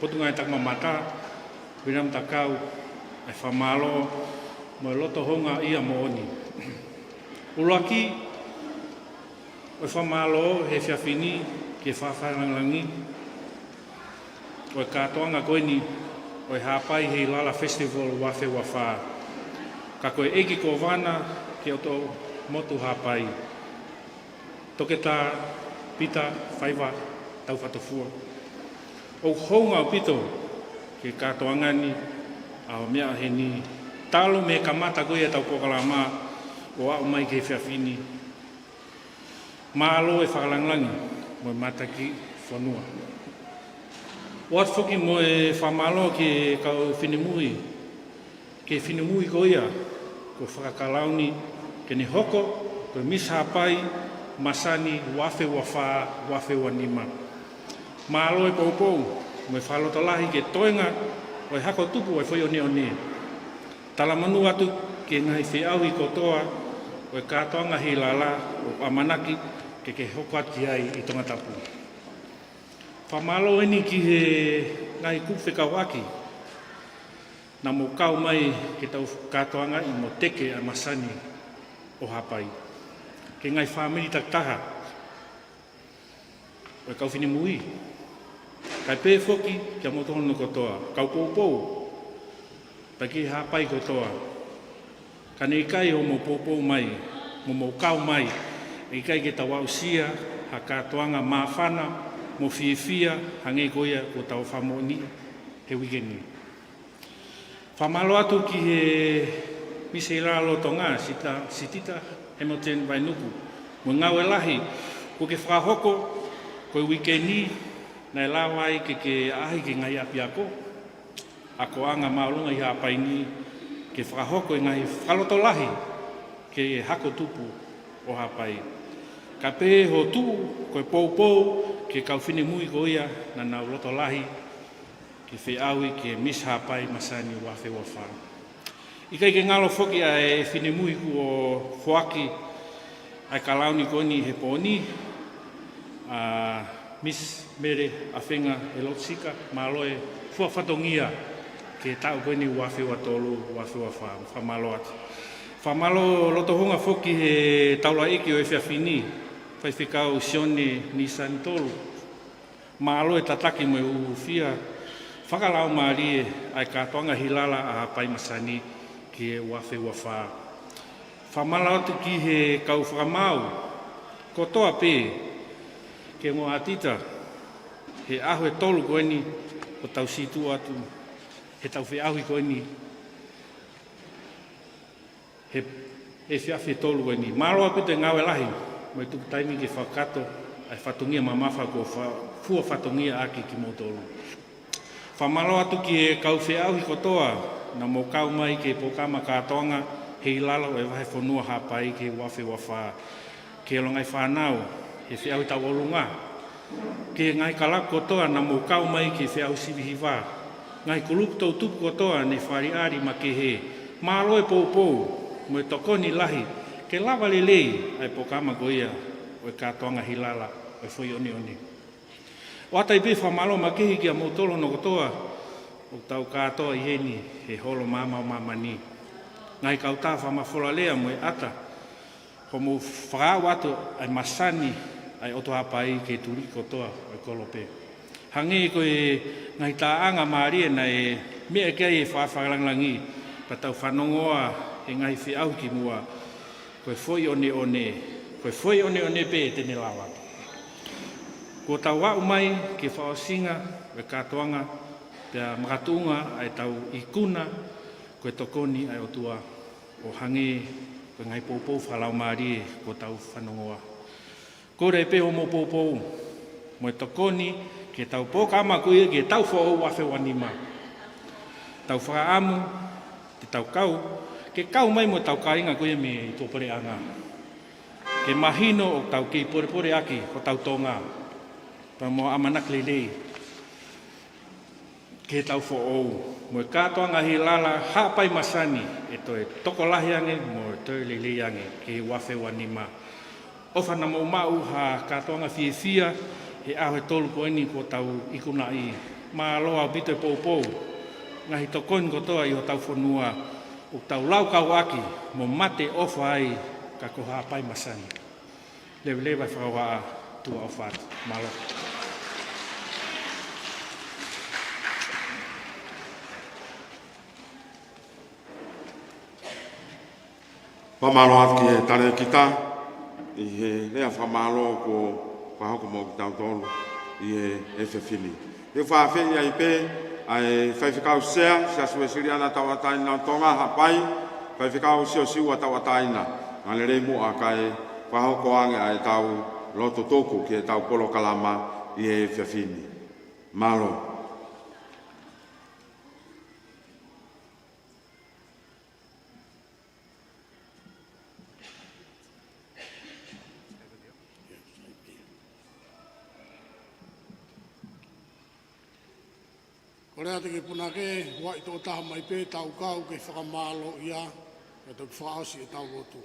pot ngai tak mamata, viria mta kau, ai whamalo, mo loto honga ia mo oni. Ulaki, o whamalo he whiawhini, ke whawharangangi, o e kātoanga koini, o hapai hei lala festival wafe wafa. Ka koe eki ko wana ke o tō motu hapai. Toke tā pita whaiwa tau whatofua. O hounga o pito ke katoangani a o mea he ni talo me kamata koe tau pokalama o au mai ke whiawhini. Maalo e whakalanglangi mo mataki whanua. O atu whoki mo e whamalo ke kau whinimui. Ke whinimui ko ia ko whakakalauni ke ne hoko ko mishapai masani wafe wafa wafe wanima. Maalo e poupou mo e whalotalahi ke toenga o e hako tupu o e whoi one one. Talamanu atu ke ngai whiau i kotoa o e katoanga hi lala o amanaki ke hoko ati ai i tonga tapu. Whamalo eni ki he ngai kuwhi kawaki na mo kau mai ke tau katoanga i mo teke a masani o hapai. Ke ngai whamiri taktaha o e kau whini mui. Kai pē whoki kia motono no kotoa. Kau poupou pa ki hapai kotoa. Ka nei kai o mo poupou mai, mo kau mai, e kai ke tau ausia, ha katoanga mawhana, mo whiwhia, hangei koia ko tau whamoni he wikeni. Whamalo atu ki he mise ralo tonga, sitita Hamilton Wainuku. Mo ngau e lahi, ko ke whakahoko, ko e wikeni, nei lawai ke ahi ke ngai api ako. Ako anga maulunga i hapaini, ke whakahoko e ngai whalotolahi, ke hako tupu o hapai. Ka pē ho tu, ko e poupou, ke kau whinimui ko ia, na nau lotolahi, ke whiaui ke mishapai masani wafe wafa. Ikai ke ngalo whoki a e whinimui ku o whoaki, ai kalauni koni he poni, Miss Mere Awhenga e Lotsika, malo e whatongia ke tau koni wafe watolu, wafe wafa, whamalo atu. Whamalo lotohonga whoki he taula eki o e whiawhini, whaiwhikau Sione Nisan tolu. Malo e tataki mo e uwhia, whakalau maari e ai katoanga hilala a hapai masani ki e wafe wafa. Whamalo atu ki he kau whakamau, kotoa pē, ke ngō atita, he ahu e tolu koeni, o tau situ atu, he tau whiahui koeni, he whiawhi tolu koeni. Māroa pito e ngāwe lahi, mo e tuku taimi ke whakato, ai whatungia mamafa ko fua whatungia aki ki mō tolu. Whamalo atu ki e kau whiahui kotoa, na mō kau mai ke pokama kātonga, he ilalo e wahe whanua hapai ke wafe wafa, ke longai whanau, he whiahui tau olunga. Ke ngai kalak kotoa na mō kau mai ke whiahui sivihiwa. Ngai kulupu tau tupu kotoa ne whariari ma ke he. Mālo e poupou, mo e tokoni lahi, ke lava lelei ai pokama goia o e katoanga hilala o e whoi oni oni. O atai pē whamalo ma kehi ki a mōtolo no kotoa, o tau katoa i heni he holo mama o mamani. Ngai kautā whamawhola lea mo e ata, ho mo whakau atu ai masani ai oto hapai ke turi kotoa o kolope. Hange ko e ngai taanga maari na e mea kei e whawhakalanglangi, pa tau whanongoa e ngai whiau ki mua, ko e whoi one one, ko e whoi one one pe tene lawa. Ko tau wau mai ke whaosinga, e katoanga, pia makatunga ai tau ikuna, ko e tokoni ai otua, o hange ko ngai poupou whalau maari ko tau whanongoa. Ko rei pe homo poupou, mo e tokoni, ke tau pokama kuia ke tau whao wafe wanima. Tau whaamu, te tau kau, ke kau mai mo tau kainga kuia me i tōpere anga. Ke mahino o tau ki pore aki o tau tonga, pa mo amanak lelei. Ke tau whao, mo e katoanga hi lala hapai masani, e toi tokolahi ange, mo e toi lelei ange, ke wafe wanima. Ofa na mau ha katoanga whiwhia, he aho e tolu koeni ko tau ikuna i. Ma loa bito e poupou, ngahi tokoni kotoa i o tau whanua, o tau laukau aki, mo mate ofa ai ka koha pai masani. Lewe whakawaa tua o whāt, malo. Whamalo atu ki he tare kita, i he lea whamalo ko whahoko mo ki tau tolu, i he whiwhini. E whawheni ai pe, ai whaiwhikau sea, sia sue siri ana tawataina tonga hapai, whaiwhikau sio siua tawataina, ngale rei mua kai whahoko ange ai tau loto toku ki he tau polo kalama i he whiwhini. Malo. Korea te ke punake, wai tō taha mai pē tau kau ke whakamālo ia, e tau whaasi e tau rotu.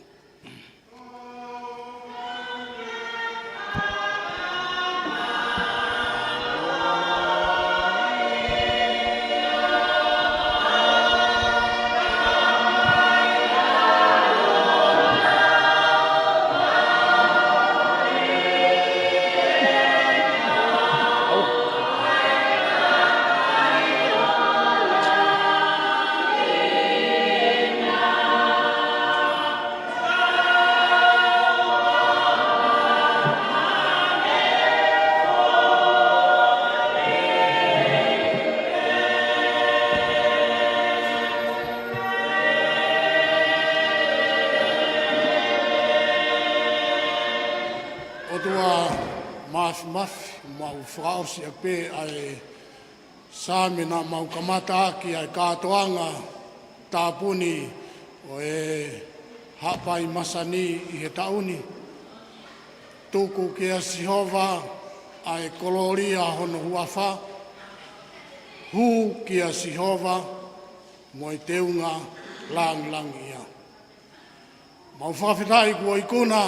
Mau whakaosi a pē ai sāmina mau kamata aki ai kātoanga tāpuni o e hapai masani i he tauni. Tuku ki a Sihova ai koloria hono huawha. Hu ki a Sihova mo i teunga lang ia. Mau whawhitai kua ikuna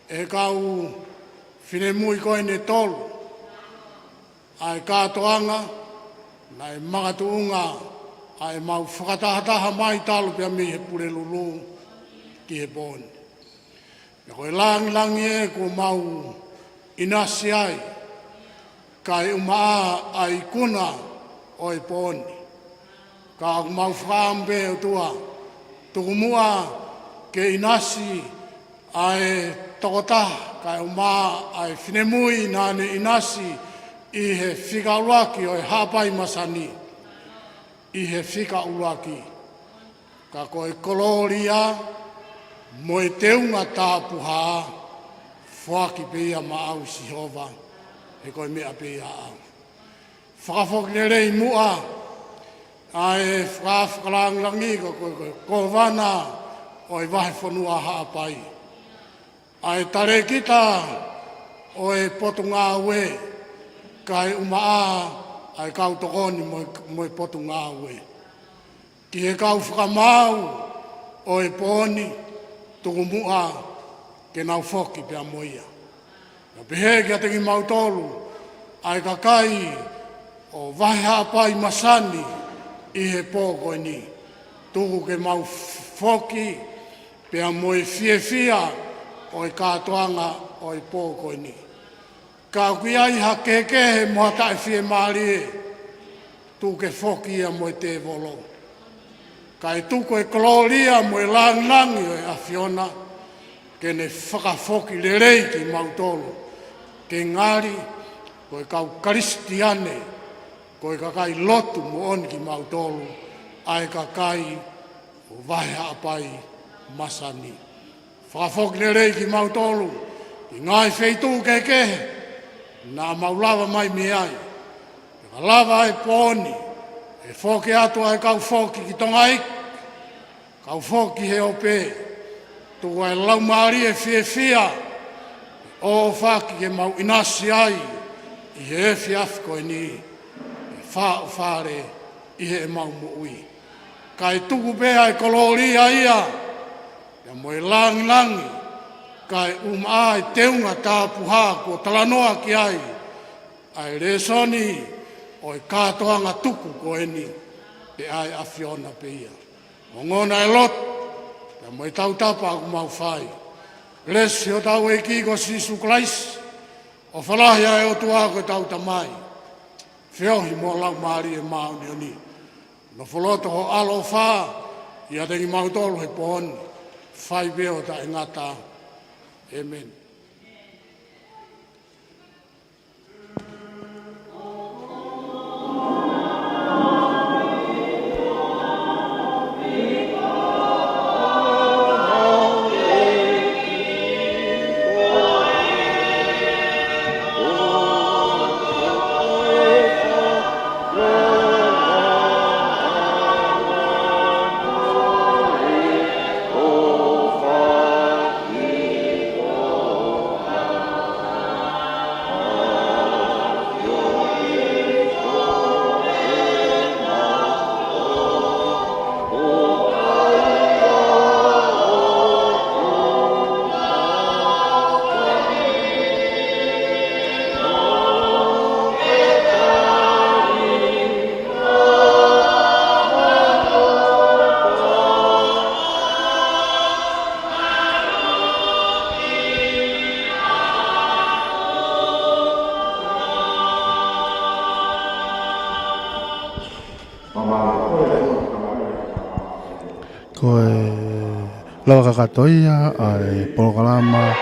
e kau whine mui koe ne tolu, ai kātoanga, nai magatuunga, ai mau whakatahataha mai talu pia mi he pure lulu ki he pōni. E koe lang e ko mau inasi ai, kai umaa ai kuna o e pōni. Ka mau whakampe o tua, tuku mua ke inasi ai tokotaha, kai umaa ai whinemui nāne inasi i he whika uaki o e hapai masani, i he whika uaki. Ka koe koloria mo e teunga tāpuha, whaki pia ma au Sihova, he koe mea pia au. Whakafoki le rei mua, ai whakalangi ko wana o e wahe whanua haapai. Ai tare kita o e potunga ue, kai umaa ai kau tokoni mo e potunga ue. Ki he kau whakamau o e pōni, tuku mua ke nau whoki pia moia. Na pehe kia tengi mautolu, ai kakai o wahe hapai masani i he pōkoi ni. Tuku ke mau whoki pia moe fia o e kātoanga o e pōkoi ni. Ka kui ai ha kekehe moa tae fie maari e, tu ke whoki ia mo e te volo. Ka e tuko e koloria mo e langi o e awhiona, ke ne whakawhoki le rei ki mautolo. Ke ngari, ko e kau karistiane, ko e kakai lotu mo on ki mautolo, ai kakai o vahe apai masani. Whakawhoki le rei ki mautolo, ki ngai wheitu kekehe, nā maulawa mai me ai. E ka lava e pōni, e whoki atu ai kau whoki ki tonga ik, kau whoki he ope, tuku ai lau maari e fia, o whaki ke mau inasi ai, i he e fiafko e ni, e whao whare, i he e mau mo ui. Ka e tuku pēa e koloria ia, e mo e langi, kai ai teunga tāpuha ko talanoa ki ai, ai resoni o e kātoanga tuku ko eni, e ai awhiona peia. O ngona e lot, e mo e tautapa aku mau whai. Lesi o tau e ki ko Sisu Klaisi, o whalahia e o tuako e tauta mai. Whiohi mo lau maari e mauni oni. No wholoto ho alo wha, ia tengi mautolo he pohoni. whai beho ta e ngata. Amen. Koe lawa kakatoia ai programa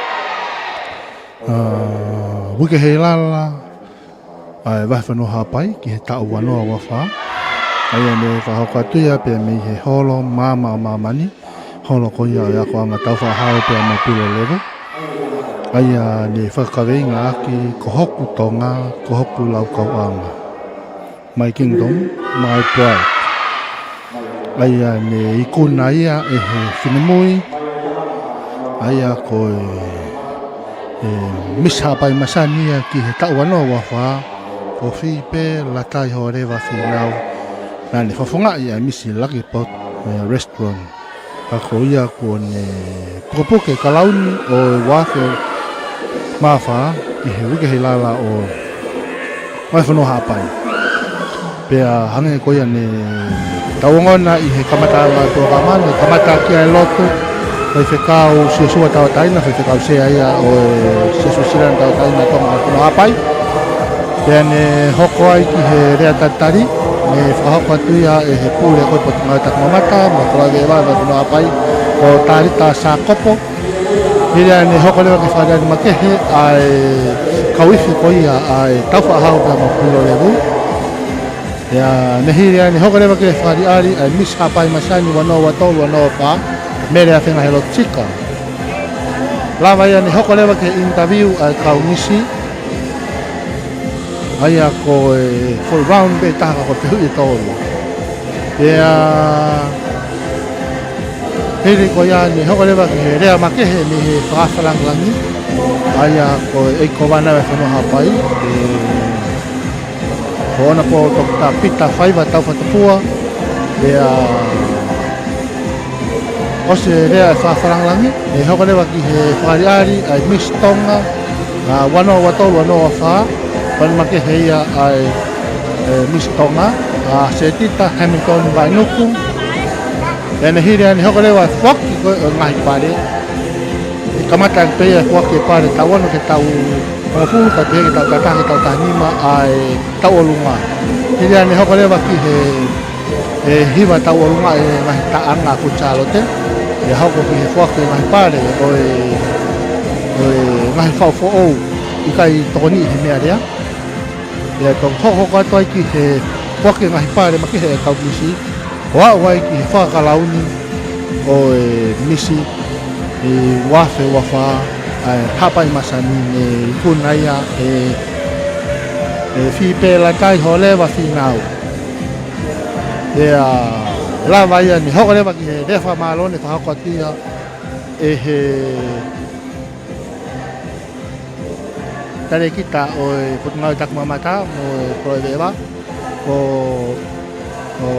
wike hei lala ai wahwhanu hapai ki he tau wanoa wawha ai ane whahokatuia pe mi he holo mama o mamani holo koia o ako anga tau whahao pe ama pilo levo ai ne whakaweinga aki ko hoku tonga ko hoku lau kauanga My Kingdom, My Pride. Aia ne ikuna ia e he whinamui, aia ko e mishapai masani ia ki he tau anoa wawha, ko whipe latai ho rewa whinau, nā ne whawhunga ia misi Lucky Pot Restaurant. Ako ia ko ne pukapuke kalauni o wake mawha, ki he wike he lala o waiwhanoa hapai. Pea hange ko ia ne tauangona i he kamata la programa ne kamata ki ai loto vai whekau se sua tau taina vai whekau se aia o se susiran tau taina tonga kuno hapai pea ne hoko ai ki he rea tatari ne whahoko atu ia e he pūre koe potunga tak mamata ma kula de vai kuno hapai o tarita sa kopo Hira ne hoko lewa ki whadari makehe ai kauifi ko ia ai tau whahau pea ma pulo lewu ya nehiri ni hoko lewa ke whari ari ai mis hapai masani wanoa watolu wanoa pa mere a whenga helo tika lava ia ni hoko lewa ke interview ai kau nisi ai a ko full round be taha ko te hui tolu ya hiri ko ia ni hoko lewa ke rea makehe ni he whakawhalangi ai a ko eiko wana whanua hapai Ona po Dr. Peter Faiva tau whatapua Rea Ose rea e whawharangalangi E hoko lewa ki he whariari ai Miss Tonga Wanoa watolu wanoa wha Panamake heia ai Miss Tonga Se tita Hamilton Vainuku E nehiri ani hoko lewa whaki koe o ngahi pare E kamata pea whaki pare tau wano ke tau Mawhulu ka te heke tau tatahe tau tahanima ai tau olunga. Hiri ane hoko lewa ki he hiwa tau olunga e ngahi taanga ku chalote. E hoko ki he whake ngahi pare o ngahi whauwho ou i kai tokoni i he mea rea. E tong hoko atu ai ki he whake ngahi pare maki he kau misi. Wa wai ki he whakalauni o misi i wafe wafa hapai masani ne kunaia whipe la kai ho lewa whinau. Lava ia ni hoko lewa ki he rewa malone whahako atia e he tare kita o putungau tak mamata mo proewa o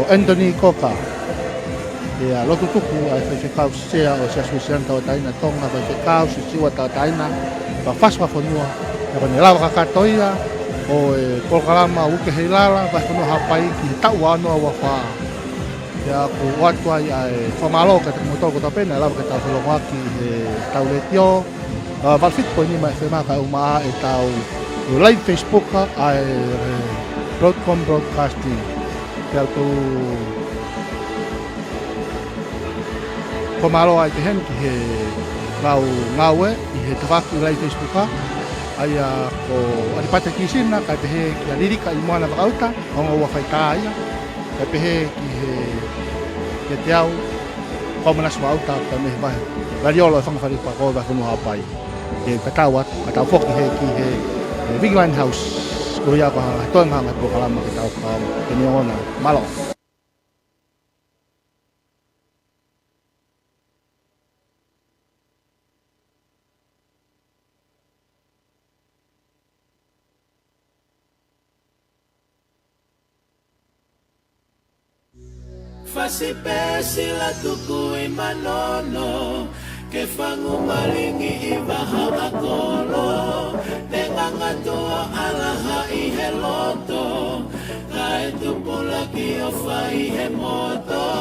Anthony Coca. Ia lotu tuku ai whekau sea o se asuisian tau taina tonga vai whekau se siwa tau taina wa faswa whanua e kone lawa kakatoia o programa uke hei lala vai whanua hapai ki tau anoa wa wha ia ku watu ai ai whamalo ka te motor ko tapena lawa ka tau whalongaki he tau letio valfit po ni mai whemaka umaa e tau live Facebook ai Broadcom Broadcasting ia tu Ko malo ai te hen ki he ngaue i he tawaku lai Facebooka. Aia ko alipata ki sina kai pehe ki a lirika i moana wakauta, onga ua whaita aia. Kai pehe ki he te au, komanas wakauta ka mehe wahe. Variolo e whangawhari pa koe wahunu hapai. Ke katau atu, katau whoki he ki he Bigline House. Kuru ia koha toenga hanga tō kalama ki tau ka peni ona malo. Fasi pesi la tuku i manono ke fangu malingi i waha akolo Nenganga toa alaha i he loto Kai tupula ki o whai he moto